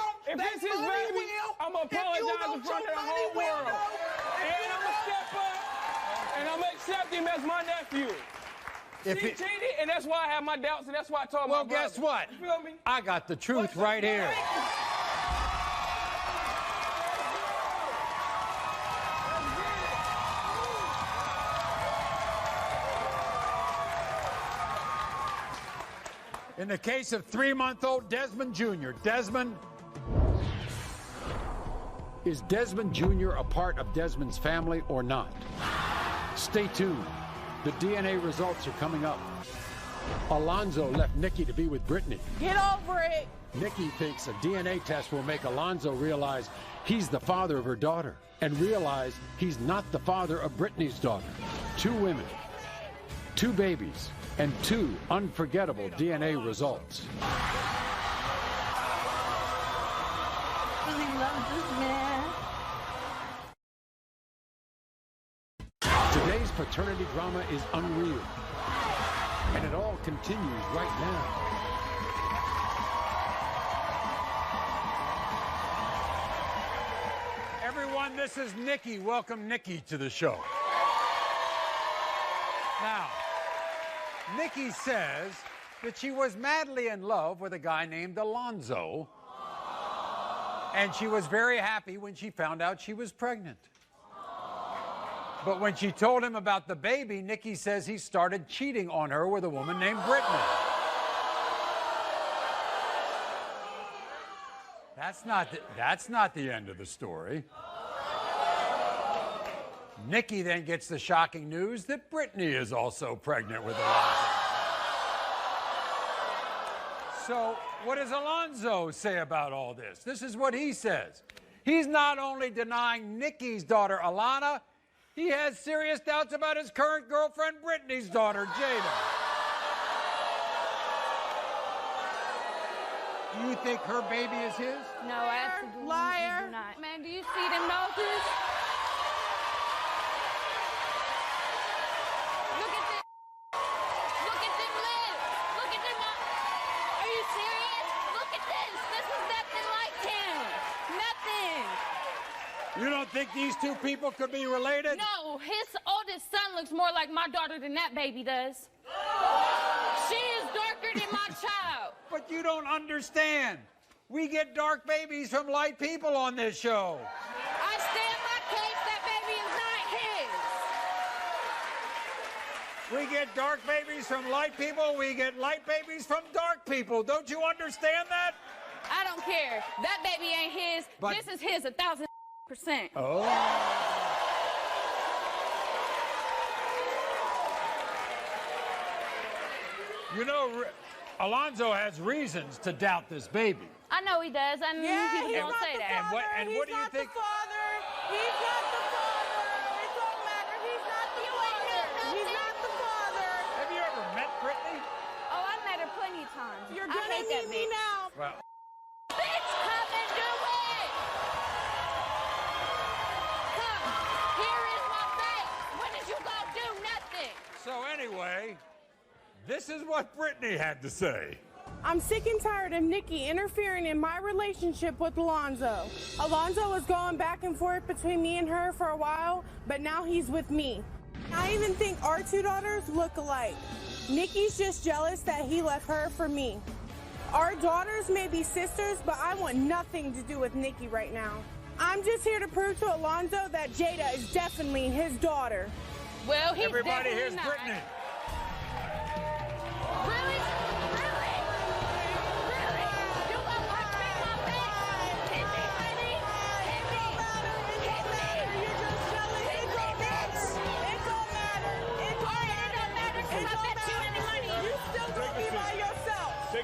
I'm gonna apologize in front of the whole world. And I'm gonna step up and I'm gonna accept him as my nephew. She cheated, and that's why I have my doubts, and that's why I told my brother. Well, guess what? You feel me? I got the truth right here. In the case of 3-month-old Desmond Jr., is Desmond Jr. a part of Desmond's family or not? Stay tuned. The DNA results are coming up. Alonzo left Nikki to be with Brittany. Get over it. Nikki thinks a DNA test will make Alonzo realize he's the father of her daughter and realize he's not the father of Brittany's daughter. 2 women, 2 babies, and 2 unforgettable DNA results. Really love this man. Today's paternity drama is unreal, and it all continues right now. Everyone, this is Nikki. Welcome Nikki to the show. Now, Nikki says that she was madly in love with a guy named Alonzo, and she was very happy when she found out she was pregnant. But when she told him about the baby, Nikki says he started cheating on her with a woman named Brittany. That's not the end of the story. Nikki then gets the shocking news that Brittany is also pregnant with Alonzo. So what does Alonzo say about all this? This is what he says. He's not only denying Nikki's daughter, Alana, he has serious doubts about his current girlfriend, Brittany's daughter, Jada. Do you think her baby is his? No, absolutely Liar. not. Man, do you see them noses? Look at them. Look at them lips. Look at them. Are you serious? Look at this. This is nothing like him. Nothing. You don't think these 2 people could be related? No, his oldest son looks more like my daughter than that baby does. She is darker than my child. But you don't understand. We get dark babies from light people on this show. I stand my case, that baby is not his. We get dark babies from light people. We get light babies from dark people. Don't you understand that? I don't care. That baby ain't his. But this is his 1,000%. Oh. You know, Alonzo has reasons to doubt this baby. I know he does. I mean, people don't say that. And what do you think? He's not the father. It don't matter. He's not the father. He's not the father. Have you ever met Brittany? Oh, I met her plenty of times. You're gonna meet me now. Well, bitch, come and do it. Come. Here is my face. What did you go do? Nothing. so anyway, this is what Brittany had to say. I'm sick and tired of Nikki interfering in my relationship with Alonzo. Alonzo was going back and forth between me and her for a while, but now he's with me. I even think our 2 daughters look alike. Nikki's just jealous that he left her for me. Our daughters may be sisters, but I want nothing to do with Nikki right now. I'm just here to prove to Alonzo that Jada is definitely his daughter. Well, he's Everybody, definitely here's not. Brittany. Really?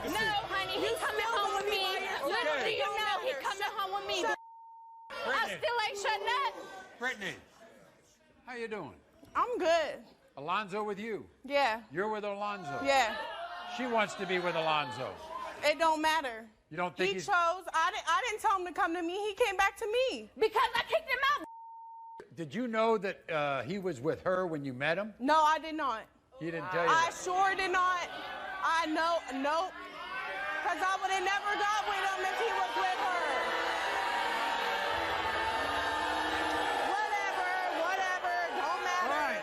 No, honey, he's coming home with me. Little do you know, he's coming home with me. I still ain't shutting up. Brittany, how you doing? I'm good. Alonzo with you? Yeah. You're with Alonzo? Yeah. She wants to be with Alonzo. It don't matter. You don't think he he's... chose? I didn't tell him to come to me. He came back to me. Because I kicked him out. Did you know that he was with her when you met him? No, I did not. He didn't tell you I that. sure did not. I know, nope. Because I would have never got with him if he was with her. Whatever, don't matter. All right.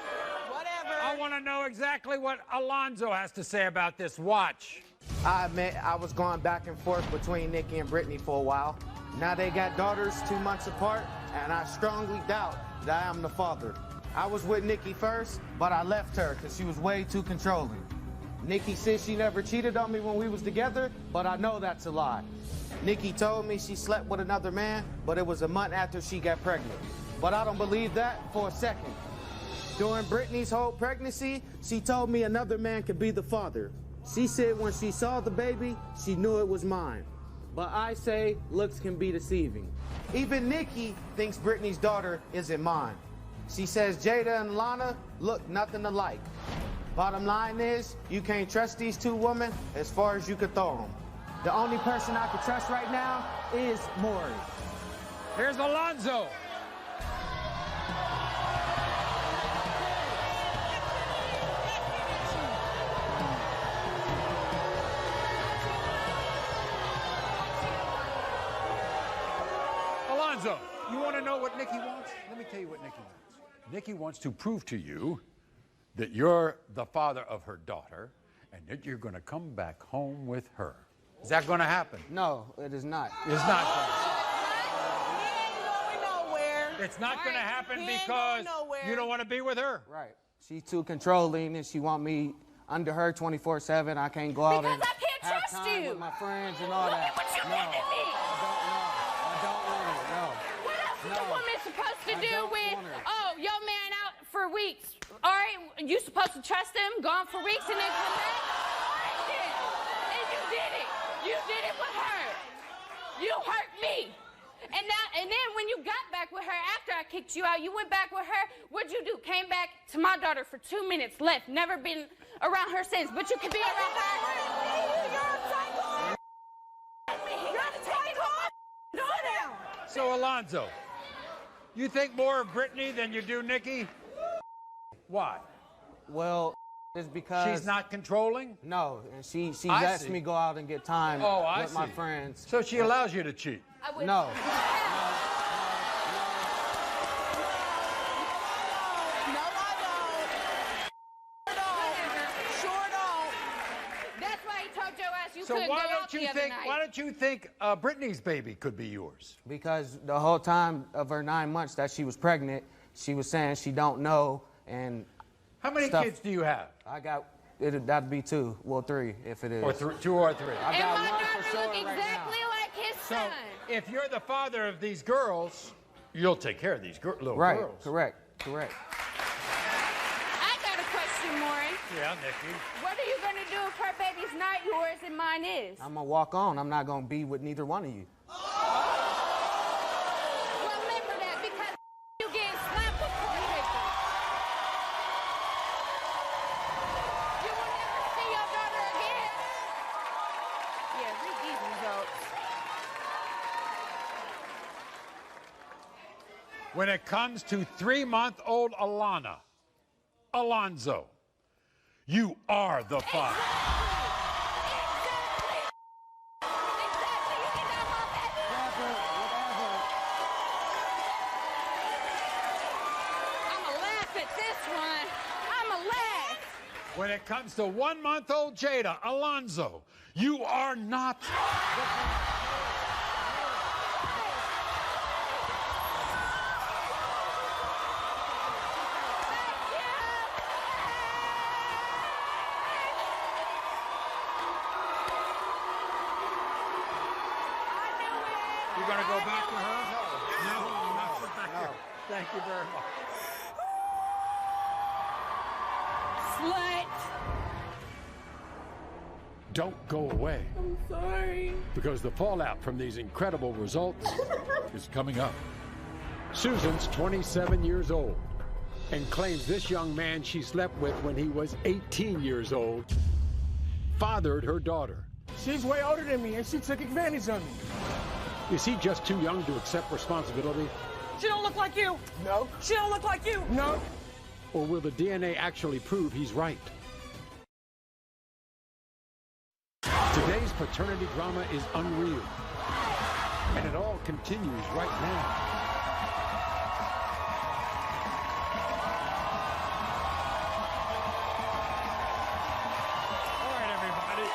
Whatever. I want to know exactly what Alonzo has to say about this. Watch. I admit I was going back and forth between Nikki and Brittany for a while. Now they got daughters 2 months apart, and I strongly doubt that I am the father. I was with Nikki first, but I left her because she was way too controlling. Nikki said she never cheated on me when we was together, but I know that's a lie. Nikki told me she slept with another man, but it was a month after she got pregnant. But I don't believe that for a second. During Brittany's whole pregnancy, she told me another man could be the father. She said when she saw the baby, she knew it was mine. But I say looks can be deceiving. Even Nikki thinks Brittany's daughter isn't mine. She says Jada and Lana look nothing alike. Bottom line is, you can't trust these two women as far as you could throw them. The only person I can trust right now is Maury. Here's Alonzo. Alonzo, you want to know what Nikki wants? Let me tell you what Nikki wants. Nikki wants to prove to you that you're the father of her daughter and that you're going to come back home with her. Is that going to happen? No, it is not. It's not going to. He ain't going nowhere. It's not going to happen because you don't want to be with her. Right. She's too controlling and she want me under her 24/7. I can't go out and Because I can't have trust time you. with my friends and all Look that. at what you No, did to me. I don't want it. No. What else is a woman supposed to I do don't with, want her. oh, your man out for weeks? All right, you supposed to trust him, gone for weeks, and then come back? All right, then. And you did it. You did it with her. You hurt me. And then when you got back with her after I kicked you out, you went back with her. What'd you do? Came back to my daughter for 2 minutes, left. Never been around her since, but you could be around her. You're a psycho. You're a psycho. Go down. So, Alonzo, you think more of Brittany than you do Nikki? Why? Well, it's because She's not controlling? No, and she I lets see. me go out and get time with my friends. So she allows you to cheat? No. That's why he told your ass you So couldn't why go out don't the you other think? night. Why don't you think Brittany's baby could be yours? Because the whole time of her 9 months that she was pregnant, she was saying she don't know and. How many stuff. kids do you have? I got. That'd be 2, well 3 if it is. Or 2 or 3. I And got my one daughter for sure look right exactly now. like his So son. if you're the father of these girls, you'll take care of these little Right. girls. Correct. I got a question, Maury. Yeah, Nikki. What are you going to do if her baby's not yours and mine is? I'm gonna walk on. I'm not gonna be with neither one of you. Remember that because you get slapped with paper. You will never see your daughter again. Yeah, read these results. When it comes to 3-month-old Alonzo, you are the father. I'ma laugh at this one. I'ma laugh. When it comes to 1-month-old Jada, Alonzo, you are not the father. You're going to go back to her? No, not back here. Thank you very much. Slut. Don't go away, I'm sorry. because the fallout from these incredible results is coming up. Susan's 27 years old and claims this young man she slept with when he was 18 years old fathered her daughter. She's way older than me, and she took advantage of me. Is he just too young to accept responsibility? She don't look like you. No. She don't look like you. No. Or will the DNA actually prove he's right? Today's paternity drama is unreal. And it all continues right now. All right, everybody.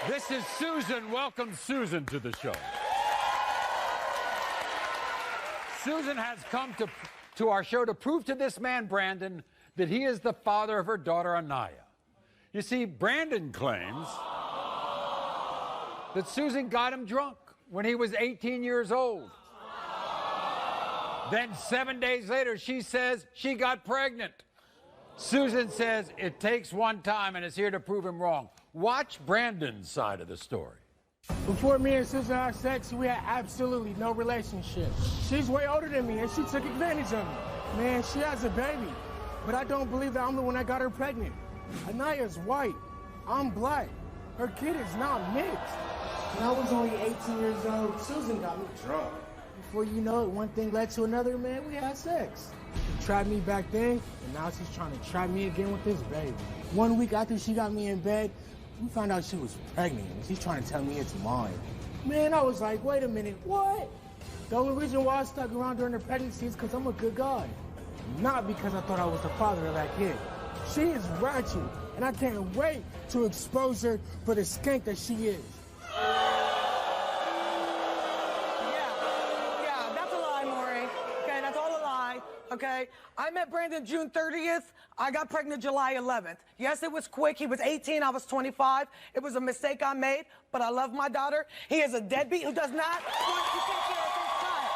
This is Susan. Welcome Susan to the show. Susan has come to our show to prove to this man, Brandon, that he is the father of her daughter, Anaya. You see, Brandon claims that Susan got him drunk when he was 18 years old. Then 7 days later, she says she got pregnant. Susan says it takes one time and is here to prove him wrong. Watch Brandon's side of the story. Before me and Susan had sex, we had absolutely no relationship. She's way older than me, and she took advantage of me. Man, she has a baby, but I don't believe that I'm the one that got her pregnant. Anaya's white. I'm black. Her kid is not mixed. When I was only 18 years old, Susan got me drunk. Before you know it, one thing led to another, man, we had sex. She tried me back then, and now she's trying to try me again with this baby. 1 week after she got me in bed, we found out she was pregnant, and she's trying to tell me it's mine. Man, I was like, wait a minute, what? The only reason why I stuck around during the pregnancy is because I'm a good guy. Not because I thought I was the father of that kid. She is ratchet, and I can't wait to expose her for the skank that she is. Yeah, that's a lie, Maury. Okay, that's all a lie. Okay, I met Brandon June 30th. I got pregnant July 11th. Yes, it was quick. He was 18. I was 25. It was a mistake I made, but I love my daughter. He is a deadbeat who does not want to take care of his child.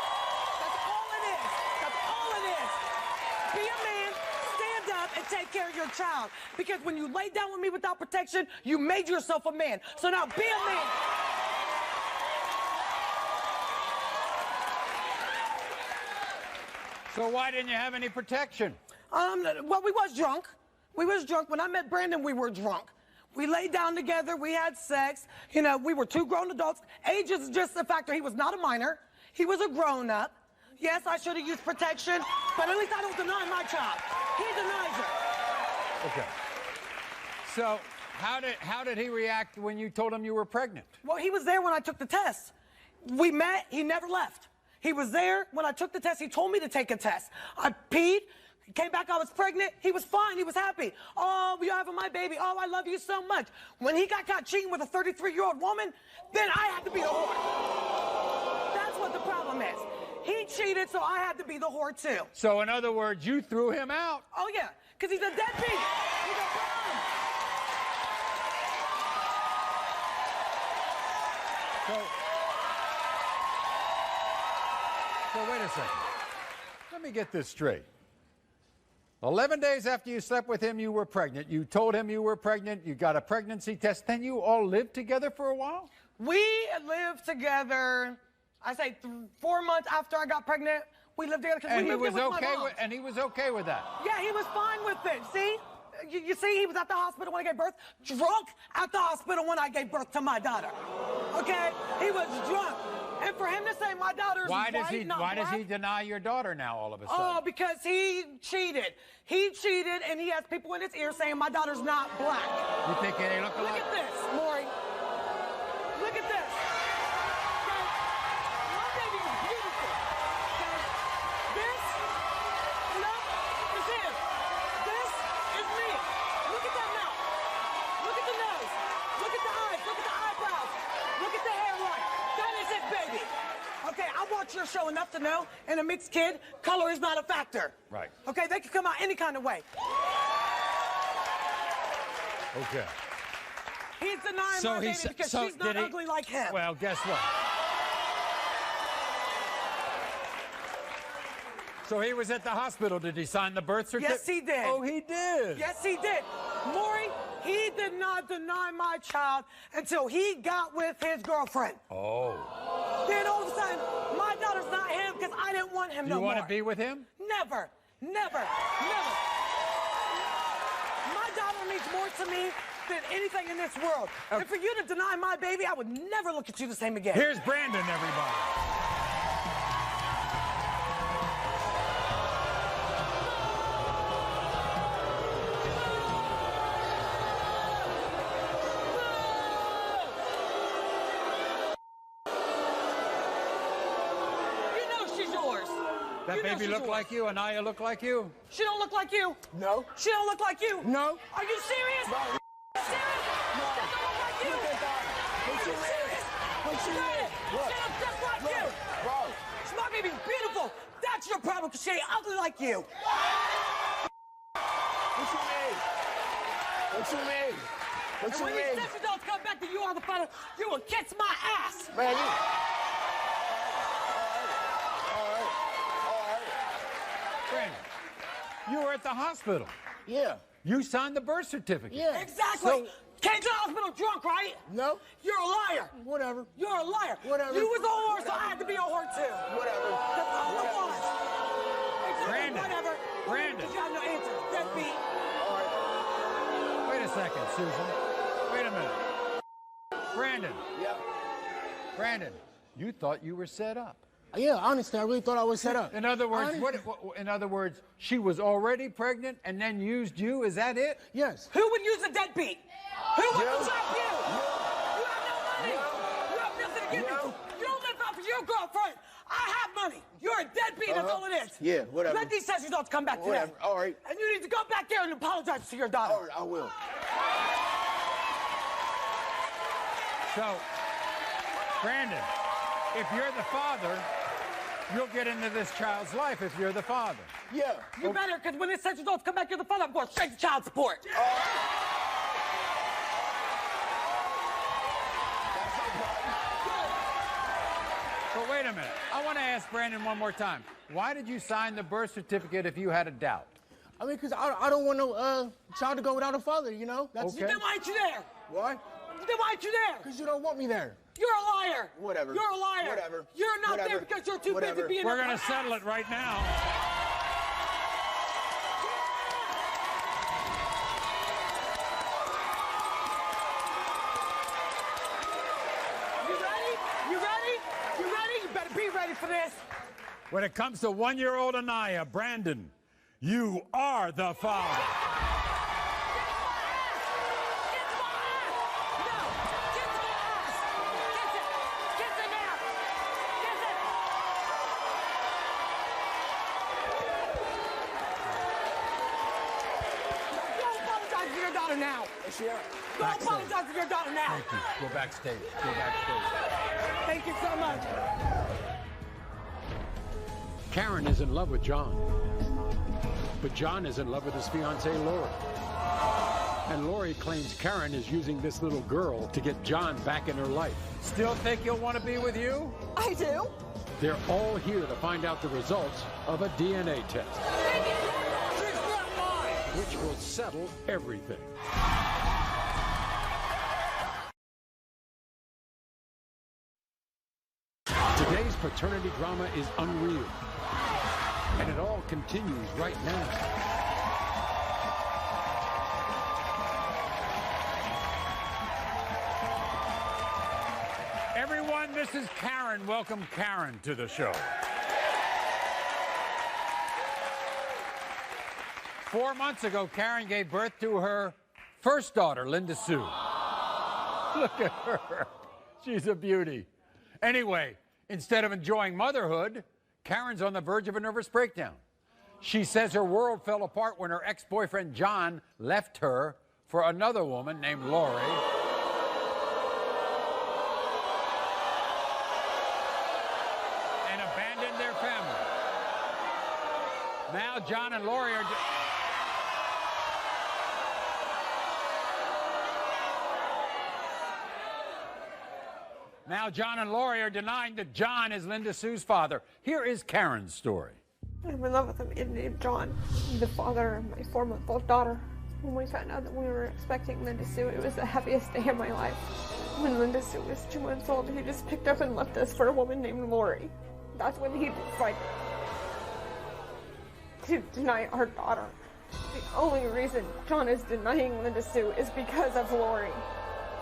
That's all it is. That's all it is. Be a man, stand up, and take care of your child. Because when you lay down with me without protection, you made yourself a man. So now be a man. So why didn't you have any protection? Well, we was drunk. We was drunk. When I met Brandon, we were drunk. We laid down together. We had sex. You know, we were two grown adults. Age is just a factor. He was not a minor. He was a grown-up. Yes, I should have used protection, but at least I don't deny my child. He denies her. Okay. So how did he react when you told him you were pregnant? Well, he was there when I took the test. We met. He never left. He was there when I took the test. He told me to take a test. I peed. Came back, I was pregnant. He was fine. He was happy. Oh, you're having my baby. Oh, I love you so much. When he got caught cheating with a 33-year-old woman, then I had to be the whore. That's what the problem is. He cheated, so I had to be the whore, too. So, in other words, you threw him out. Oh, yeah, because he's a deadbeat. He's a bum. So, wait a second. Let me get this straight. 11 days after you slept with him, you were pregnant. You told him you were pregnant. You got a pregnancy test. Then you all lived together for a while? We lived together, I say 4 months after I got pregnant. We lived together because we lived with my mom. And he was okay with that? Yeah, he was fine with it. See? You see, he was at the hospital when I gave birth. Drunk at the hospital when I gave birth to my daughter. Okay? He was drunk. And for him to say my daughter's Why does he deny your daughter now all of a sudden? Oh, because he cheated. He cheated, and he has people in his ear saying my daughter's not black. You think they look alike? Look at this, Maury. Look at this. Okay? My baby is beautiful. Okay? This, no, is him. This is me. Look at that mouth. Look at the nose. Look at the eyes. Look at the eyebrows. Look at the hairline. That is it, baby. Okay, I watch your show enough to know, in a mixed kid, color is not a factor. Right. Okay, they can come out any kind of way. Okay. He's denying my baby because she's not ugly like him. Well, guess what? So he was at the hospital. Did he sign the birth certificate? Yes, he did. Oh, he did? Yes, he did. Maury, he did not deny my child until he got with his girlfriend. Oh. Then all of a sudden, my daughter's not him because I didn't want him no more. You want to be with him? Never. Never. Never. My daughter means more to me than anything in this world. And for you to deny my baby, I would never look at you the same again. Here's Brandon, everybody. That baby look like you, Anaya look like you? She don't look like you. No. She don't look like you. No. Are you serious? No. Serious? No. That don't look like you. Look at that. Are you serious? What you Look. Look. She looks just like Look. you. Bro. My baby's beautiful. That's your problem, because she ain't ugly like you. What you mean? What you mean? What And you when mean? these sister adults come back to you on the phone, you will kiss my ass. Man, you... Brandon, you were at the hospital. Yeah. You signed the birth certificate. Yeah. Exactly. So- Came to the hospital drunk, right? No. You're a liar. Whatever. You're a liar. Whatever. You was a whore, so I had to be a whore too. Whatever. That's all it was. Exactly. Brandon. Whatever. Brandon. You got no answer. Deadbeat. Wait a second, Susan. Wait a minute. Brandon. Yeah. Brandon, you thought you were set up. Yeah, honestly, I really thought I was set up. In other words, in other words, she was already pregnant and then used you. Is that it? Yes. Who would use a deadbeat? Who would trap you? You have no money. You have nothing to give me. You don't live off of your girlfriend. I have money. You're a deadbeat. That's all it is. Yeah, whatever. Let these sisters adults come back today. Whatever. All right. And you need to go back there and apologize to your daughter. All right, I will. So, Brandon, if you're the father, you'll get into this child's life if you're the father. Yeah. You better, because when these sisters adults come back, you're the father. I'm going straight to child support. But wait a minute. I want to ask Brandon one more time. Why did you sign the birth certificate if you had a doubt? I mean, because I don't want no child to go without a father, you know? That's Okay. Then why ain't you there? Why? Then why ain't you there? Because you don't want me there. You're a liar. Whatever. You're a liar. Whatever. You're not Whatever. there because you're too Whatever. busy being We're a going to settle it right now. You ready? You ready? You ready? You better be ready for this. When it comes to one-year-old Anaya, Brandon, you are the father. Now. Go Backstage. apologize to your daughter now. Thank you. Go backstage. Go backstage. Thank you so much. Karen is in love with John. But John is in love with his fiancée, Lori. And Lori claims Karen is using this little girl to get John back in her life. Still think you'll want to be with you? I do. They're all here to find out the results of a DNA test, which will settle everything. Today's paternity drama is unreal, and it all continues right now. Everyone, this is Karen. Welcome Karen to the show. 4 months ago, Karen gave birth to her first daughter, Linda Sue. Look at her. She's a beauty. Anyway, instead of enjoying motherhood, Karen's on the verge of a nervous breakdown. She says her world fell apart when her ex-boyfriend, John, left her for another woman named Lori. And abandoned their family. Now John and Lori are... Now John and Lori are denying that John is Linda Sue's father. Here is Karen's story. I'm in love with a man named John, the father of my 4-month-old daughter. When we found out that we were expecting Linda Sue, it was the happiest day of my life. When Linda Sue was 2 months old, he just picked up and left us for a woman named Maury. That's when he decided to deny our daughter. The only reason John is denying Linda Sue is because of Lori.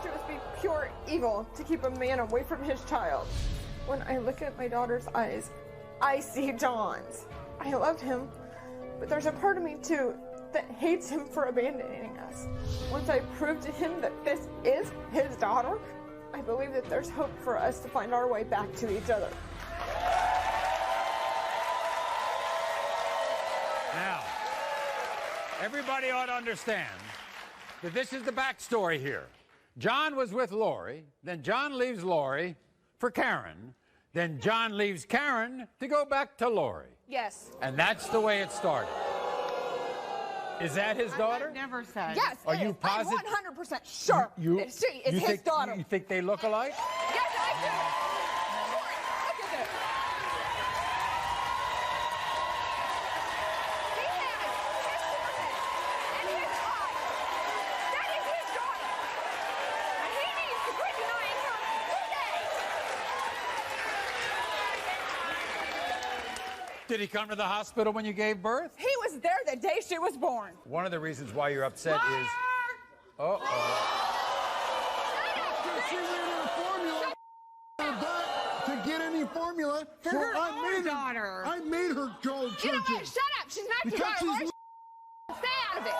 She must be pure evil to keep a man away from his child. When I look at my daughter's eyes, I see John's. I love him, but there's a part of me too that hates him for abandoning us. Once I prove to him that this is his daughter, I believe that there's hope for us to find our way back to each other. Now, everybody ought to understand that this is the backstory here. John was with Lori, then John leaves Lori for Karen, then John leaves Karen to go back to Lori. Yes. And that's the way it started. Is that his daughter? Never said. Yes. Are you positive? I'm 100% sure. It's his daughter. You think they look alike? Yes, I do. Look at this. He has his forehead and his eyes. That is his daughter. And he needs to quit denying her today. Did he come to the hospital when you gave birth? He was there the day she was born. One of the reasons why you're upset is... Uh-oh. She ran out of formula to get any formula. For so her I own made daughter. I made her go to You know what? churches. Shut up. She's not your Because daughter. she's Stay out of it.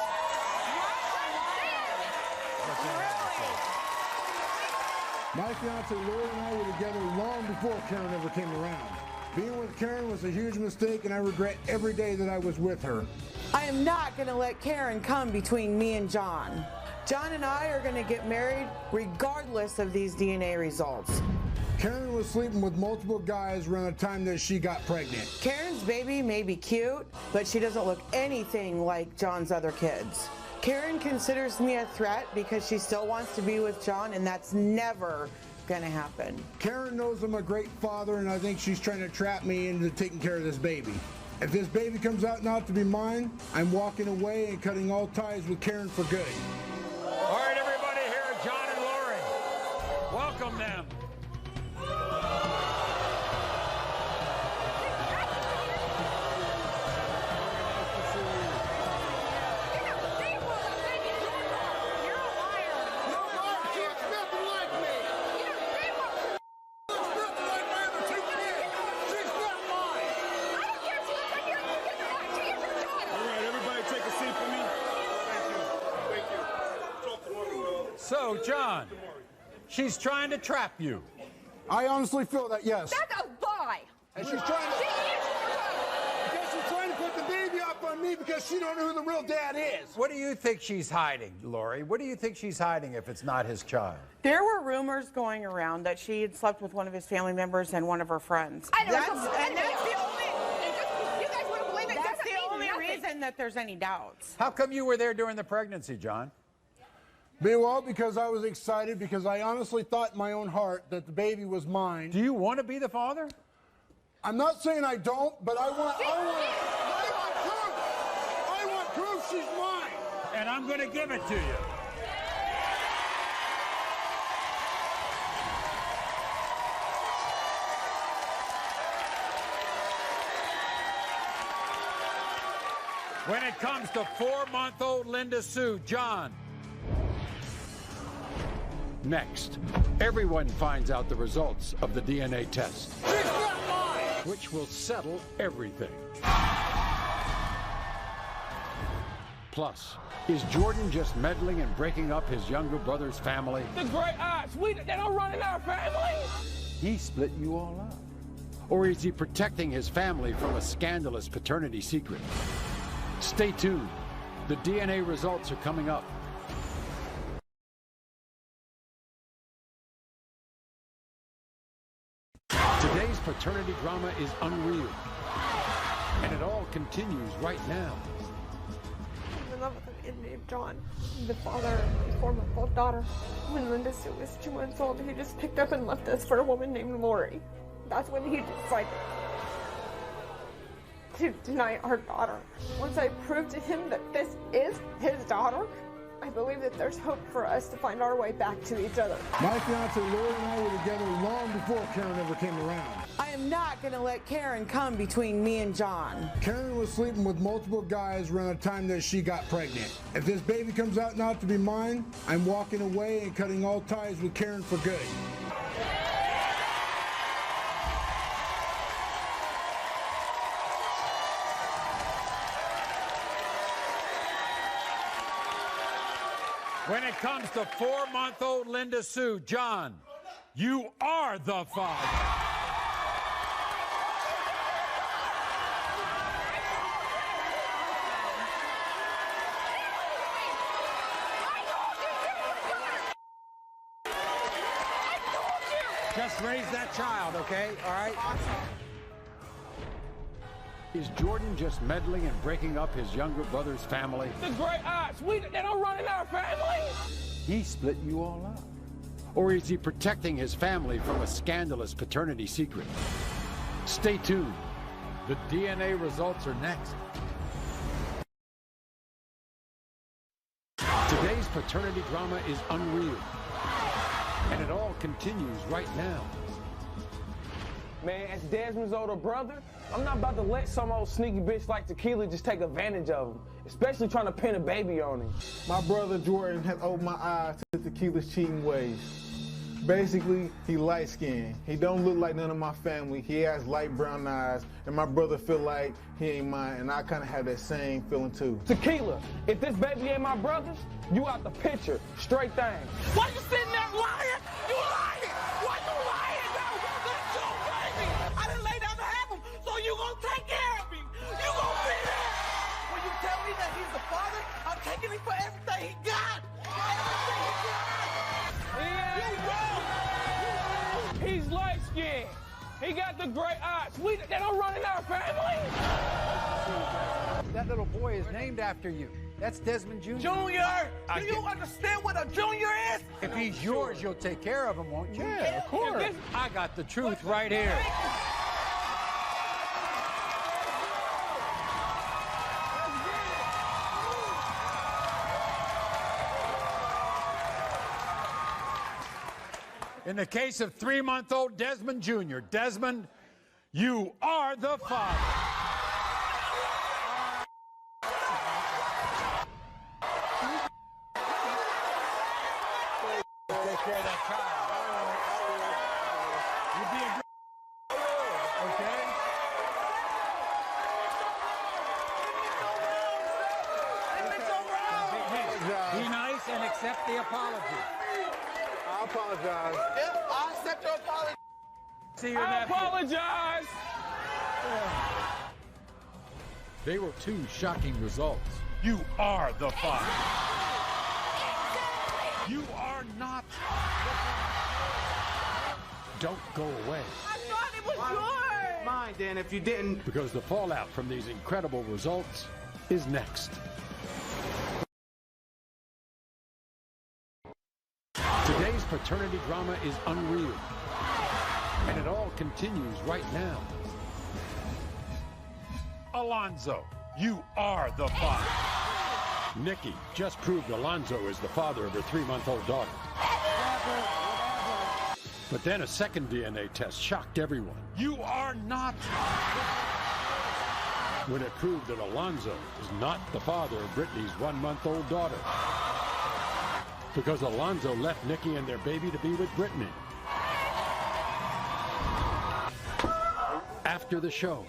My fiance Lori and I were together long before Karen ever came around. Being with Karen was a huge mistake, and I regret every day that I was with her. I am not going to let Karen come between me and John. John and I are going to get married regardless of these DNA results. Karen was sleeping with multiple guys around the time that she got pregnant. Karen's baby may be cute, but she doesn't look anything like John's other kids. Karen considers me a threat because she still wants to be with John, and that's never gonna happen. Karen knows I'm a great father, and I think she's trying to trap me into taking care of this baby. If this baby comes out not to be mine, I'm walking away and cutting all ties with Karen for good. All right, everybody, here are John and Lori. Welcome them. So, John, she's trying to trap you. I honestly feel that, yes. That's a lie. And she's trying to... Because she's trying to put the baby up on me because she don't know who the real dad is. What do you think she's hiding, Lori? What do you think she's hiding if it's not his child? There were rumors going around that she had slept with one of his family members and one of her friends. That's the only reason that there's any doubts. How come you were there during the pregnancy, John? Well, because I was excited, because I honestly thought in my own heart that the baby was mine. Do you want to be the father? I'm not saying I don't, but I want proof. I want proof she's mine. And I'm going to give it to you. When it comes to 4-month-old Linda Sue, John. Next, everyone finds out the results of the DNA test, which will settle everything. Plus, is Jordan just meddling and breaking up his younger brother's family? The great odds, they don't run in our family. He split you all up. Or is he protecting his family from a scandalous paternity secret? Stay tuned. The DNA results are coming up. Today's paternity drama is unreal, and it all continues right now. I'm in love with a man named John, the father of my four-month-old daughter. When Linda Sue was 2 months old, he just picked up and left us for a woman named Maury. That's when he decided to deny our daughter. Once I proved to him that this is his daughter, I believe that there's hope for us to find our way back to each other. My fiance Lori and I were together long before Karen ever came around. I am not going to let Karen come between me and John. Karen was sleeping with multiple guys around the time that she got pregnant. If this baby comes out not to be mine, I'm walking away and cutting all ties with Karen for good. When it comes to 4-month-old Linda Sue, John, you are the father. Just raise that child, okay? All right? Is Jordan just meddling and breaking up his younger brother's family? The great odds. They don't run in our family. He split you all up. Or is he protecting his family from a scandalous paternity secret? Stay tuned. The DNA results are next. Today's paternity drama is unreal. And it all continues right now. Man, as Desmond's older brother, I'm not about to let some old sneaky bitch like Tequila just take advantage of him, especially trying to pin a baby on him. My brother Jordan has opened my eyes to Tequila's cheating ways. Basically, he light-skinned. He don't look like none of my family. He has light brown eyes, and my brother feel like he ain't mine, and I kind of have that same feeling too. Tequila, if this baby ain't my brother's, you out the picture, straight thing. Why you sitting there lying? You lying! Why you lying now? That's your baby! I didn't lay down to have him, so you gonna take care of him! You gonna be there! When you tell me that he's the father, I'm taking him for everything he got! Everything he got! He's light-skinned. He got the great odds. They don't run in our family. That little boy is named after you. That's Desmond Jr. Junior! Do you understand what a junior is? If he's yours, you'll take care of him, won't you? Yeah, of course. I got the truth right here. In the case of 3-month-old Desmond Jr., Desmond, you are the father. Take care of that child. You be a good, okay? Be nice and accept the apology. I apologize. Yep, I accept your apology. See your I nephew. apologize. They were two shocking results. You are the father. You are not. Don't go away. I thought it was yours! Mine, then, if you didn't. Because the fallout from these incredible results is next. Today's paternity drama is unreal. And it all continues right now. Alonzo, you are the father. Nikki just proved Alonzo is the father of her 3-month-old daughter. But then a second DNA test shocked everyone. You are not. When it proved that Alonzo is not the father of Brittany's 1-month-old daughter. Because Alonzo left Nikki and their baby to be with Brittany. After the show.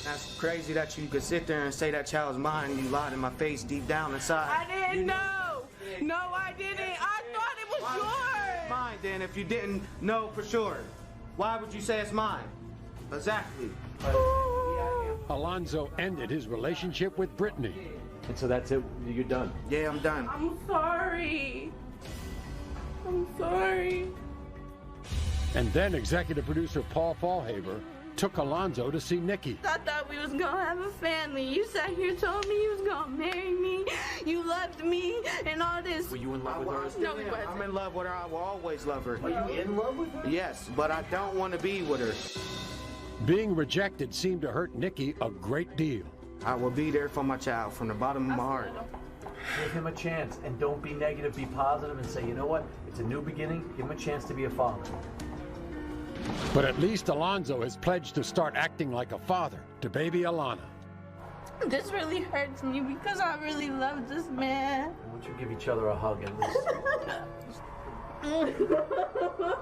That's crazy that you could sit there and say that child's mine and you lied in my face deep down inside. I didn't know! No, I didn't! I thought it was yours! Mine, then, if you didn't know for sure. Why would you say it's mine? Exactly. Alonzo ended his relationship with Brittany. And so that's it? You're done? Yeah, I'm done. I'm sorry. I'm sorry. And then executive producer Paul Fallhaver took Alonzo to see Nikki. I thought we was gonna have a family. You sat here told me you was gonna marry me. You loved me and all this. Were you in love with her? No, he wasn't. I'm in love with her. I will always love her. Are you in love with her? Yes, but I don't want to be with her. Being rejected seemed to hurt Nikki a great deal. I will be there for my child from the bottom of my heart. Give him a chance, and don't be negative, be positive, and say, you know what? It's a new beginning. Give him a chance to be a father. But at least Alonzo has pledged to start acting like a father to baby Alana. This really hurts me because I really love this man. Why don't you give each other a hug at least? And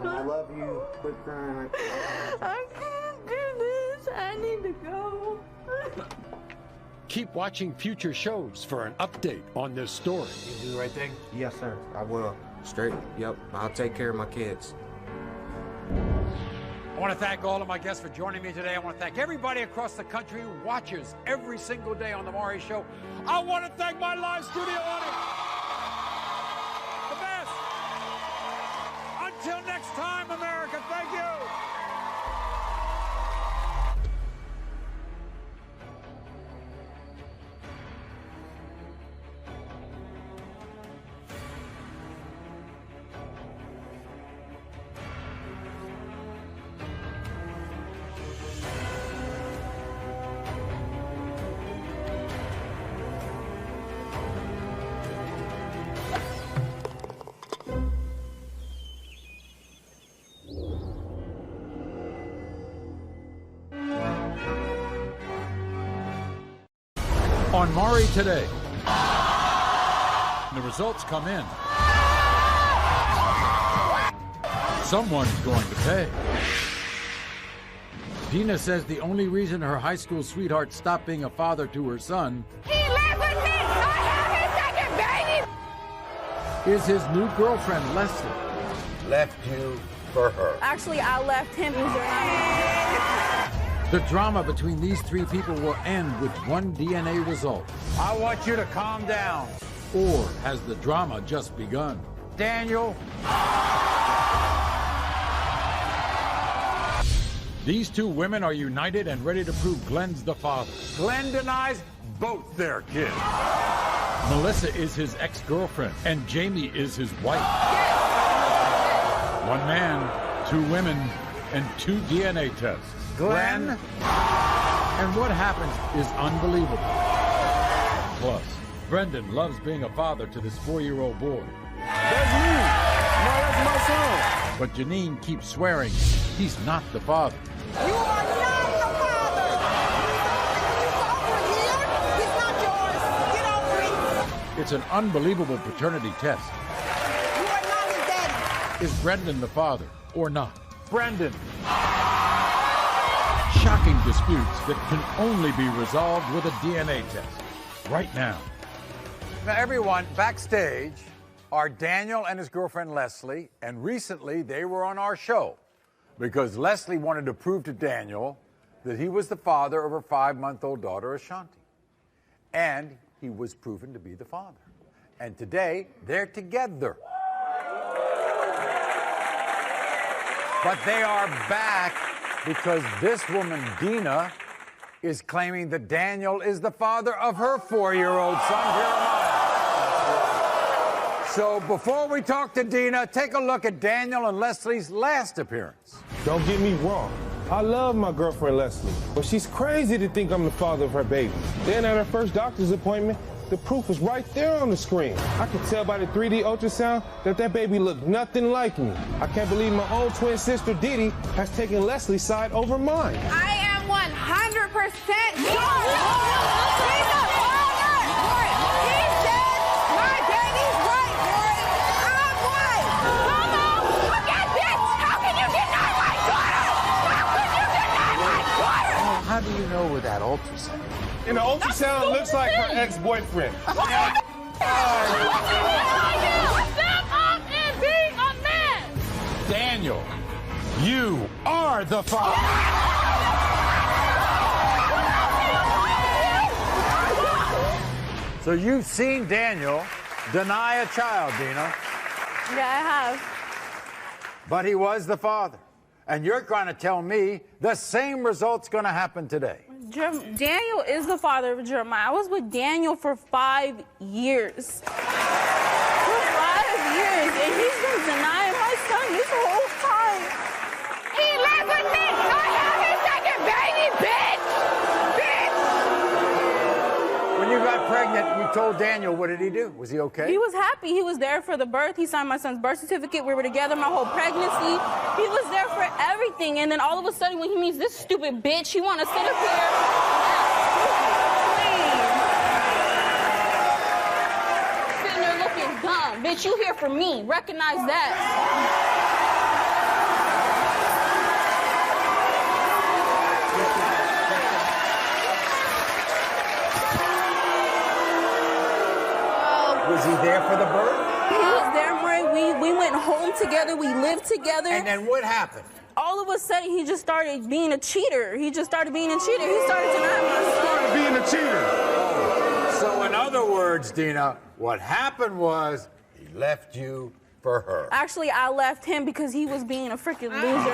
I love you. Quit crying. I can't do this. I need to go. Keep watching future shows for an update on this story. You do the right thing? Yes, sir. I will. Straight. Yep. I'll take care of my kids. I want to thank all of my guests for joining me today. I want to thank everybody across the country who watches every single day on The Maury Show. I want to thank my live studio audience. The best. Until next time, America, thank you. On Maury today, the results come in. Someone's going to pay. Dina says the only reason her high school sweetheart stopped being a father to her son He lives with me! I have his second baby! is his new girlfriend, Leslie. Left you for her. Actually, I left him. The drama between these three people will end with one DNA result. I want you to calm down. Or has the drama just begun? Daniel. These two women are united and ready to prove Glenn's the father. Glenn denies both their kids. Melissa is his ex-girlfriend, and Jamie is his wife. One man, two women, and two DNA tests. Glenn. And what happens is unbelievable. Plus, Brendan loves being a father to this 4-year-old boy. That's me. No, that's my son. But Janine keeps swearing he's not the father. You are not the father! He's not yours! Get over it! It's an unbelievable paternity test. You are not his daddy! Is Brendan the father or not? Brendan! Shocking disputes that can only be resolved with a DNA test. Right now. Now, everyone, backstage are Daniel and his girlfriend Leslie, and recently they were on our show because Leslie wanted to prove to Daniel that he was the father of her 5-month-old daughter, Ashanti. And he was proven to be the father. And today, they're together. But they are back because this woman, Dina, is claiming that Daniel is the father of her 4-year-old son, Jeremiah. So before we talk to Dina, take a look at Daniel and Leslie's last appearance. Don't get me wrong. I love my girlfriend Leslie, but she's crazy to think I'm the father of her baby. Then at her first doctor's appointment, the proof was right there on the screen. I could tell by the 3D ultrasound that that baby looked nothing like me. I can't believe my own twin sister Didi has taken Leslie's side over mine. I am 100% sure. How do you know with that ultrasound? And the ultrasound looks like her ex-boyfriend. Step up and be a man! Daniel, you are the father. So you've seen Daniel deny a child, Dina. Yeah, I have. But he was the father. And you're trying to tell me the same result's going to happen today. Daniel is the father of Jeremiah. I was with Daniel for 5 years. For 5 years. And he's been denying my son this whole time. He lives with me! I have his second baby, bitch! Bitch! When you got pregnant, you told Daniel, what did he do? Was he okay? He was happy. He was there for the birth. He signed my son's birth certificate. We were together my whole pregnancy. He was there for everything. And then all of a sudden, when he meets this stupid bitch, he want to sit up here. Sitting there looking dumb. Bitch, you here for me. Recognize that. Was he there for the birth? He was there, Maury. We went home together. We lived together. And then what happened? All of a sudden, he just started being a cheater. He just started being a cheater. He started denying my son. Started being a cheater. Oh. So in other words, Dina, what happened was he left you for her. Actually, I left him because he was being a freaking loser.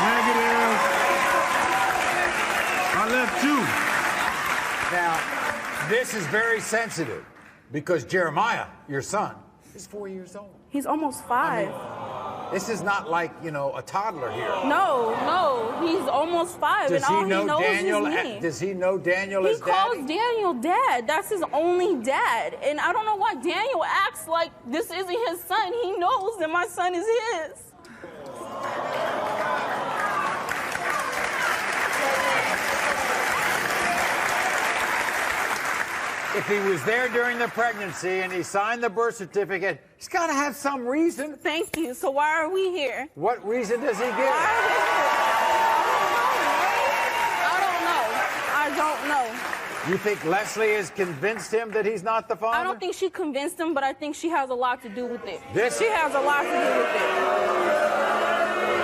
Negative. I left you. Now, this is very sensitive because Jeremiah, your son, is 4 years old. He's almost 5. This is not like, you know, a toddler here. No, he's almost 5, Does and all he know he knows Daniel? is me. Does he know Daniel as He calls daddy? Daniel dad. That's his only dad. And I don't know why Daniel acts like this isn't his son. He knows that my son is his. If he was there during the pregnancy and he signed the birth certificate, he's got to have some reason. Thank you. So why are we here? What reason does he give? I don't know. You think Leslie has convinced him that he's not the father? I don't think she convinced him, but I think she has a lot to do with it. She has a lot to do with it.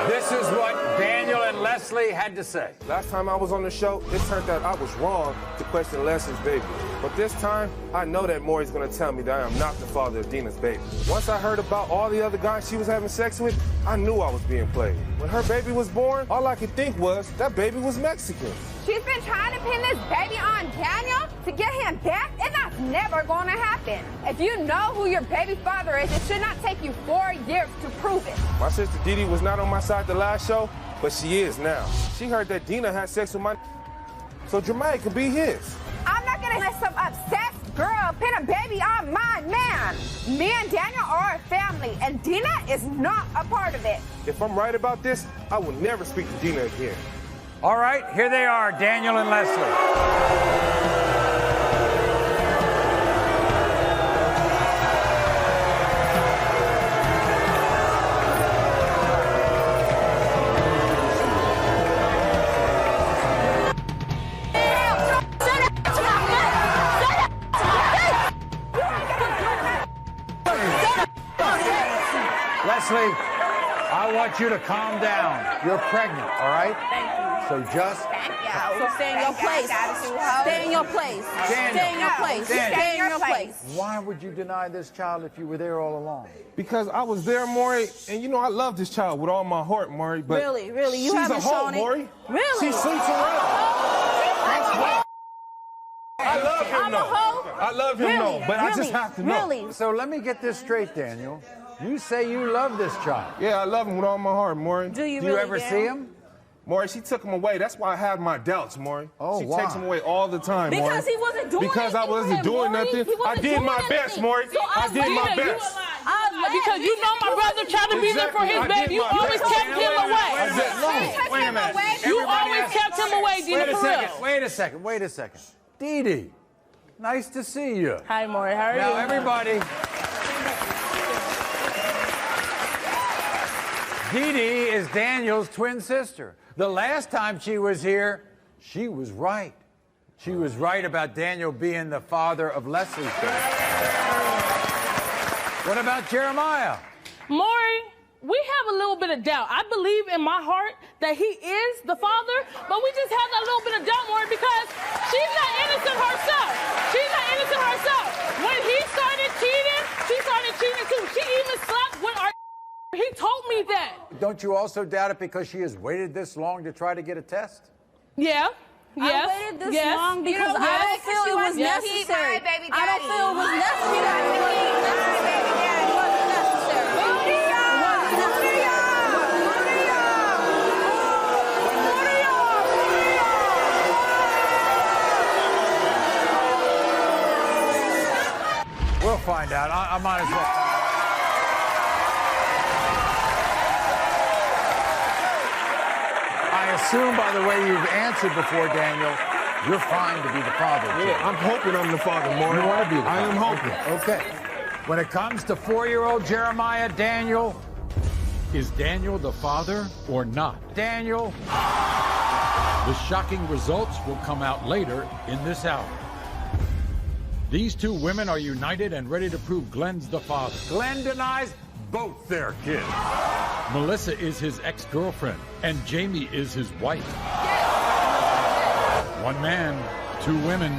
This is what Daniel and Leslie had to say. Last time I was on the show, it turned out I was wrong to question Leslie's baby. But this time, I know that Maury's gonna tell me that I am not the father of Dina's baby. Once I heard about all the other guys she was having sex with, I knew I was being played. When her baby was born, all I could think was that baby was Mexican. She's been trying to pin this baby on Daniel to get him back, and that's never going to happen. If you know who your baby father is, it should not take you 4 years to prove it. My sister Didi was not on my side the last show, but she is now. She heard that Dina had sex with my so Jeremiah could be his. I'm not going to let some obsessed girl pin a baby on my man. Me and Daniel are a family, and Dina is not a part of it. If I'm right about this, I will never speak to Dina again. All right, here they are, Daniel and Leslie. Leslie, I want you to calm down. You're pregnant, all right? Thank you. So just... So stay in your place. Stay in your place. Stay in your place. Stay in your place. Why would you deny this child if you were there all along? Because I was there, Maury, and you know I love this child with all my heart, Maury, but Really? You she's haven't a hoe, shown it? Maury. Really? She sleeps around. I love him, I'm a hoe? I love him, Really? but I just have to know. Really? So let me get this straight, Daniel. You say you love this child. Yeah, I love him with all my heart, Maury. Do you Do really, you ever see him? Maury, she took him away. That's why I have my doubts, Maury. Oh, she why? takes him away all the time, Maury. Because he wasn't doing Because I anything wasn't for him, doing Maury. nothing. He wasn't I did doing my anything. best, Maury. So I did my Dina, you best. because you know my brother tried to be there for his baby. You always kept him away. Wait a minute. You always kept him away, Dina, for real. Wait a second. Dee Dee, nice to see you. Hi, Maury. How are you? Now, everybody. Dee Dee is Daniel's twin sister. The last time she was here, she was right. She was right about Daniel being the father of Leslie's baby. What about Jeremiah? Maury, we have a little bit of doubt. I believe in my heart that he is the father, but we just have that little bit of doubt, Maury, because she's not innocent herself. She's not innocent herself. When he started cheating, she started cheating too. She even slept with our... He told me that. Don't you also doubt it because she has waited this long to try to get a test? Yeah. Yes. I waited this Yes. long because You know I why? don't feel it was Yes. necessary. Keep my baby I don't daddy. feel it was necessary. It wasn't necessary. It wasn't necessary. find out. I might as well. I assume, by the way you've answered before, Daniel, you're fine to be the father. Yeah, I'm hoping I'm the father, Maury. You want to be the father? I am hoping. Okay. When it comes to 4-year-old Jeremiah, Daniel, Is Daniel the father or not? Daniel. The shocking results will come out later in this hour. These two women are united and ready to prove Glenn's the father. Glenn denies both their kids. Melissa is his ex-girlfriend, and Jamie is his wife. One man, 2 women,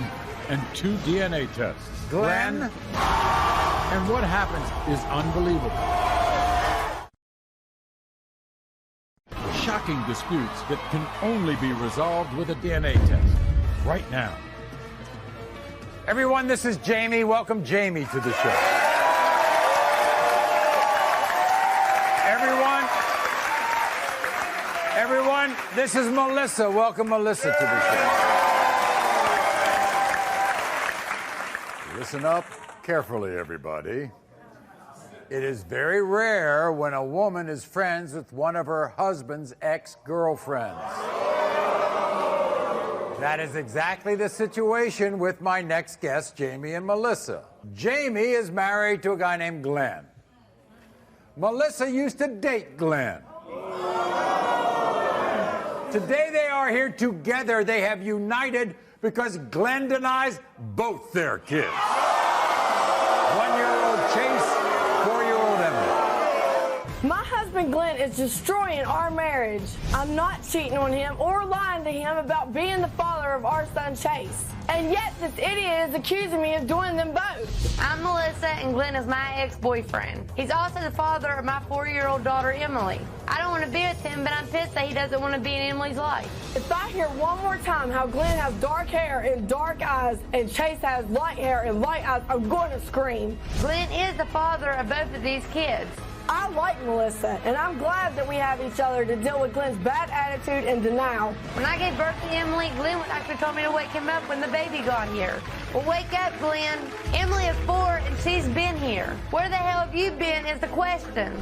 and 2 DNA tests. Glenn. And what happens is unbelievable. Shocking disputes that can only be resolved with a DNA test. Right now. Everyone, this is Jamie. Welcome Jamie to the show. Everyone, this is Melissa. Welcome Melissa to the show. Listen up carefully, everybody. It is very rare when a woman is friends with one of her husband's ex-girlfriends. That is exactly the situation with my next guests, Jamie and Melissa. Jamie is married to a guy named Glenn. Melissa used to date Glenn. Today they are here together. They have united because Glenn denies both their kids. 1-year-old Chase, 4-year-old Emily. My husband Glenn is destroying our marriage. I'm not cheating on him or lying to him about being the father of our son Chase. And yet this idiot is accusing me of doing them both. I'm Melissa and Glenn is my ex-boyfriend. He's also the father of my 4-year-old daughter Emily. I don't want to be with him, but I'm pissed that he doesn't want to be in Emily's life. If I hear one more time how Glenn has dark hair and dark eyes and Chase has light hair and light eyes, I'm going to scream. Glenn is the father of both of these kids. I like Melissa, and I'm glad that we have each other to deal with Glenn's bad attitude and denial. When I gave birth to Emily, Glenn actually told me to wake him up when the baby got here. Well, wake up, Glenn. Emily is 4, and she's been here. Where the hell have you been is the question.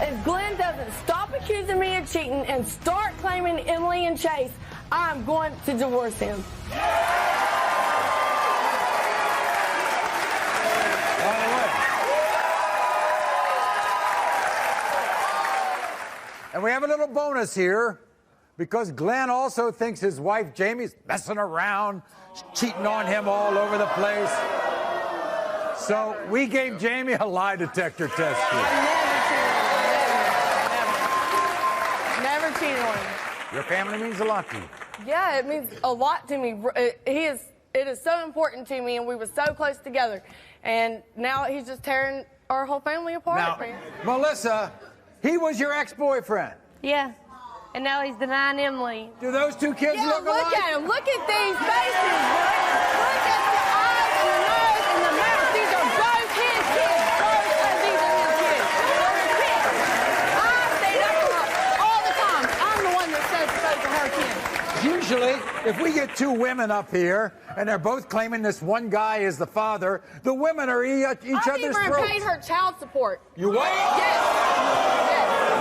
If Glenn doesn't stop accusing me of cheating and start claiming Emily and Chase, I'm going to divorce him. And we have a little bonus here because Glenn also thinks his wife Jamie's messing around, cheating on him all over the place. So we gave Jamie a lie detector test here. Never cheated on him. Your family means a lot to you. Yeah, it means a lot to me. It is so important to me, and we were so close together. And now he's just tearing our whole family apart. Now, Melissa, he was your ex-boyfriend. Yeah. And now he's denying Emily. Do those two kids look alike? Look at him. Look at these faces. Look at the eyes and the nose and the mouth. These are both his kids. Both of these are his kids. They're kids. I stayed up for her all the time. I'm the one that says those are her kids. Usually, if we get 2 women up here and they're both claiming this one guy is the father, the women are each other's throats. I've even paid her child support. You what? Yes.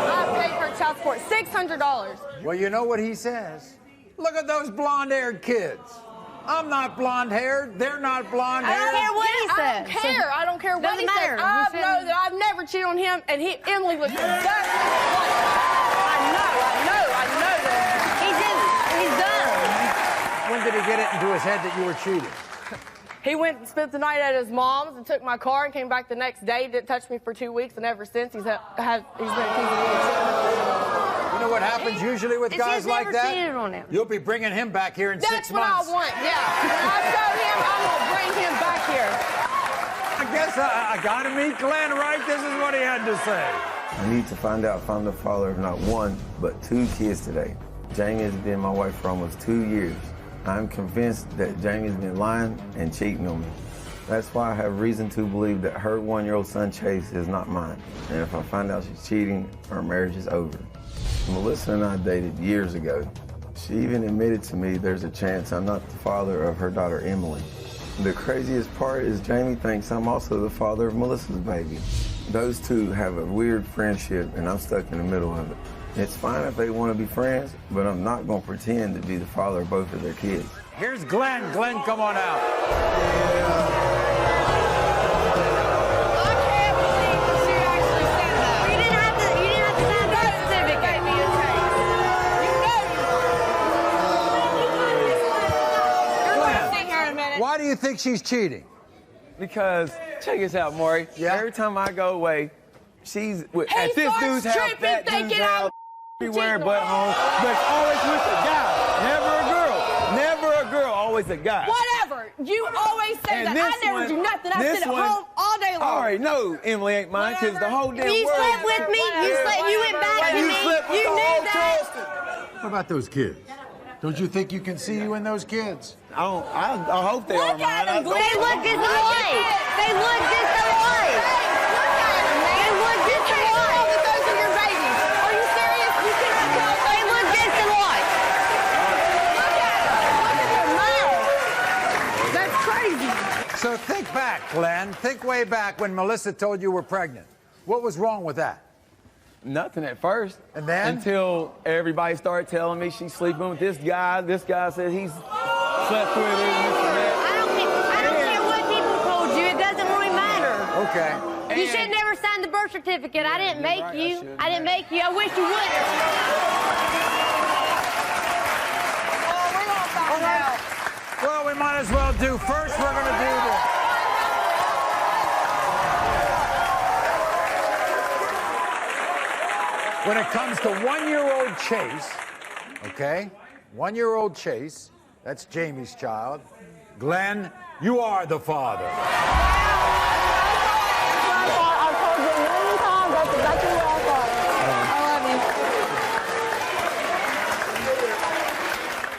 I paid her child support, $600. Well, you know what he says? Look at those blonde-haired kids. I'm not blonde-haired. They're not blonde-haired. I don't care what he says. I don't care what he says. I know that I've never cheated on him, and Emily looks exactly like I know that. He's done. When did he get it into his head that you were cheating? He went and spent the night at his mom's and took my car and came back the next day. Didn't touch me for 2 weeks, and ever since he's been accusing me of cheating. You know what happens usually with guys like that? Cheated on him. You'll be bringing him back here in 6 months. That's what I want, yeah. When I show him, I'm going to bring him back here. I guess I got to meet Glenn, right? This is what he had to say. I need to find out if I'm the father of not 1, but 2 kids today. Jamie has been my wife for almost 2 years. I'm convinced that Jamie's been lying and cheating on me. That's why I have reason to believe that her 1-year-old son Chase is not mine. And if I find out she's cheating, our marriage is over. Melissa and I dated years ago. She even admitted to me there's a chance I'm not the father of her daughter Emily. The craziest part is Jamie thinks I'm also the father of Melissa's baby. Those two have a weird friendship, and I'm stuck in the middle of it. It's fine if they want to be friends, but I'm not going to pretend to be the father of both of their kids. Here's Glenn. Glenn, come on out. Why do you think she's cheating? Because, check this out, Maury. Yeah? Every time I go away, she's at this dude's house, that dude's house, everywhere but home. But always with a guy. Never a girl. Never a girl, always a guy. Whatever. You always say that. I never do nothing. I sit at home all day long. All right, no, Emily ain't mine, because the whole damn world. You slept with me. You went back to me. You knew that. What about those kids? Don't you think you can see you in those kids? I hope they are mine. They look just alike. They look just alike. They look just alike. Those are your babies. Are you serious? You cannot tell. They look just alike. Look at them. Look at their mouth. That's crazy. So think back, Glenn. Think way back when Melissa told you were pregnant. What was wrong with that? Nothing at first. And then? Until everybody started telling me she's sleeping with this guy. This guy said he's slept with her and this and that. I don't care what people told you. It doesn't really matter. Okay. You should have never signed the birth certificate. I didn't make you. I didn't make you. I wish you would have. Oh, we're going to find out. Well, we might as well do. First, we're going to do this. When it comes to one-year-old Chase, okay? One-year-old Chase, that's Jamie's child. Glenn, you are the father. I've told you a million times that's exactly what I thought. I love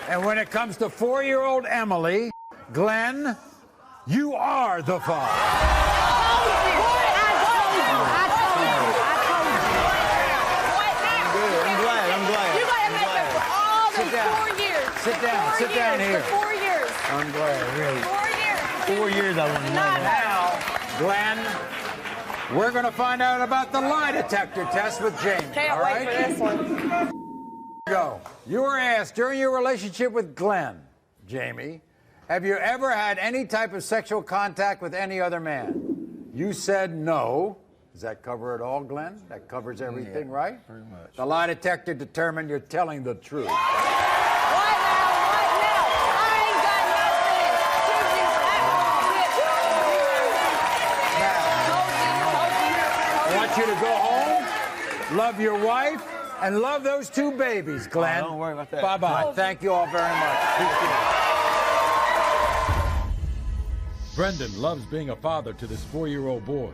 you. And when it comes to 4-year-old Emily, Glenn, you are the father. Sit down here. For 4 years. I'm glad, really. 4 years. 4 years I wouldn't know that. Now, Glenn, we're going to find out about the lie detector test with Jamie. Can't wait for this one. Go. You were asked during your relationship with Glenn, Jamie, have you ever had any type of sexual contact with any other man? You said no. Does that cover it all, Glenn? That covers everything, right? Pretty much. The lie detector determined you're telling the truth. I want you to go home, love your wife, and love those 2 babies, Glenn. Oh, don't worry about that. Bye-bye. Thank you all very much. Brendan loves being a father to this 4-year-old boy.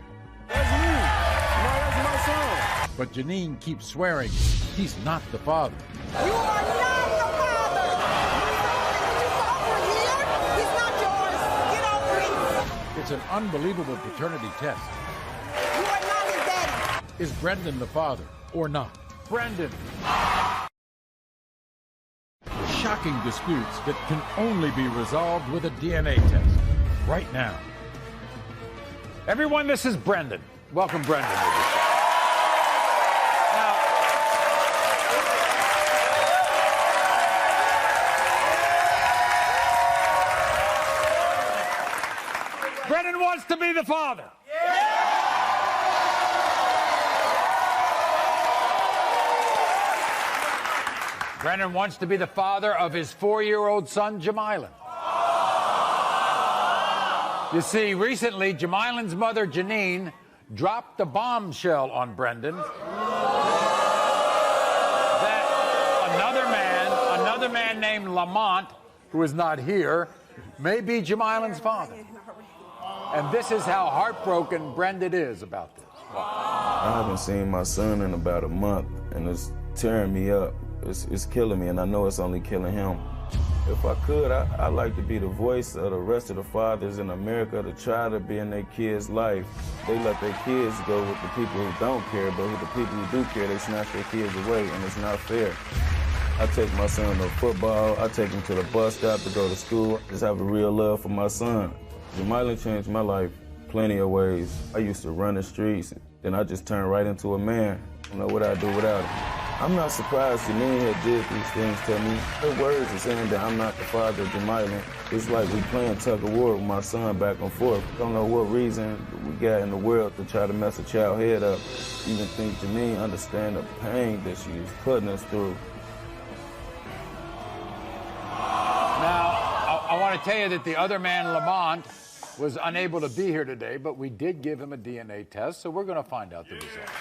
That's me. No, that's my son. But Janine keeps swearing he's not the father. You are not the father. He's over here. He's not yours. Get over it. It's an unbelievable paternity test. You are not his daddy. Is Brendan the father or not? Brendan. Shocking disputes that can only be resolved with a DNA test. Right now. Everyone, this is Brendan. Welcome, Brendan. Brendan wants to be the father. Brendan wants to be the father of his 4-year-old son, Jamilan. You see, recently, Jamilan's mother, Janine, dropped a bombshell on Brendan that another man named Lamont, who is not here, may be Jamilan's father. And this is how heartbroken Brendan is about this. I haven't seen my son in about a month, and it's tearing me up. It's killing me, and I know it's only killing him. If I could, I'd like to be the voice of the rest of the fathers in America to try to be in their kids' life. They let their kids go with the people who don't care, but with the people who do care, they snatch their kids away, and it's not fair. I take my son to football, I take him to the bus stop to go to school. Just have a real love for my son. Jamila changed my life plenty of ways. I used to run the streets, then I just turned right into a man. I don't know what I'd do without him. I'm not surprised Janine had did these things to me. Her words are saying that I'm not the father of Jamila. It's like we playing tug of war with my son back and forth. Don't know what reason we got in the world to try to mess a child head up. Even think Janine understand the pain that she's putting us through. Now, I want to tell you that the other man, Lamont, was unable to be here today, but we did give him a DNA test, so we're going to find out the results.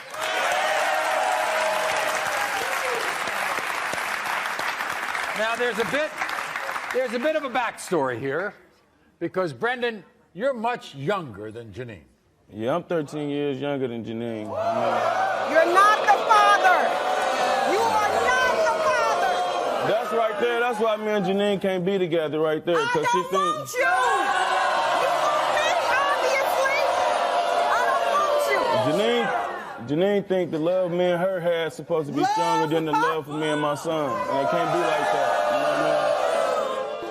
Now, there's a bit of a backstory here, because Brendan, you're much younger than Janine. Yeah, I'm 13 years younger than Janine. You're not the father. You are not the father. That's right there. That's why me and Janine can't be together right there, because she thinks. Want you. You want me, obviously. I don't want you. Janine think the love me and her had is supposed to be stronger than the love for me and my son. And it can't be like that.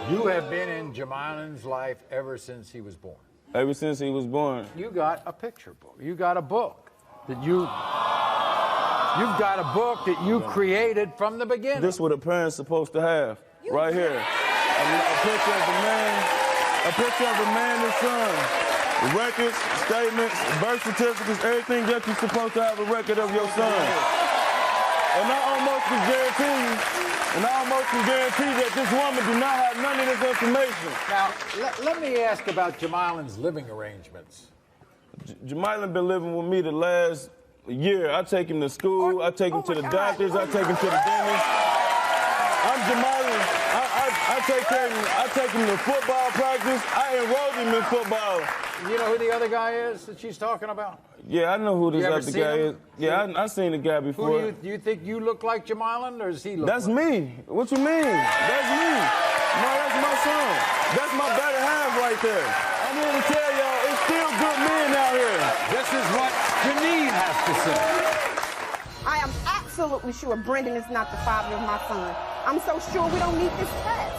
You know what I mean? You have been in Jamilan's life ever since he was born. Ever since he was born. You got a picture book. You got a book that you've got a book that you created from the beginning. This is what a parent's supposed to have, right here. A picture of a man and son. Records, statements, birth certificates, everything that you're supposed to have a record of your son. And I almost can guarantee that this woman do not have none of this information. Now, let me ask about Jamilan's living arrangements. Jamila been living with me the last year. I take him to school, I take him to the doctors, I take him to the dentist. I'm Jamila. I take him to football practice. I enrolled him in football. You know who the other guy is that she's talking about? Yeah, I know who this other guy is. Him? Yeah, I seen the guy before. Do you think you look like Jamilan, or does he look That's like me. What you mean? That's me. No, that's my son. That's my better half right there. I'm here to tell y'all, it's still good men out here. This is what Janine has to say. I am absolutely sure Brendan is not the father of my son. I'm so sure we don't need this test.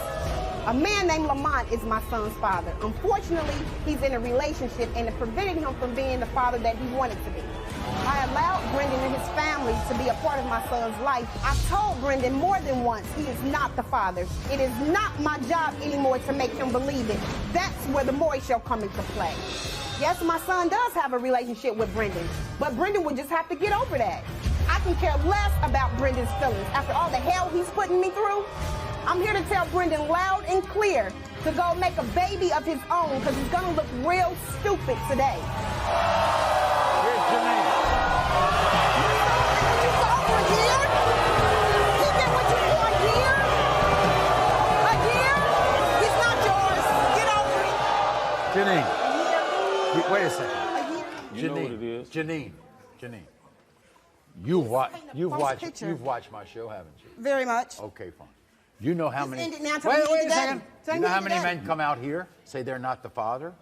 A man named Lamont is my son's father. Unfortunately, he's in a relationship and it prevented him from being the father that he wanted to be. I allowed Brendan and his family to be a part of my son's life. I've told Brendan more than once he is not the father. It is not my job anymore to make him believe it. That's where the Maury show comes into play. Yes, my son does have a relationship with Brendan, but Brendan would just have to get over that. I can care less about Brendan's feelings after all the hell he's putting me through. I'm here to tell Brendan loud and clear to go make a baby of his own, because he's gonna look real stupid today. Here's Janine. It's over here. He did what you want here. A year? He's not yours. Get over it. Janine. Wait a second. You know what it is. Janine. You've watched my show, haven't you? Very much. Okay, fine. You know how many... ended now till Wait we a need second. today. You know how many men come out here, say they're not the father?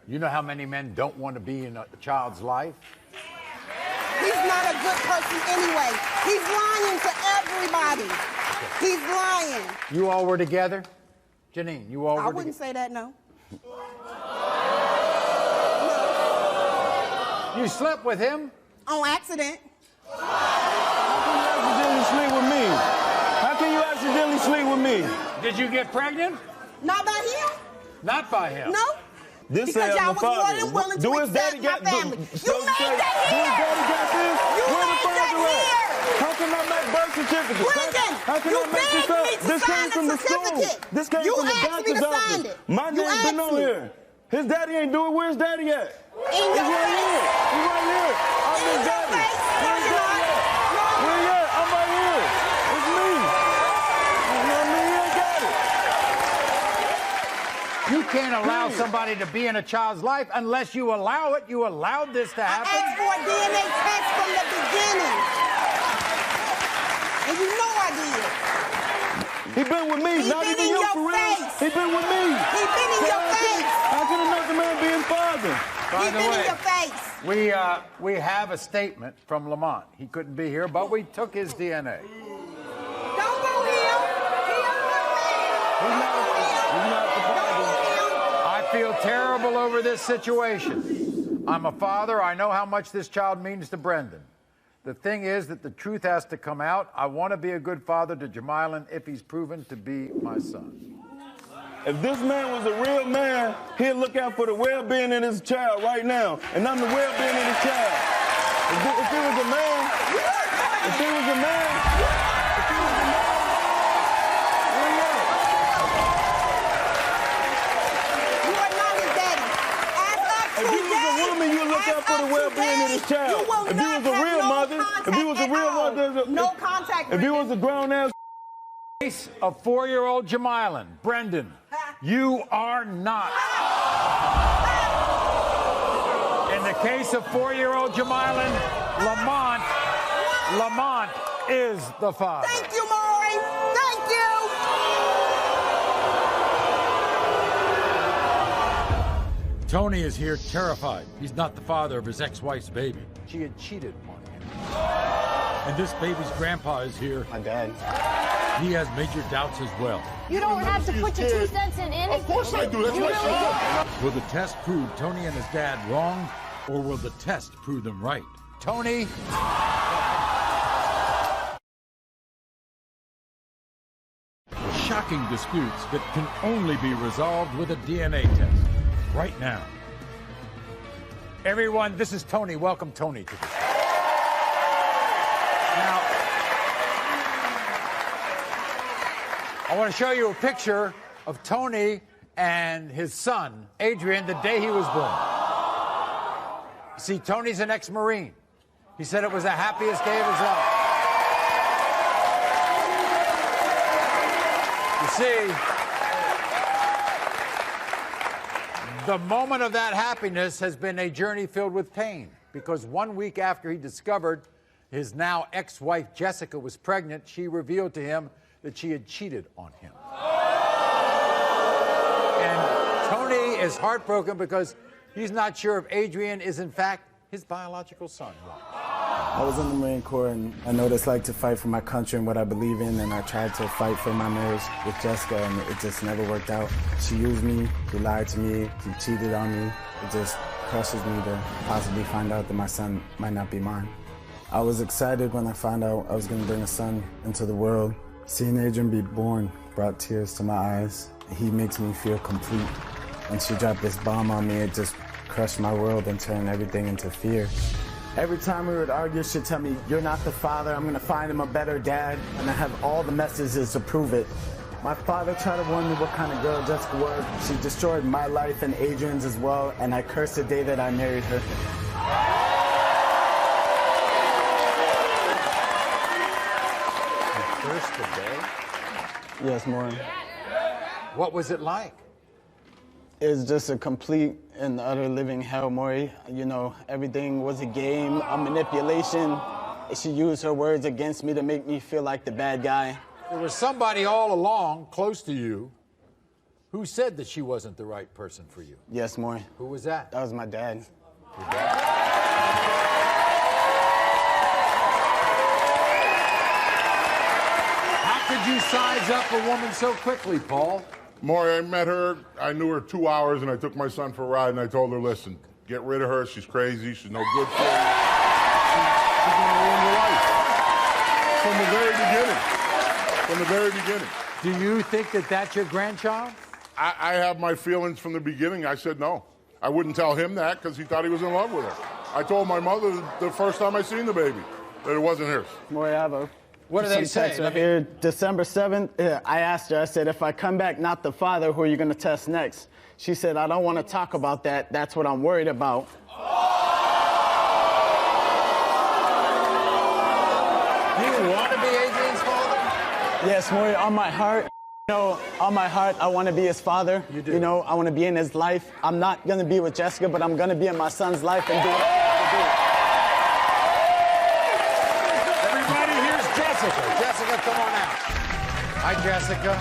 You know how many men don't want to be in a child's life? He's not a good person anyway. He's lying to everybody. He's lying. You all were together? Janine, you all were I wouldn't say that, no. You slept with him? On accident. How can you accidentally sleep with me? Did you get pregnant? Not by him. Not by him? No. This because y'all was more than willing to accept my family. You made that here. You made that here. How can I make birth certificates? Brendan, How can you I make this begged up? me to This sign came from a the school. certificate. This came You from the asked me doctor's to sign office. it. My You name's been asked on me. here. His daddy ain't do it. Where's daddy at? In your face. He's right here. I'm his daddy. Where's daddy at? Where you at? I'm right here. It's me. You know me? You ain't got it. You can't allow somebody to be in a child's life unless you allow it. You allowed this to happen. I asked for a DNA test from the beginning. And you know I did. He been with me, not even you for real. He been with me. He been in your face. How can another man be his father? By the He been way, in your face. we have a statement from Lamont. He couldn't be here, but we took his DNA. Don't go here. He's not the father. I feel terrible over this situation. I'm a father. I know how much this child means to Brendan. The thing is that the truth has to come out. I want to be a good father to Jamylan if he's proven to be my son. If this man was a real man, he'd look out for the well-being of his child right now, and I'm the well-being of his child. If he was a man, if he was a man, You are not his daddy. As of if he was a woman, you look out for the well-being of his child. If he was a real mother, if he was a real mother, no contact. if he was a grown-ass. Case of 4-year-old Jamylan. Brendan, you are not. In the case of 4-year-old Jamylan, Lamont is the father. Thank you, Maury. Thank you. Tony is here terrified. He's not the father of his ex-wife's baby. She had cheated on him. And this baby's grandpa is here. My dad. He has major doubts as well. You don't have to put your 2 cents in anything. Of course I do. That's my son. Will the test prove Tony and his dad wrong, or will the test prove them right? Tony. Shocking disputes that can only be resolved with a DNA test. Right now. Everyone, this is Tony. Welcome Tony to the show. Now, I want to show you a picture of Tony and his son, Adrian, the day he was born. See, Tony's an ex-Marine. He said it was the happiest day of his life. You see, the moment of that happiness has been a journey filled with pain, because 1 week after he discovered his now ex-wife Jessica was pregnant, she revealed to him that she had cheated on him. And Tony is heartbroken because he's not sure if Adrian is in fact his biological son. I was in the Marine Corps, and I know what it's like to fight for my country and what I believe in, and I tried to fight for my marriage with Jessica, and it just never worked out. She used me, she lied to me, she cheated on me. It just crushes me to possibly find out that my son might not be mine. I was excited when I found out I was going to bring a son into the world. Seeing Adrian be born brought tears to my eyes. He makes me feel complete. When she dropped this bomb on me, it just crushed my world and turned everything into fear. Every time we would argue, she'd tell me, "You're not the father, I'm gonna find him a better dad," and I have all the messages to prove it. My father tried to warn me what kind of girl Jessica was. She destroyed my life and Adrian's as well, and I cursed the day that I married her. You cursed the day? Yes, Maury. What was it like? It's just a complete and utter living hell, Maury. You know, everything was a game, a manipulation. She used her words against me to make me feel like the bad guy. There was somebody all along, close to you, who said that she wasn't the right person for you. Yes, Maury. Who was that? That was my dad. Your dad? How could you size up a woman so quickly, Paul? Maury, I met her, I knew her 2 hours, and I took my son for a ride, and I told her, listen, get rid of her, she's crazy, she's no good for you. She's gonna ruin your life. From the very beginning. From the very beginning. Do you think that that's your grandchild? I have my feelings from the beginning. I said no. I wouldn't tell him that because he thought he was in love with her. I told my mother the first time I seen the baby that it wasn't hers. Maury, I have a What do they say? text right here. December 7th, I asked her, I said, if I come back not the father, who are you going to test next? She said, I don't want to talk about that. That's what I'm worried about. Do you want to be Adrian's father? Yes, Maury, on my heart. You know, on my heart, I want to be his father. You do. You know, I want to be in his life. I'm not going to be with Jessica, but I'm going to be in my son's life and do what I have to do. Everybody, here's Jessica. Jessica, come on out. Hi, Jessica.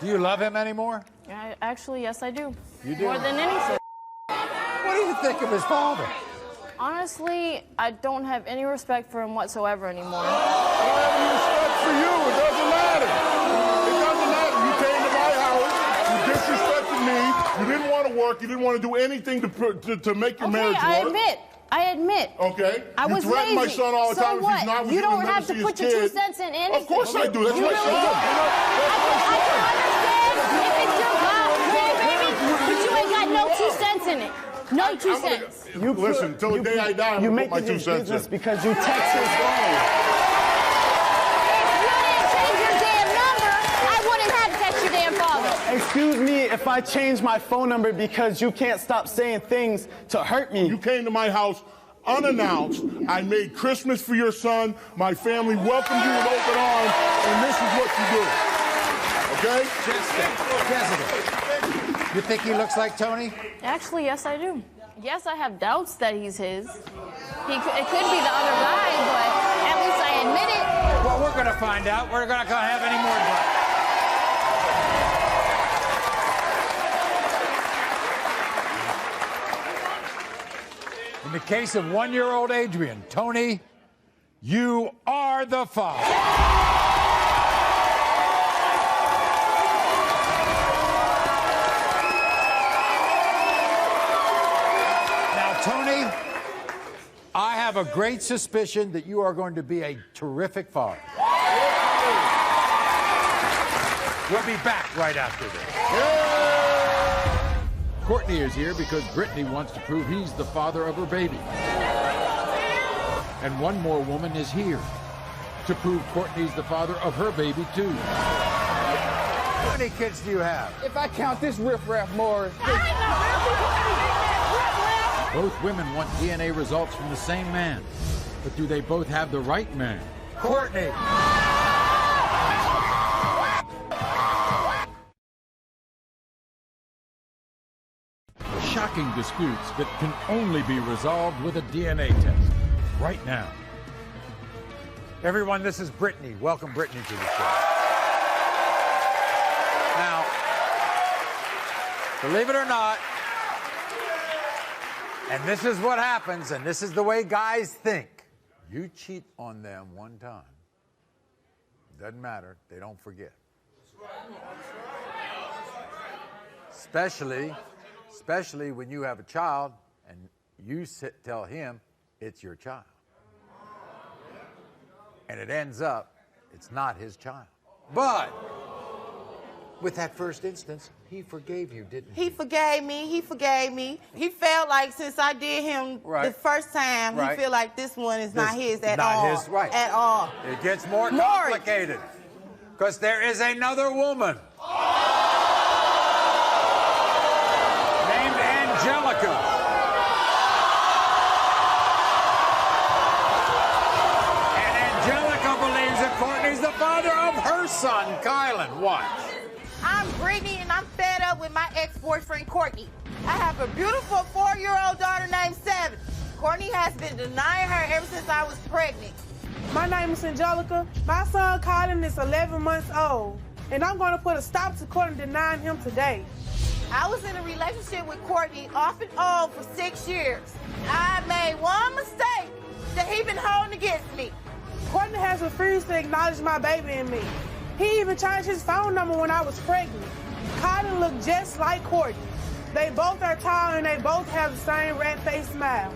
Do you love him anymore? Actually, yes, I do. You do? More than anything. What are you think of his father? Honestly, I don't have any respect for him whatsoever anymore. I don't have any respect for you. It doesn't matter. It doesn't matter. You came to my house. You disrespected me. You didn't want to work. You didn't want to do anything to make your marriage work. I admit. Okay. I was you threaten lazy. my son all the time. So what? If he's not, You don't have to put your 2 cents in anything. Of course I do. That's you my really son. do. I can understand if it's your grandbaby, but you ain't got no 2 cents in it. No 2 cents. Listen, till the day I die, I'm you going to put my make 2 his cents business in. because you text his phone. If you didn't change your damn number, I wouldn't have to text your damn father. Excuse me if I change my phone number because you can't stop saying things to hurt me. You came to my house unannounced. I made Christmas for your son. My family welcomed you with open arms, and this is what you do. Okay? Jessica, you think he looks like Tony? Actually, yes, I do. Yes, I have doubts that he's his. It could be the other guy, but at least I admit it. Well, we're going to find out. We're not going to have any more doubts. In the case of 1-year-old Adrian, Tony, you are the father. Tony, I have a great suspicion that you are going to be a terrific father. We'll be back right after this. Courtney is here because Brittany wants to prove he's the father of her baby. And one more woman is here to prove Courtney's the father of her baby, too. How many kids do you have? If I count this riffraff, Maury. Both women want DNA results from the same man. But do they both have the right man? Courtney! Shocking disputes that can only be resolved with a DNA test. Right now. Everyone, this is Brittany. Welcome Brittany to the show. Now, believe it or not, and this is what happens, and this is the way guys think. You cheat on them one time. Doesn't matter. They don't forget. Especially when you have a child and you tell him it's your child. And it ends up, it's not his child. But with that first instance, he forgave you, didn't he? He forgave me. He forgave me. He felt like since I did him the first time, he feel like this one is not his at all. Not his, right. At all. It gets more complicated. Because there is another woman. Named Angelica. And Angelica believes that Courtney's the father of her son, Kylan. Watch. I'm Brittany, and I'm fed up with my ex-boyfriend, Courtney. I have a beautiful 4-year-old daughter named Seven. Courtney has been denying her ever since I was pregnant. My name is Angelica. My son, Kylan, is 11 months old, and I'm going to put a stop to Courtney denying him today. I was in a relationship with Courtney off and on for 6 years. I made one mistake that he been holding against me. Courtney has refused to acknowledge my baby and me. He even changed his phone number when I was pregnant. Kylan looked just like Courtney. They both are tall and they both have the same red-faced smile.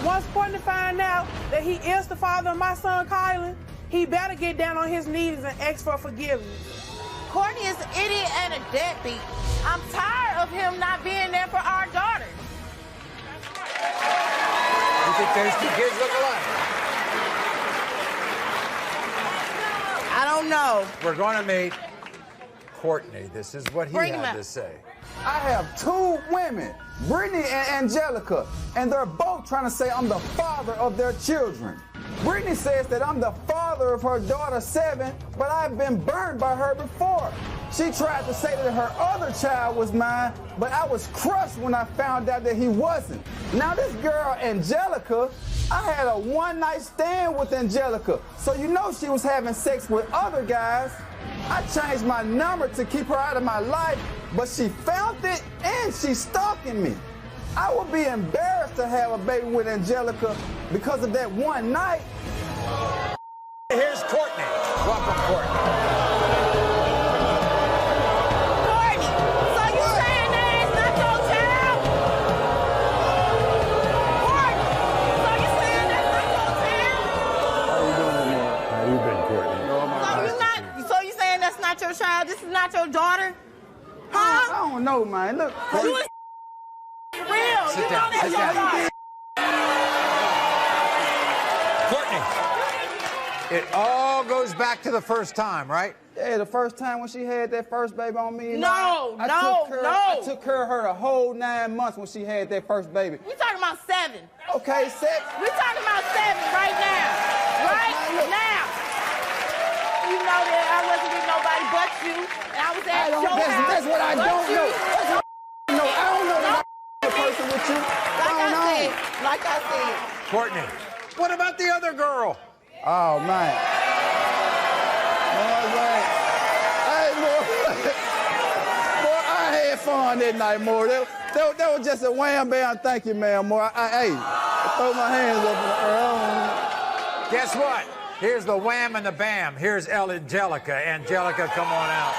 Once Courtney finds out that he is the father of my son, Kylan, he better get down on his knees and ask for forgiveness. Courtney is an idiot and a deadbeat. I'm tired of him not being there for our daughter. You think those two kids look alike? I don't know. We're going to meet Courtney. This is what he had to say. I have 2 women, Brittany and Angelica, and they're both trying to say I'm the father of their children. Brittany says that I'm the father of her daughter, Seven, but I've been burned by her before. She tried to say that her other child was mine, but I was crushed when I found out that he wasn't. Now this girl, Angelica, I had a one-night stand with Angelica, so you know she was having sex with other guys. I changed my number to keep her out of my life, but she found it and she's stalking me. I would be embarrassed to have a baby with Angelica because of that one night. Here's Courtney. Welcome, Courtney. Courtney, so you saying that it's not your child? Courtney, so you saying that's not your child? How you doing, man? How you been, Courtney? So you saying that's not your child? This is not your daughter? Huh? I don't know, man. Look. You is real. Sit You down, know that's sit your down. daughter. Courtney, it all goes back to the first time, right? Yeah, the first time when she had that first baby on me. I took care of her the whole 9 months when she had that first baby. We talking about 7. Okay, 6. We talking about 7 right now. Right now. You know that I wasn't with nobody but you, and I was at your house. That's what I don't know. That's what I know. I don't know that I'm a person with you. Like I said. Courtney, what about the other girl? Oh, man. Boy, I had fun that night, Maury. That was just a wham bam. Thank you, man, Maury. I throw my hands up in the air. Guess what? Here's the wham and the bam. Here's Angelica. Angelica, come on out.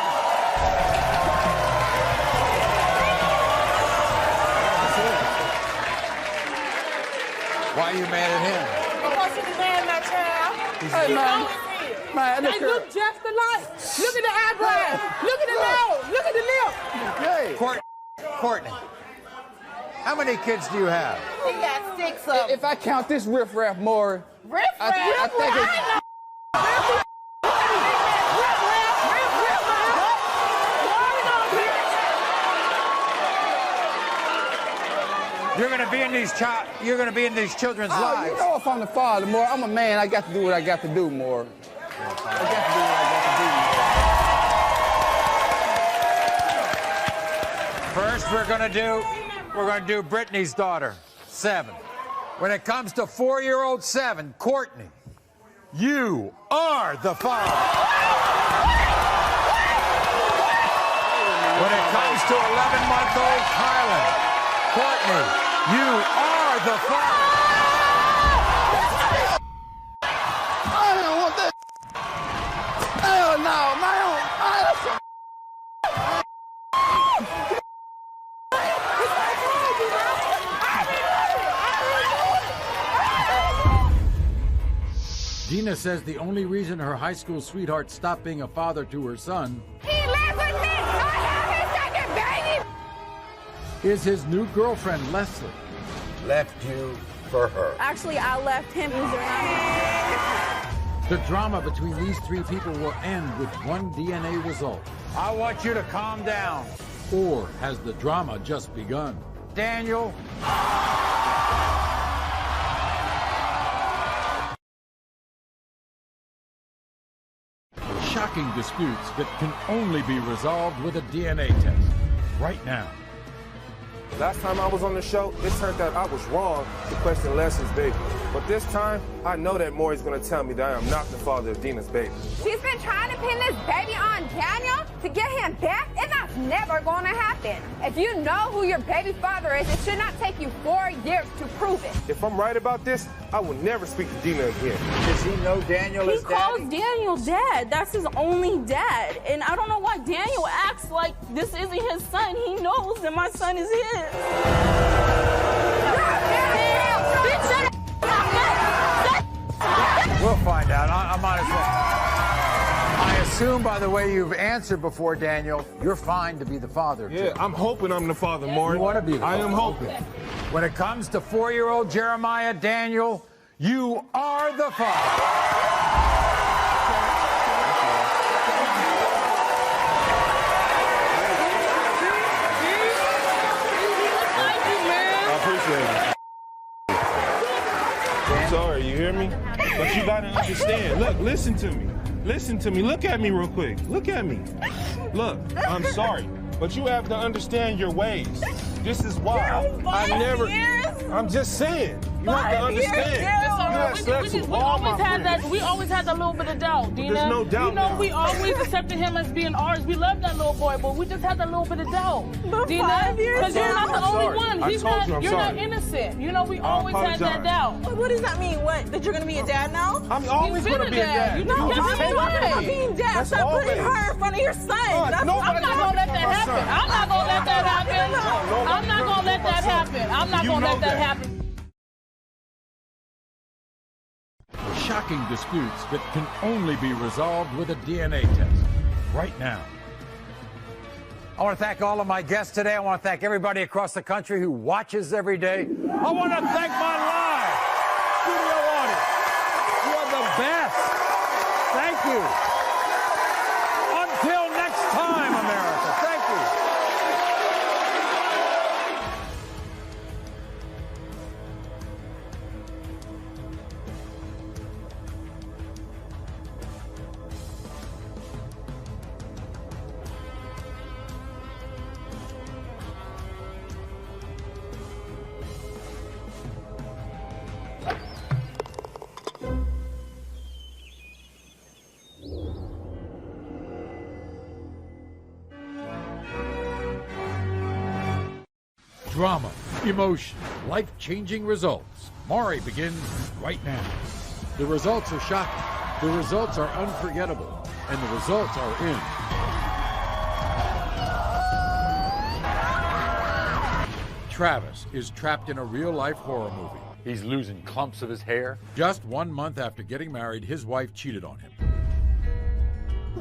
Why are you mad at him? Because he's mad at my child. Hey, man. Man, they look just alike. Look at the eyebrows. Look at the nose. Look at the lip. Hey. Courtney, how many kids do you have? He got 6 of them. If I count this riffraff, Maury. Riffraff? I think it's... You're going to be in these children's lives. You know if I'm the father, Maury, I'm a man. I got to do what I got to do, Maury. I got to do what I got to do, Maury. First, we're going to do Brittany's daughter, 7. When it comes to 4-year-old 7, Courtney, you are the father. When it comes to 11-month-old Kylan, Courtney, you are the father. I don't want that. Hell no, man. Dina says the only reason her high school sweetheart stopped being a father to her son He lives with me. I have his second baby. is his new girlfriend, Leslie. Left you for her. Actually, I left him. The drama between these 3 people will end with one DNA result. I want you to calm down. Or has the drama just begun? Daniel. Shocking disputes that can only be resolved with a DNA test. Right now. Last time I was on the show, it turned out I was wrong to question Leslie's baby. But this time, I know that Maury's gonna tell me that I am not the father of Dina's baby. She's been trying to pin this baby on Daniel to get him back, and that's never going to happen. If you know who your baby's father is, it should not take you 4 years to prove it. If I'm right about this, I will never speak to Dina again. Does he know Daniel He is calls daddy? Daniel dad. That's his only dad. And I don't know why Daniel acts like this isn't his son. He knows that my son is his. We'll find out. I might as well. I assume, by the way you've answered before, Daniel, you're fine to be the father, too. Yeah, I'm hoping I'm the father, Maury. You want to be the father. I am hoping. When it comes to 4-year-old Jeremiah, Daniel, you are the father. I'm sorry, you hear me? But you gotta understand. Look, listen to me. Listen to me. Look at me real quick. Look at me. Look, I'm sorry, but you have to understand your ways. This is why I never. I'm just saying. You have to understand. We always had that little bit of doubt, Dina. There's no doubt now. We always accepted him as being ours. We love that little boy, but we just had that little bit of doubt. But Dina, 5 years because you're not the only sorry. one. I told you I'm You're sorry. not innocent. You know, we always had that doubt. What does that mean? What? That you're gonna be a dad now? I'm always going to be a dad. You No, know, I'm not talking about being dad. That's Stop putting always. her in front of your son. No, That's nobody I'm not gonna let that happen. I'm not gonna let that happen. I'm not gonna let that happen. I'm not gonna let that happen. Shocking disputes that can only be resolved with a DNA test. Right now. I want to thank all of my guests today. I want to thank everybody across the country who watches every day. I want to thank my live studio audience. You are the best. Thank you. Until next time, America. Thank you. Drama, emotion, life-changing results. Maury begins right now. The results are shocking. The results are unforgettable. And the results are in. Travis is trapped in a real-life horror movie. He's losing clumps of his hair. Just 1 month after getting married, his wife cheated on him.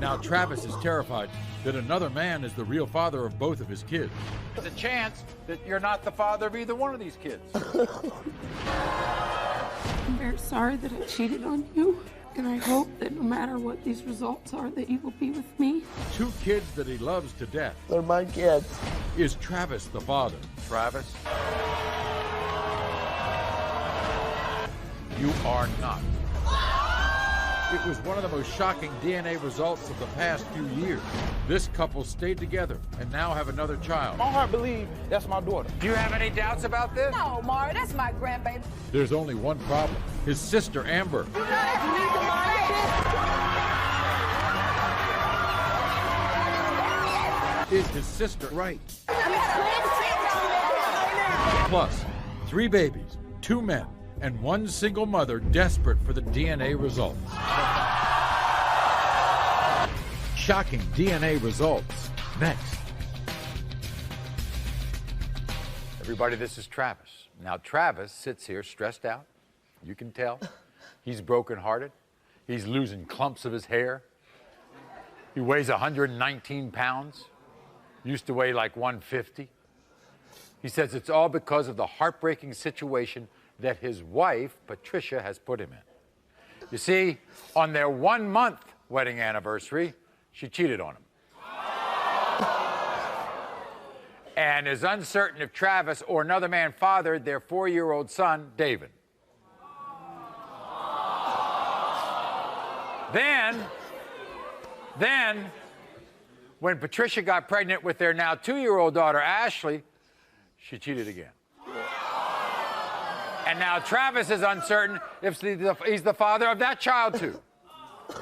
Now Travis is terrified that another man is the real father of both of his kids. There's a chance that you're not the father of either one of these kids. I'm very sorry that I cheated on you, and I hope that no matter what these results are, that you will be with me. 2 kids that he loves to death. They're my kids. Is Travis the father? Travis, You are not. It was one of the most shocking DNA results of the past few years. This couple stayed together and now have another child. My heart believes that's my daughter. do you have any doubts about this? No, Maury, that's my grandbaby. There's only one problem. His sister, Amber, is his sister right? Plus, 3 babies, 2 men, and 1 single mother desperate for the DNA results. Shocking DNA results. Next. Everybody, this is Travis. Now, Travis sits here stressed out. You can tell. He's brokenhearted. He's losing clumps of his hair. He weighs 119 pounds. Used to weigh like 150. He says it's all because of the heartbreaking situation that his wife, Patricia, has put him in. You see, on their 1-month wedding anniversary, she cheated on him. And is uncertain if Travis or another man fathered their 4-year-old son, David. Then, when Patricia got pregnant with their now 2-year-old daughter, Ashley, she cheated again. And now Travis is uncertain if he's the father of that child, too.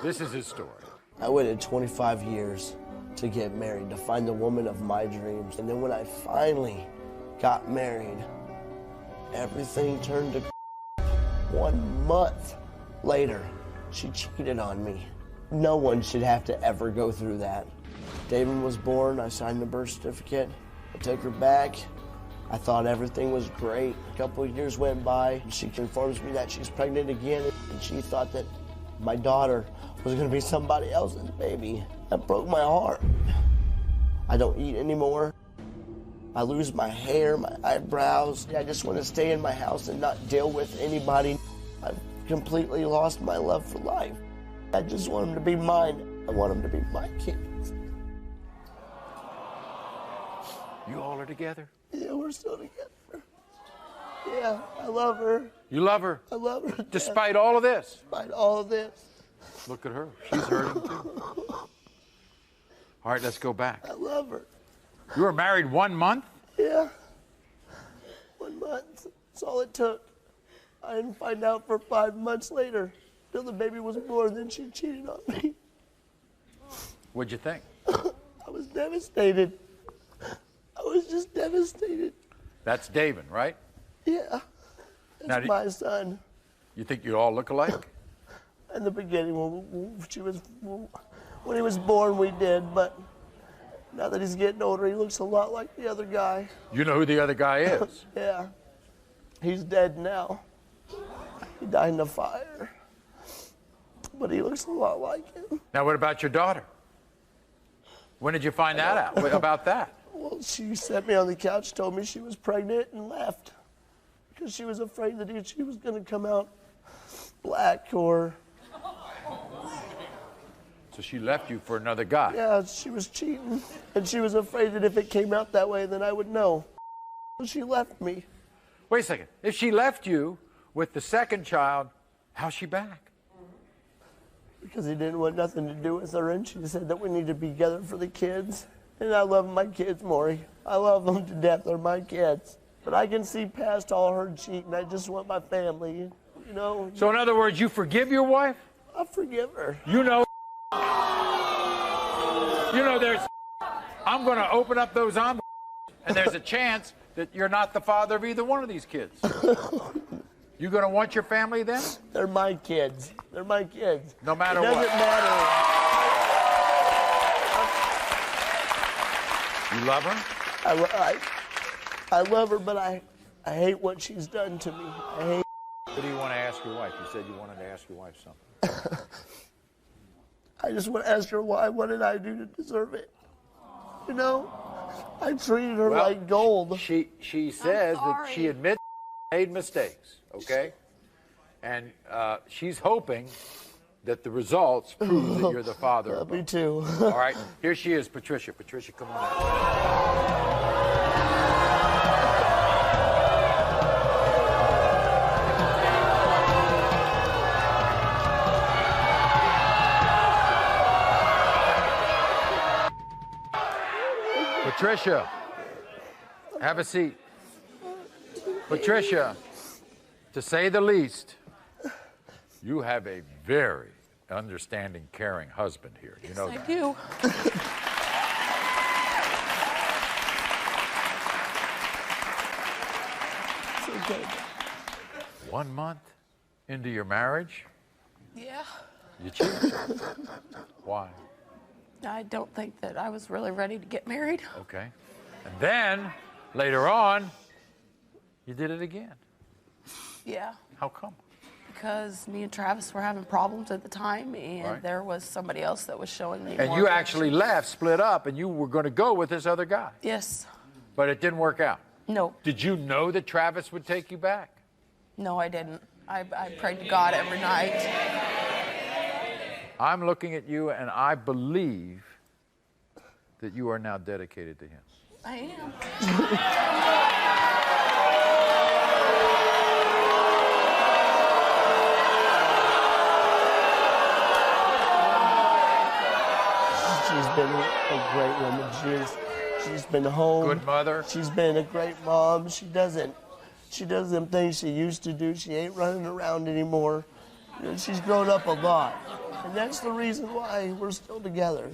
This is his story. I waited 25 years to get married, to find the woman of my dreams. And then when I finally got married, everything turned to 1 month later, she cheated on me. No one should have to ever go through that. David was born, I signed the birth certificate, I took her back. I thought everything was great. A couple of years went by. She informs me that she's pregnant again, and she thought that my daughter was gonna be somebody else's baby. That broke my heart. I don't eat anymore. I lose my hair, my eyebrows. I just want to stay in my house and not deal with anybody. I've completely lost my love for life. I just want them to be mine. I want them to be my kids. You all are together? Yeah, we're still together. Yeah, I love her. You love her? I love her. Despite all of this? Despite all of this. Look at her. She's hurting, too. All right, let's go back. I love her. You were married 1 month? Yeah. 1 month. That's all it took. I didn't find out for 5 months later, till the baby was born, then she cheated on me. What'd you think? I was devastated. I was just devastated. That's David, right? Yeah, that's my son. You think you all look alike? In the beginning, when he was born, we did, but now that he's getting older, he looks a lot like the other guy. You know who the other guy is? Yeah, he's dead now. He died in a fire, but he looks a lot like him. Now, what about your daughter? When did you find that out about that? Well, she sat me on the couch, told me she was pregnant, and left because she was afraid that she was going to come out black or... So she left you for another guy? Yeah, she was cheating, and she was afraid that if it came out that way, then I would know. So she left me. Wait a second. If she left you with the second child, how's she back? Because he didn't want nothing to do with her, and she said that we need to be together for the kids. And I love my kids, Maury. I love them to death. They're my kids. But I can see past all her cheating. I just want my family, you know. So in other words, you forgive your wife? I forgive her. You know, there's, I'm going to open up those envelopes, and there's a chance that you're not the father of either one of these kids. You going to want your family then? They're my kids. They're my kids. No matter what. It doesn't matter. You love her? I love her, but I hate what she's done to me. I hate. What do you want to ask your wife? You said you wanted to ask your wife something. I just want to ask her why. What did I do to deserve it? You know, I treated her like gold. She says that she admits she made mistakes, okay? And she's hoping that the results prove that you're the father. Me too. All right, here she is, Patricia. Patricia, come on out. Patricia, have a seat. Patricia, to say the least, you have a very understanding, caring husband here. You know that. I do. It's okay. 1 month into your marriage, Yeah. you cheated. Why? I don't think that I was really ready to get married. Okay. And then, later on, you did it again. Yeah. How come? Because me and Travis were having problems at the time, and Right. there was somebody else that was showing me And more you attention. actually left, split up, and you were going to go with this other guy. Yes. But it didn't work out. No. Did you know that Travis would take you back? No, I didn't. I prayed to God every night. I'm looking at you, and I believe that you are now dedicated to him. I am. She's been a great woman. She's been home. Good mother. She's been a great mom. She does them things she used to do. She ain't running around anymore. You know, she's grown up a lot. And that's the reason why we're still together.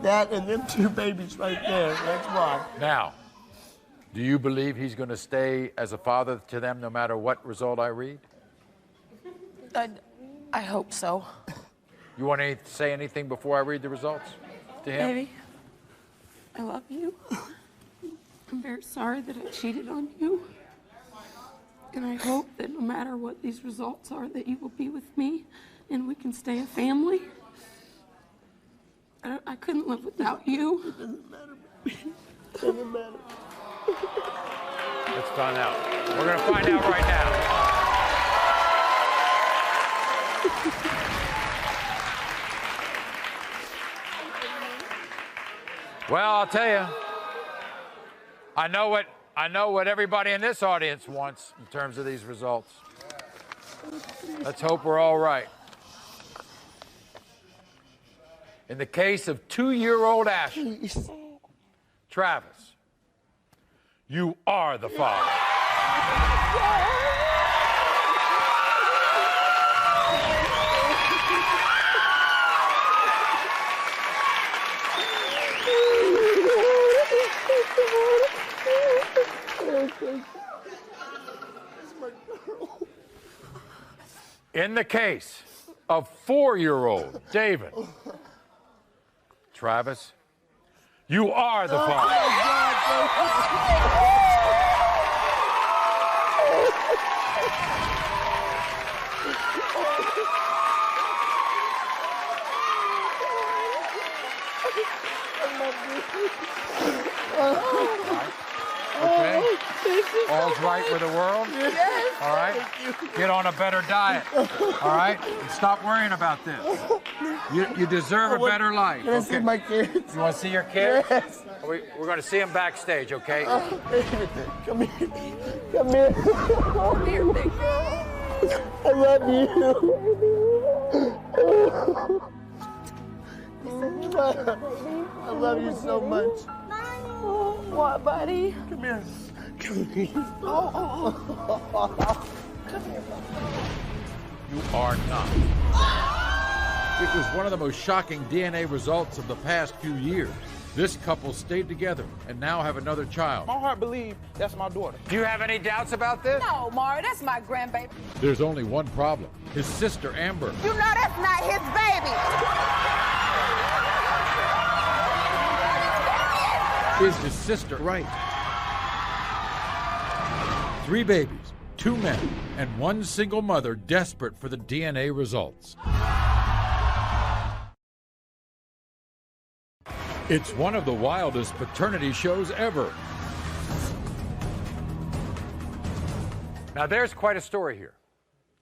That and them two babies right there. That's why. Now, do you believe he's going to stay as a father to them no matter what result I read? I hope so. You want to say anything before I read the results to him? Baby, I love you. I'm very sorry that I cheated on you. And I hope that no matter what these results are, that you will be with me and we can stay a family. I couldn't live without you. It doesn't matter, baby. It doesn't matter. Let's find out. We're going to find out right now. Well, I'll tell you, I know what everybody in this audience wants in terms of these results. Let's hope we're all right. In the case of 2-year-old Ashley, Travis, you are the father. In the case of 4-year-old David, Travis, you are the father. Okay? All's right with the world? Yes. All right? Get on a better diet. All right? And stop worrying about this. You deserve a better life. Can I see my kids? You want to see your kids? Yes. We're going to see them backstage, okay? Come here. Come here. Come here, big girl. I love you. I love you so much. What, buddy? Come here. Come here. Come here. You are not. It was one of the most shocking DNA results of the past few years. This couple stayed together and now have another child. My heart believes that's my daughter. Do you have any doubts about this? No, Maury, that's my grandbaby. There's only one problem. His sister, Amber. You know that's not his baby. Is his sister right? 3 babies, 2 men, and 1 single mother desperate for the DNA results. It's one of the wildest paternity shows ever. Now there's quite a story here.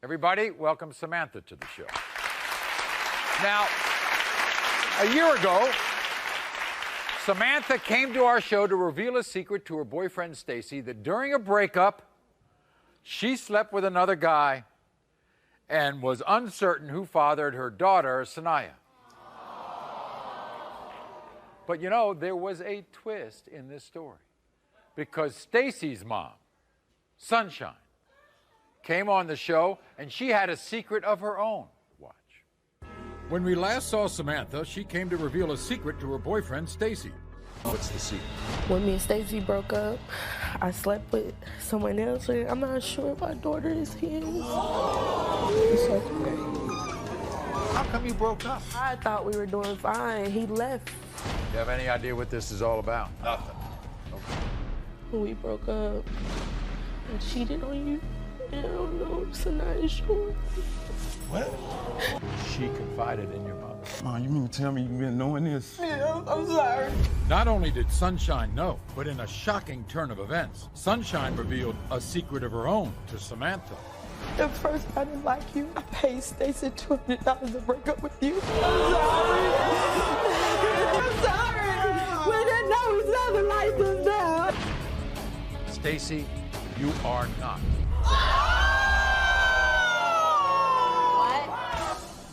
Everybody, welcome Samantha to the show. Now, a year ago, Samantha came to our show to reveal a secret to her boyfriend, Stacy, that during a breakup, she slept with another guy and was uncertain who fathered her daughter, Sanaya. But you know, there was a twist in this story because Stacy's mom, Sunshine, came on the show and she had a secret of her own. When we last saw Samantha, she came to reveal a secret to her boyfriend, Stacy. What's the secret? When me and Stacy broke up, I slept with someone else, and I'm not sure if my daughter is his. It's okay. How come you broke up? I thought we were doing fine. He left. You have any idea what this is all about? Nothing. Okay. When we broke up, I cheated on you. And I don't know, so not sure. What? She confided in your mother. Mom, you mean to tell me you've been knowing this? Yeah, I'm sorry. Not only did Sunshine know, but in a shocking turn of events, Sunshine revealed a secret of her own to Samantha. The first I didn't like you, I paid Stacy $200 to break up with you. I'm sorry. I'm sorry. We didn't know each other like this now. Stacy, you are not.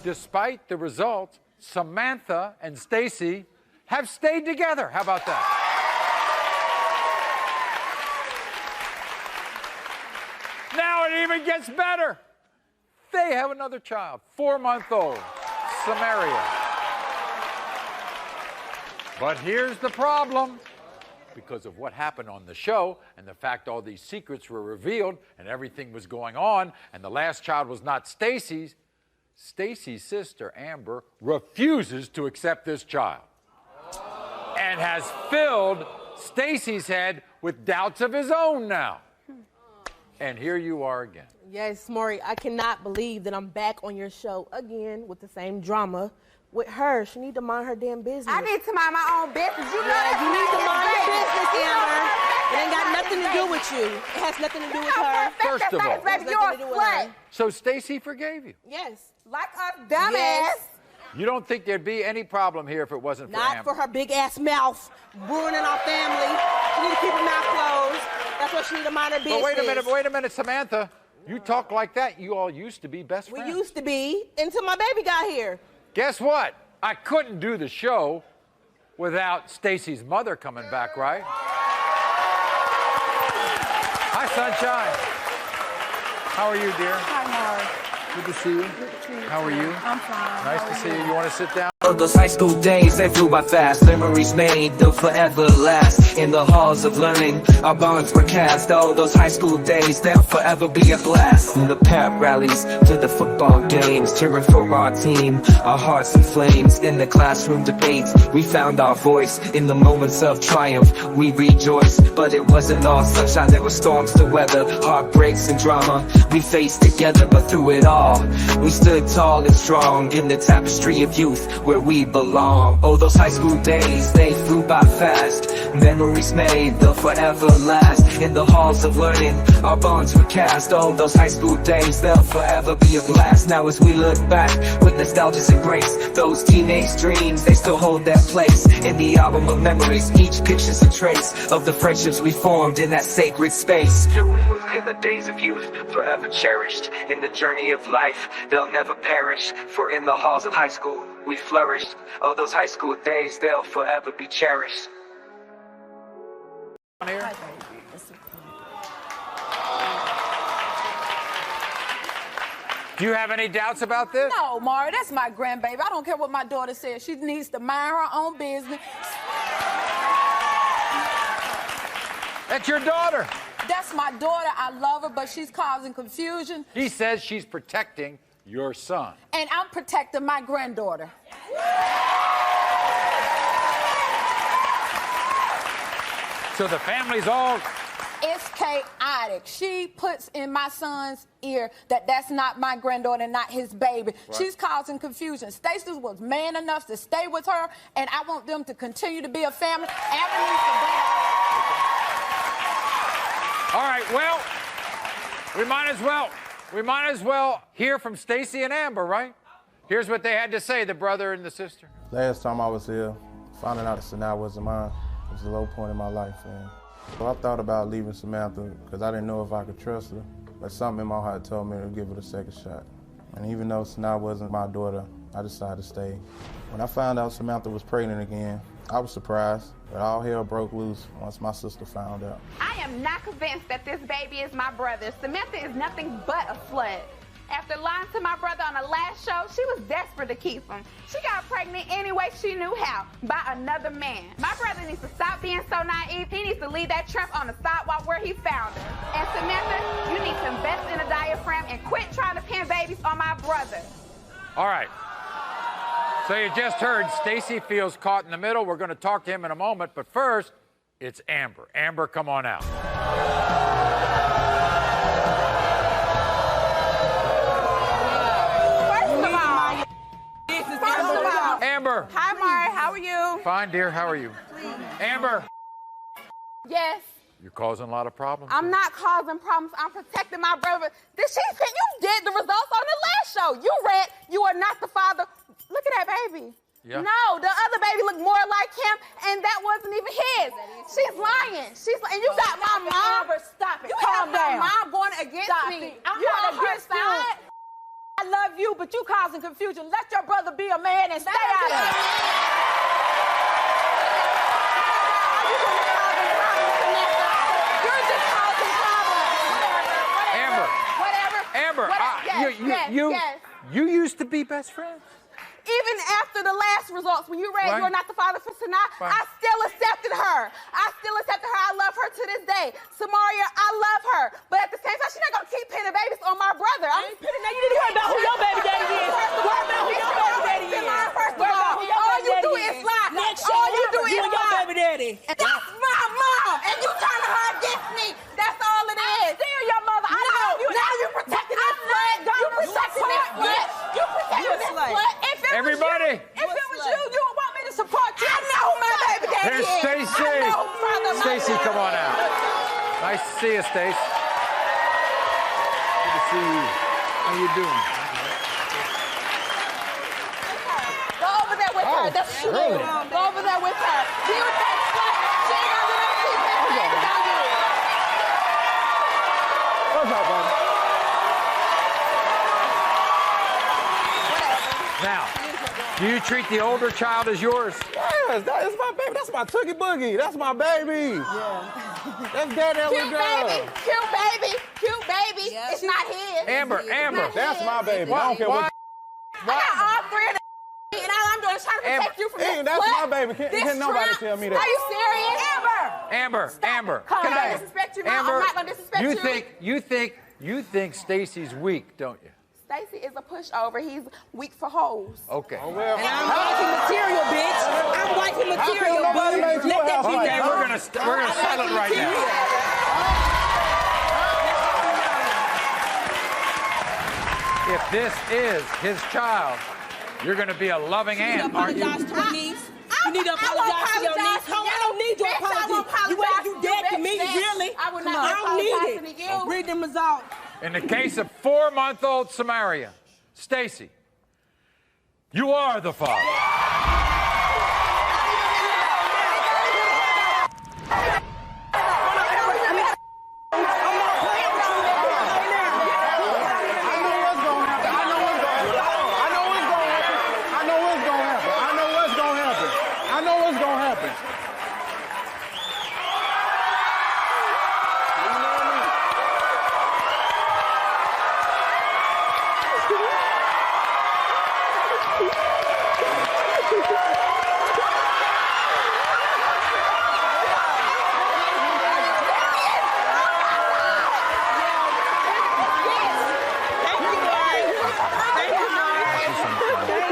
Despite the results, Samantha and Stacy have stayed together. How about that? Now it even gets better. They have another child, 4-month-old, Samaria. But here's the problem. Because of what happened on the show and the fact all these secrets were revealed and everything was going on and the last child was not Stacy's, Stacy's sister, Amber, refuses to accept this child and has filled Stacy's head with doubts of his own now. And here you are again. Yes, Maury, I cannot believe that I'm back on your show again with the same drama with her. She need to mind her damn business. I need to mind my own business. You know yeah, you need to mind your business, Amber. It ain't got nothing to do with you. It has nothing to do with her. First of all, baby, you're a slut. So Stacy forgave you? Yes. Like a dumbass. Yes. You don't think there'd be any problem here if it wasn't for Amber? Not for her big ass mouth ruining our family. She need to keep her mouth closed. That's what she need to mind her business. But wait a minute, Samantha. You talk like that. You all used to be best friends. We used to be until my baby got here. Guess what? I couldn't do the show without Stacy's mother coming back, right? Hi, Sunshine. How are you, dear? Hi, Maury. Good to see you. Good to see you. How are you? I'm fine. Nice to see you. You want to sit down? Those high school days, they flew by fast. Memories made, they'll forever last. In the halls of learning, our bonds were cast. Oh, those high school days, they'll forever be a blast. From the pep rallies to the football games, cheering for our team, our hearts in flames. In the classroom debates, we found our voice. In the moments of triumph, we rejoiced. But it wasn't all sunshine, there were storms to weather, heartbreaks and drama we faced together. But through it all, we stood tall and strong in the tapestry of youth where we belong. Oh, those high school days, they flew by fast. Memories made, they'll forever last. In the halls of learning, our bonds were cast. Oh, those high school days, they'll forever be a blast. Now as we look back with nostalgia's embrace, those teenage dreams, they still hold their place. In the album of memories, each picture's a trace of the friendships we formed in that sacred space. In the days of youth, forever cherished. In the journey of life, they'll never perish. For in the halls of high school, we flourished. Oh, those high school days, they'll forever be cherished. Do you have any doubts about this? No, Maury, that's my grandbaby. I don't care what my daughter says. She needs to mind her own business. That's your daughter. That's my daughter. I love her, but she's causing confusion. He says she's protecting your son. And I'm protecting my granddaughter. So the family's all... It's chaotic. She puts in my son's ear that that's not my granddaughter, not his baby. Right. She's causing confusion. Stacey was man enough to stay with her, and I want them to continue to be a family. Amber needs to be... All right, well, we might as well hear from Stacey and Amber, right? Here's what they had to say, the brother and the sister. Last time I was here, finding out that Sanaa wasn't mine, it was a low point in my life, man. So I thought about leaving Samantha because I didn't know if I could trust her, but something in my heart told me to give it a second shot. And even though Sanaa wasn't my daughter, I decided to stay. When I found out Samantha was pregnant again, I was surprised, but all hell broke loose once my sister found out. I am not convinced that this baby is my brother. Samantha is nothing but a slut. After lying to my brother on the last show, she was desperate to keep him. She got pregnant any way she knew how, by another man. My brother needs to stop being so naive. He needs to leave that tramp on the sidewalk where he found her. And Samantha, you need to invest in a diaphragm and quit trying to pin babies on my brother. All right. So you just heard Stacey feels caught in the middle. We're going to talk to him in a moment, but first, it's Amber. Amber, come on out. Amber. Hi, Maury. How are you? Fine, dear. How are you? Amber. Yes. You're causing a lot of problems. I'm not causing problems. I'm protecting my brother. You did the results on the last show. You read, you are not the father. Look at that baby. Yeah. No, the other baby looked more like him, and that wasn't even his. She's lying. And you got my mom. Amber, stop it. You Calm have down. my mom going against me. I'm You not on her against you. side. I love you, but you causing confusion. Let your brother be a man and stay out of it. You're just causing problems. Amber. Whatever. Amber, you used to be best friends. Even after the last results, when you read Right. You're Not the Father for Sanaa, Right. I still accepted her. I love her to this day. Samaria, I love her. But at the same time, she's not going to keep pinning babies on my brother. I ain't pinning that. You need to worry about who your baby daddy is. Worry about who your baby daddy is. First of all you do is lie. All you do is lie. baby daddy. That's my mom. And you turning her against me. That's all it is. Still your mother. I love you. Now you're protecting this slut. You protecting this slut. You protecting this slut. Everybody. If it was you, you would want me to support you. I know who my baby daddy Here's is. Stacey. I know who brother my Stacey, daddy come on is. out. Nice to see you, Stacey. Good to see you. How you doing? Go over there with her. That's true. really? Go over there with her. Deal with that slut. She ain't gonna let me keep that baby down here. What's up, buddy? Now, do you treat the older child as yours? Yes, that is my baby. That's my Toogie Boogie. That's my baby. Yeah. That's Daddy Cute baby. Cute baby. Cute baby. It's not his. Amber, It's Amber. not That's his. my baby. I don't care what. I got all three of them, and all I'm doing is trying to protect you from this that's slut, my baby. Can't nobody tell me that. Are you serious? Amber, Come can on, I? disrespect you. No, Amber, I'm not gonna disrespect you think Stacy's weak, don't you? Stacy is a pushover. He's weak for hoes. Okay. And I'm wifey material, bitch. I'm wifey material, nobody boo. made you Let a that be Okay, known. we're gonna settle it right now. If this is his child, you're going to be a loving aunt, aren't you? You need to apologize to your niece. I don't need your apology. You dead to me, really? I will Come not on. be I don't need apologizing it. to you. Read them results. In the case of 4-month-old Samaria, Stacy, you are the father.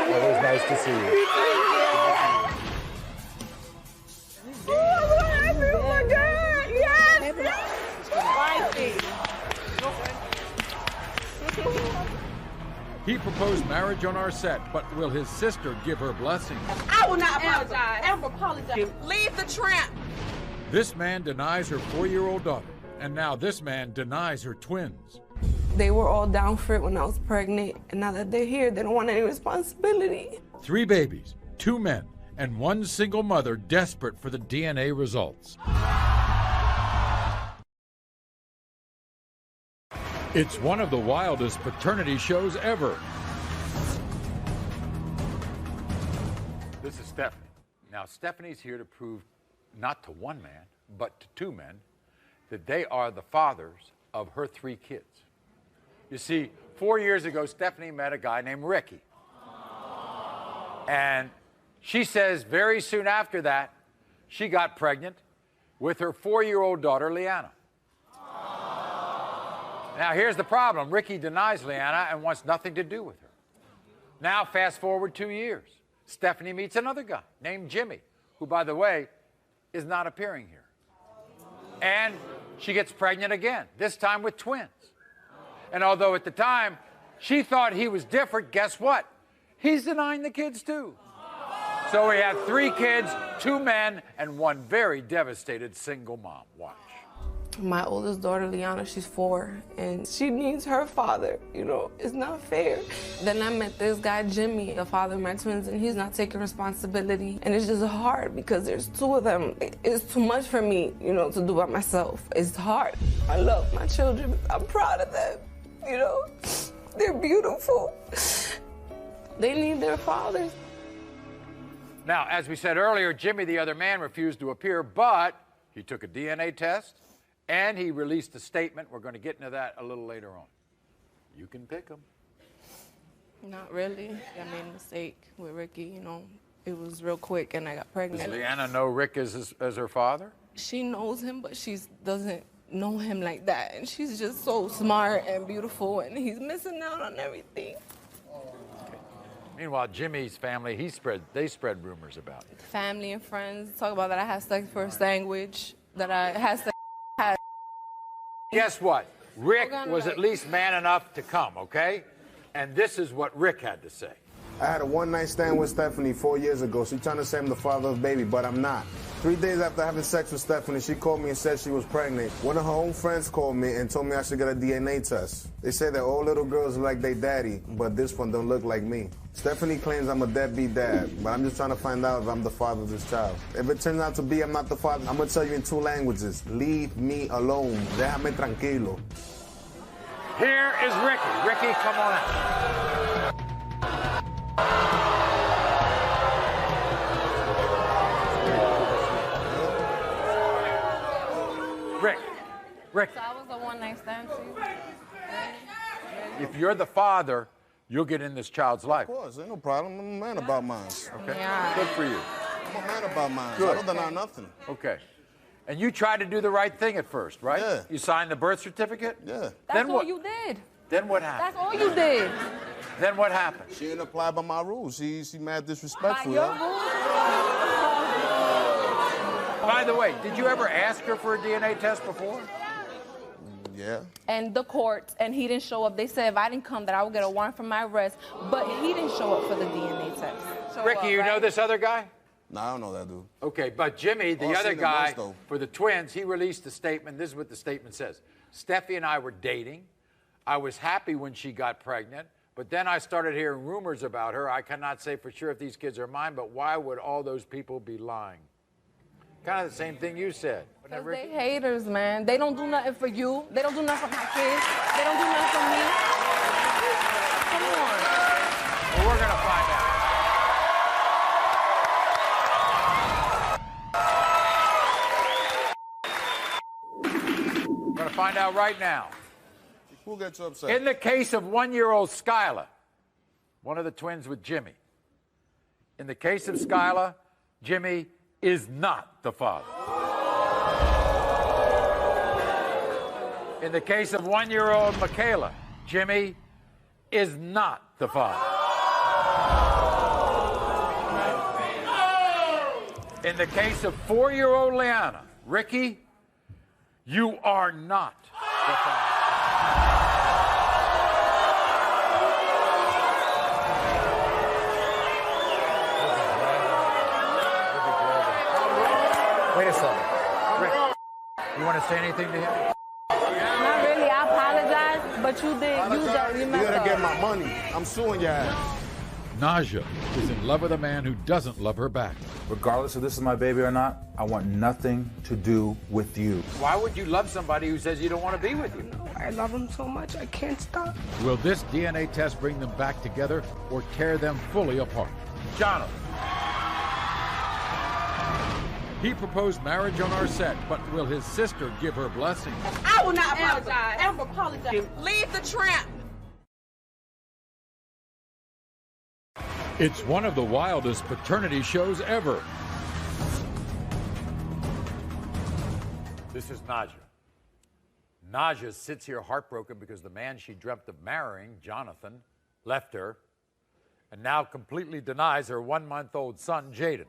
Always nice to see you. Oh my God! Yes! He proposed marriage on our set, but will his sister give her blessing? I will not apologize. Amber, apologize. Leave the tramp. This man denies her 4-year-old daughter, and now this man denies her twins. They were all down for it when I was pregnant, and now that they're here, they don't want any responsibility. 3 babies, 2 men, and 1 single mother desperate for the DNA results. It's one of the wildest paternity shows ever. This is Stephanie. Now, Stephanie's here to prove not to 1 man, but to 2 men, that they are the fathers of her 3 kids. You see, 4 years ago, Stephanie met a guy named Ricky. And she says very soon after that, she got pregnant with her 4-year-old daughter, Leanna. Now, here's the problem. Ricky denies Leanna and wants nothing to do with her. Now, fast forward 2 years. Stephanie meets another guy named Jimmy, who, by the way, is not appearing here. And she gets pregnant again, this time with twins. And although at the time she thought he was different, guess what? He's denying the kids too. So we have 3 kids, 2 men, and 1 very devastated single mom. Watch. My oldest daughter, Liana, she's 4, and she needs her father. You know, it's not fair. Then I met this guy, Jimmy, the father of my twins, and he's not taking responsibility. And it's just hard because there's 2 of them. It's too much for me, you know, to do by myself. It's hard. I love my children. I'm proud of them. You know, they're beautiful. They need their fathers. Now, as we said earlier, Jimmy, the other man, refused to appear, but he took a DNA test and he released a statement. We're going to get into that a little later on. You can pick him. Not really. I made a mistake with Ricky, you know. It was real quick and I got pregnant. Does Leanna know Rick as her father? She knows him, but she doesn't know him like that. And she's just so smart and beautiful, and he's missing out on everything. Okay. Meanwhile, Jimmy's family, they spread rumors about it. Family and friends talk about that I had sex for a sandwich, that I had sex. Guess what? Rick was at least man enough to come, okay? And this is what Rick had to say. I had a one-night stand with Stephanie 4 years ago. She's trying to say I'm the father of the baby, but I'm not. 3 days after having sex with Stephanie, she called me and said she was pregnant. One of her own friends called me and told me I should get a DNA test. They say that all little girls look like their daddy, but this one don't look like me. Stephanie claims I'm a deadbeat dad, but I'm just trying to find out if I'm the father of this child. If it turns out to be I'm not the father, I'm gonna tell you in 2 languages. Leave me alone. Déjame tranquilo. Here is Ricky. Ricky, come on out. Rick. So I was a one-night stand too. If you're the father, you'll get in this child's life. Of course, ain't no problem. I'm a man about mine. Okay. Yeah. Good for you. I'm a man about mine. Good. I don't deny nothing. Okay. And you tried to do the right thing at first, right? Yeah. You signed the birth certificate? Yeah. That's all you did. Then what happened? That's all you did. Then what happened? She didn't apply by my rules. She mad disrespectful. By your yo. rules? By the way, did you ever ask her for a DNA test before? Yeah. And the court, and he didn't show up. They said if I didn't come, that I would get a warrant for my arrest. But he didn't show up for the DNA test. Ricky, you know this other guy? No, I don't know that dude. Okay, but Jimmy, the Oh, I've other seen him guy, once, though. for the twins, he released a statement. This is what the statement says. Steffi and I were dating. I was happy when she got pregnant, but then I started hearing rumors about her. I cannot say for sure if these kids are mine, but why would all those people be lying? Kind of the same thing you said. Because they haters, man. They don't do nothing for you. They don't do nothing for my kids. They don't do nothing for me. Come on. Well, we're going to find out. We're going to find out right now. Who gets upset? In the case of 1-year-old Skylar, one of the twins with Jimmy, in the case of Skylar, Jimmy is not the father. In the case of 1-year-old Michaela, Jimmy is not the father. In the case of 4-year-old Leanna, Ricky, you are not the father. Wait a second. Rick, you want to say anything to him? Not really. I apologize, but you did. You messed gotta up. get my money. I'm suing your ass. Naja is in love with a man who doesn't love her back. Regardless if this is my baby or not, I want nothing to do with you. Why would you love somebody who says you don't want to be with you? No, I love him so much, I can't stop. Will this DNA test bring them back together or tear them fully apart? Jonathan. He proposed marriage on our set, but will his sister give her blessing? I will not apologize. Ever apologize. Leave the tramp. It's one of the wildest paternity shows ever. This is Naja. Naja sits here heartbroken because the man she dreamt of marrying, Jonathan, left her and now completely denies her 1-month-old son, Jaden.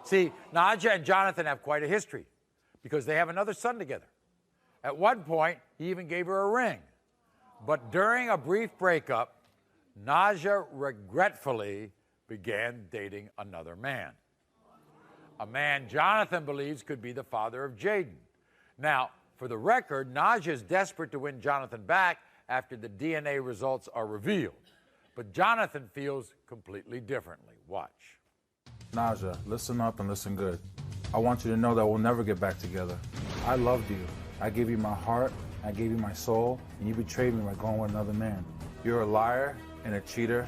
See, Naja and Jonathan have quite a history because they have another son together. At one point, he even gave her a ring. But during a brief breakup, Naja regretfully began dating another man. A man Jonathan believes could be the father of Jaden. Now, for the record, Naja is desperate to win Jonathan back after the DNA results are revealed. But Jonathan feels completely differently. Watch. Naja, listen up and listen good. I want you to know that we'll never get back together. I loved you. I gave you my heart, I gave you my soul, and you betrayed me by going with another man. You're a liar and a cheater,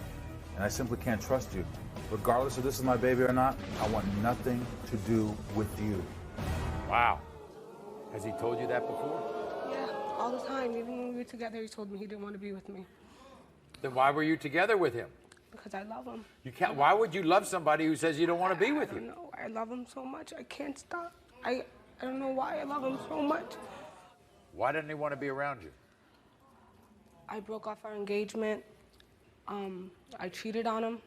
and I simply can't trust you. Regardless if this is my baby or not, I want nothing to do with you. Wow. Has he told you that before? Yeah, all the time. Even when we were together, he told me he didn't want to be with me. Then why were you together with him? Because I love him. You can't. Why would you love somebody who says you don't want to be with you? No, I love him so much. I can't stop. I don't know why I love him so much. Why didn't he want to be around you? I broke off our engagement. I cheated on him.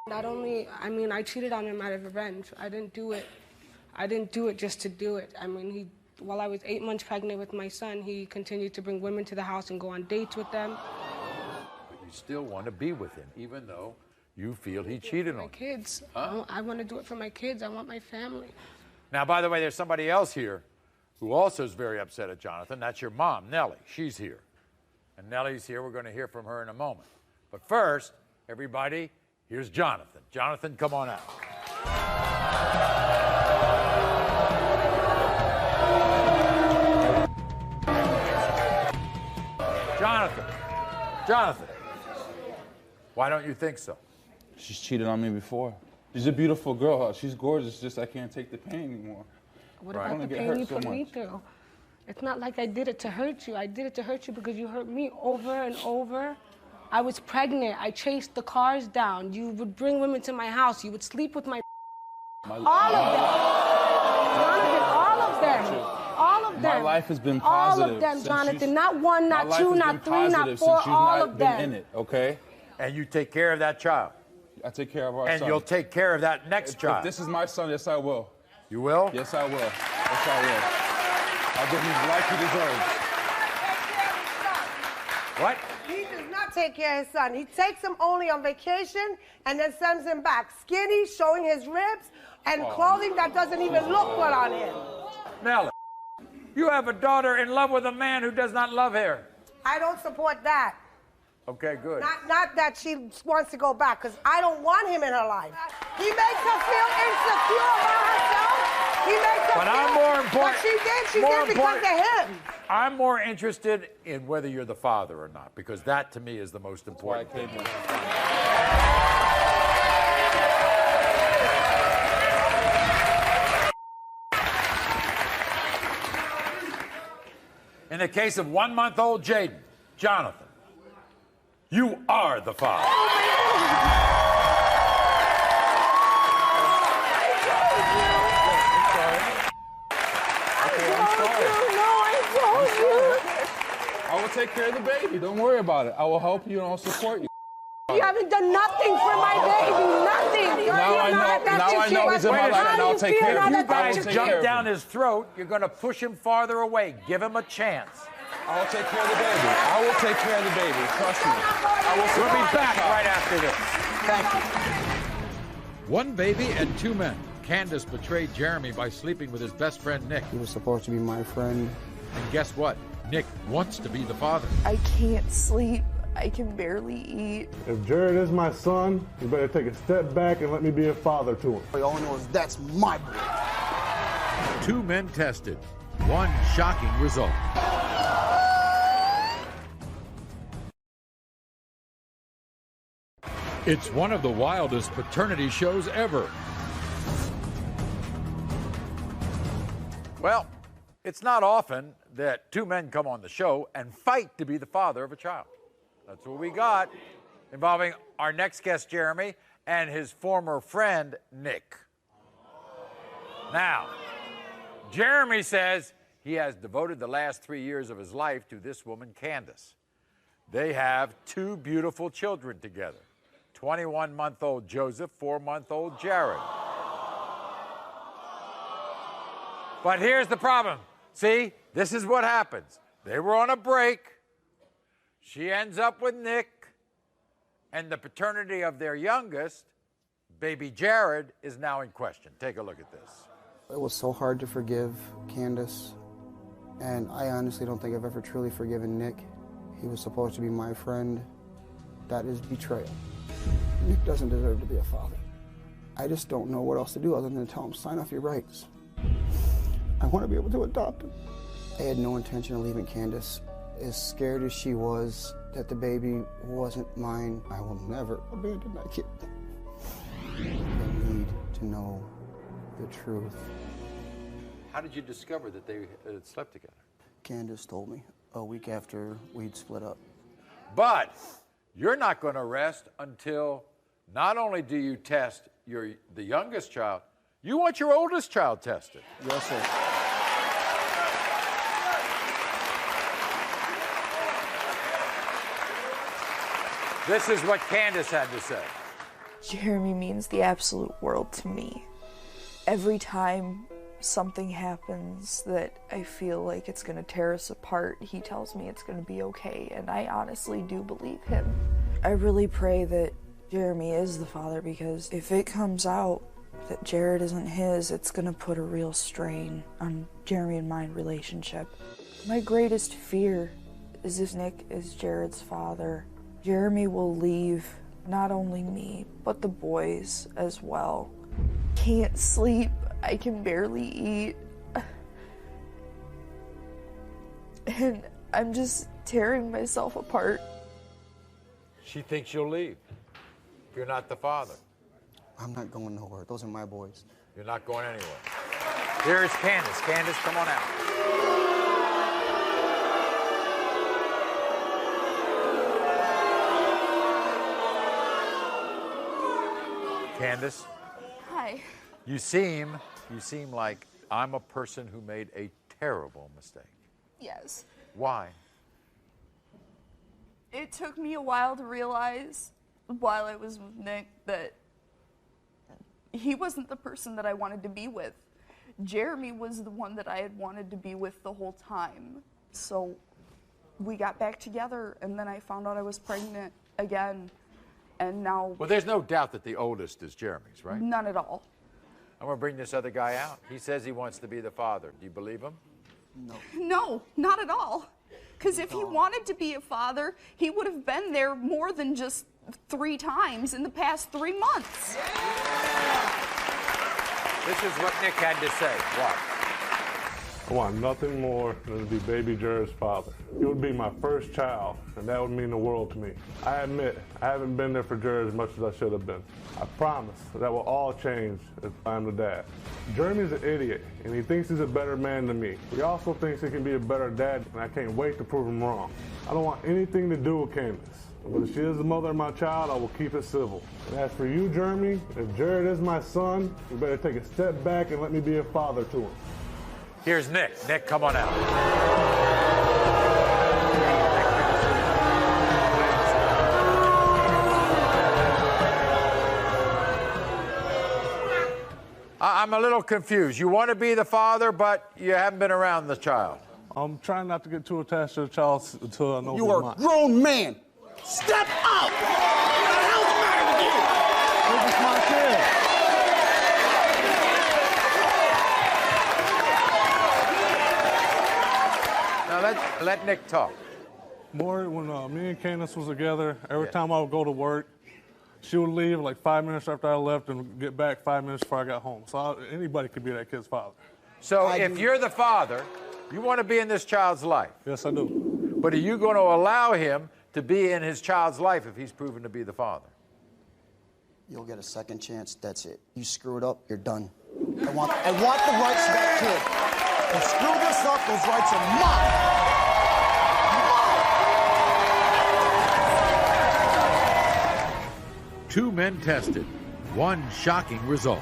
Not only, I cheated on him out of revenge. I didn't do it just to do it. While I was 8 months pregnant with my son, he continued to bring women to the house and go on dates with them. But you still want to be with him, even though you feel he cheated on you. My kids. Huh? I want to do it for my kids. I want my family. Now, by the way, there's somebody else here who also is very upset at Jonathan. That's your mom, Nellie. She's here. And Nellie's here. We're going to hear from her in a moment. But first, everybody, here's Jonathan. Jonathan, come on out. Jonathan, why don't you think so? She's cheated on me before. She's a beautiful girl. She's gorgeous, just I can't take the pain anymore. What about the pain you put me through? It's not like I did it to hurt you. I did it to hurt you because you hurt me over and over. I was pregnant. I chased the cars down. You would bring women to my house. You would sleep with my all of them. Jonathan, all of them. All of them. My life has been positive. All of them, Jonathan. Not one, not two, not three, not four, since you've all not of been them. in it, okay? And you take care of that child. I take care of our and son. you'll take care of that next child. If this is my son, yes, I will. You will? Yes, I will. Yes, I will. I'll give him the life he deserves. What? He does not take care of his son. He takes him only on vacation and then sends him back skinny, showing his ribs, and clothing that doesn't even look good on him. Nelly, you have a daughter in love with a man who does not love her. I don't support that. Okay, good. Not that she wants to go back, because I don't want him in her life. He makes her feel insecure about herself. He makes her But feel I'm more important. what she did because of him. I'm more interested in whether you're the father or not, because that to me is the most important thing. In the case of 1-month-old Jaden, Jonathan, you are the father. I will take care of the baby. Don't worry about it. I will help you and I'll support you. You haven't done nothing for my baby. Nothing. Now I know he's in my life and I'll take care of him. You guys jump down his throat. You're going to push him farther away. Give him a chance. I will take care of the baby. I will take care of the baby. Trust me. We'll be back right after this. Thank you. One baby and two men. Candace betrayed Jeremy by sleeping with his best friend, Nick. He was supposed to be my friend. And guess what? Nick wants to be the father. I can't sleep. I can barely eat. If Jared is my son, you better take a step back and let me be a father to him. All I know is that's my boy. Two men tested. One shocking result. It's one of the wildest paternity shows ever. Well, it's not often that two men come on the show and fight to be the father of a child. That's what we got, involving our next guest, Jeremy, and his former friend, Nick. Now, Jeremy says he has devoted the last 3 years of his life to this woman, Candace. They have two beautiful children together, 21-month-old Joseph, 4-month-old Jared. But here's the problem. See, this is what happens. They were on a break. She ends up with Nick, and the paternity of their youngest, baby Jared, is now in question. Take a look at this. It was so hard to forgive Candace, and I honestly don't think I've ever truly forgiven Nick. He was supposed to be my friend. That is betrayal. Nick doesn't deserve to be a father. I just don't know what else to do other than to tell him, sign off your rights. I want to be able to adopt him. I had no intention of leaving Candace. As scared as she was that the baby wasn't mine, I will never abandon that kid. I need to know the truth. How did you discover that they had slept together? Candace told me a week after we'd split up. But you're not going to rest until not only do you test the youngest child, you want your oldest child tested. Yes, sir. This is what Candace had to say. Jeremy means the absolute world to me. Every time something happens that I feel like it's gonna tear us apart, he tells me it's gonna be okay, and I honestly do believe him. I really pray that Jeremy is the father, because if it comes out that Jared isn't his, it's gonna put a real strain on Jeremy and my relationship. My greatest fear is if Nick is Jared's father, Jeremy will leave not only me, but the boys as well. Can't sleep, I can barely eat. And I'm just tearing myself apart. She thinks you'll leave. You're not the father. I'm not going nowhere. Those are my boys. You're not going anywhere. Here is Candace. Candace, come on out. Candace, Hi. you seem like I'm a person who made a terrible mistake. Yes. Why? It took me a while to realize, while I was with Nick, that he wasn't the person that I wanted to be with. Jeremy was the one that I had wanted to be with the whole time. So we got back together, and then I found out I was pregnant again, and now... Well, there's no doubt that the oldest is Jeremy's, right? None at all. I'm going to bring this other guy out. He says he wants to be the father. Do you believe him? No, not at all. Because if he wanted to be a father, he would have been there more than just 3 times in the past 3 months. This is what Nick had to say. Watch. I want nothing more than to be baby Jared's father. He would be my first child, and that would mean the world to me. I admit, I haven't been there for Jared as much as I should have been. I promise that will all change if I'm the dad. Jeremy's an idiot, and he thinks he's a better man than me. He also thinks he can be a better dad, and I can't wait to prove him wrong. I don't want anything to do with Candace. But if she is the mother of my child, I will keep it civil. And as for you, Jeremy, if Jared is my son, you better take a step back and let me be a father to him. Here's Nick. Nick, come on out. I'm a little confused. You want to be the father, but you haven't been around the child. I'm trying not to get too attached to the child until I know You are a grown man. Step up! What the hell's the matter with you? This is my kid. Now let Nick talk. Maury, when me and Candace was together, every time I would go to work, she would leave like 5 minutes after I left and get back 5 minutes before I got home. So anybody could be that kid's father. So if you're the father, you want to be in this child's life. Yes, I do. But are you going to allow him to be in his child's life if he's proven to be the father? You'll get a second chance. That's it. You screw it up, you're done. I want the rights to that kid. You screw this up, those rights are mine. 2 men tested, 1 shocking result.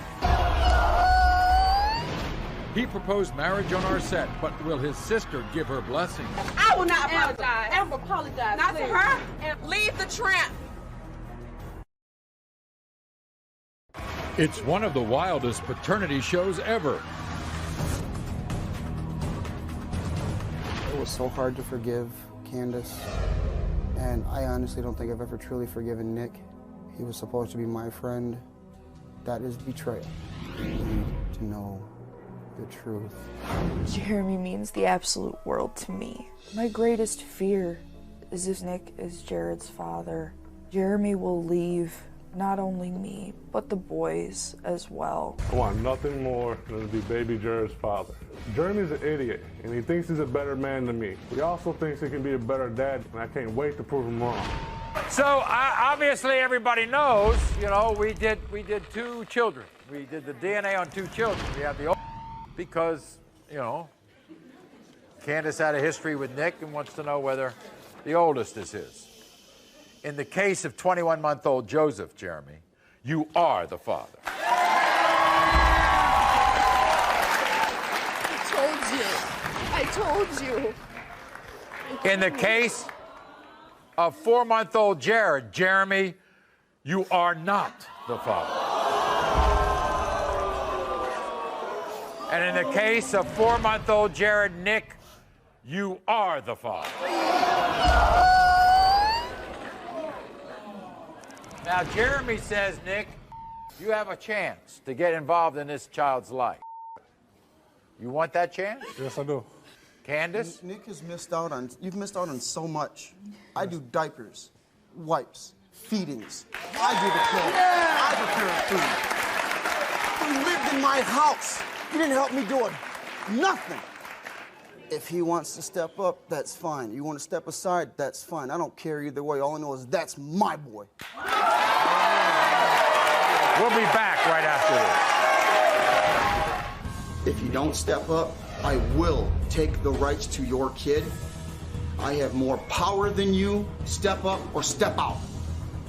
He proposed marriage on our set, but will his sister give her blessing? I will not apologize. Ever apologize. Not to her. And leave the tramp. It's one of the wildest paternity shows ever. It was so hard to forgive Candace, and I honestly don't think I've ever truly forgiven Nick. He was supposed to be my friend. That is betrayal. You need to know the truth. Jeremy means the absolute world to me. My greatest fear is if Nick is Jared's father, Jeremy will leave not only me, but the boys as well. I want nothing more than to be baby Jared's father. Jeremy's an idiot, and he thinks he's a better man than me. He also thinks he can be a better dad, and I can't wait to prove him wrong. So obviously everybody knows, you know, we did 2 children. We did the DNA on 2 children. We have the old because, you know, Candace had a history with Nick and wants to know whether the oldest is his. In the case of 21-month-old Joseph, Jeremy, you are the father. I told you. In the case of 4-month-old Jared, Jeremy, you are not the father. And in the case of 4-month-old Jared, Nick, you are the father. Now, Jeremy says, Nick, you have a chance to get involved in this child's life. You want that chance? Yes, I do. Candace? Nick has missed out on, you've missed out on so much. I do diapers, wipes, feedings. I do the clothes. I prepare food. He lived in my house. He didn't help me do it. Nothing. If he wants to step up, that's fine. You want to step aside, that's fine. I don't care either way. All I know is that's my boy. We'll be back right after this. If you don't step up, I will take the rights to your kid. I have more power than you. Step up or step out.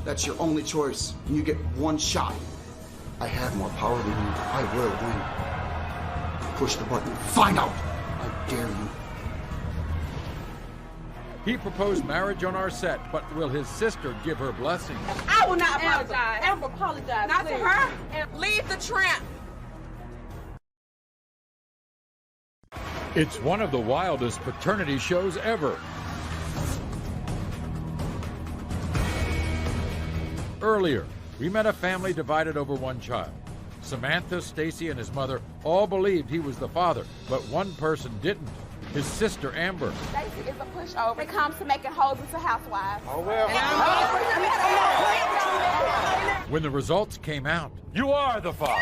That's your only choice. You get 1 shot. I have more power than you. I will win. Push the button. Find out. I dare you. He proposed marriage on our set, but will his sister give her blessing? I will not apologize. Amber, apologize. Not to her. Leave the tramp. It's one of the wildest paternity shows ever. Earlier, we met a family divided over one child. Samantha, Stacy, and his mother all believed he was the father, but one person didn't. His sister, Amber. Stacy is a pushover when it comes to making hoes into housewives. Oh, well. When the results came out, you are the father.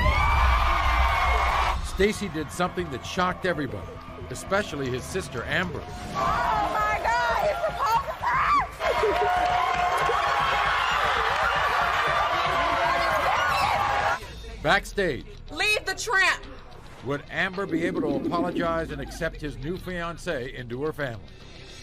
Stacy did something that shocked everybody, especially his sister, Amber. Oh, my God, it's supposed to Backstage, Leave the tramp. would Amber be able to apologize and accept his new fiancée into her family?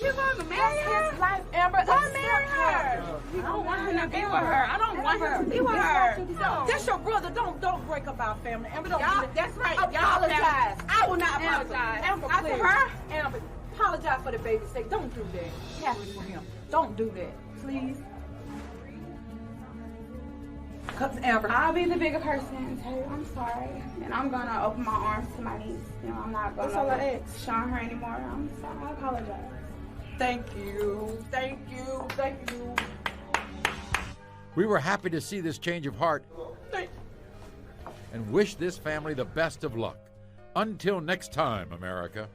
You're going to marry his life, Amber. Why marry her? I don't want him to be with her. I don't want him to be with her. That's your brother. Don't break up our family. Amber, don't Y'all, do that. that's right. Apologize. I will not apologize. Amber, Not to please. her. Amber, apologize for the baby's sake. Don't do that. Yeah. For him. Don't do that. Please. Amber. I'll be the bigger person and tell you I'm sorry. And I'm going to open my arms to my niece. You know, I'm not going to show her anymore. I'm sorry. I apologize. Thank you. Thank you. Thank you. We were happy to see this change of heart and wish this family the best of luck. Until next time, America.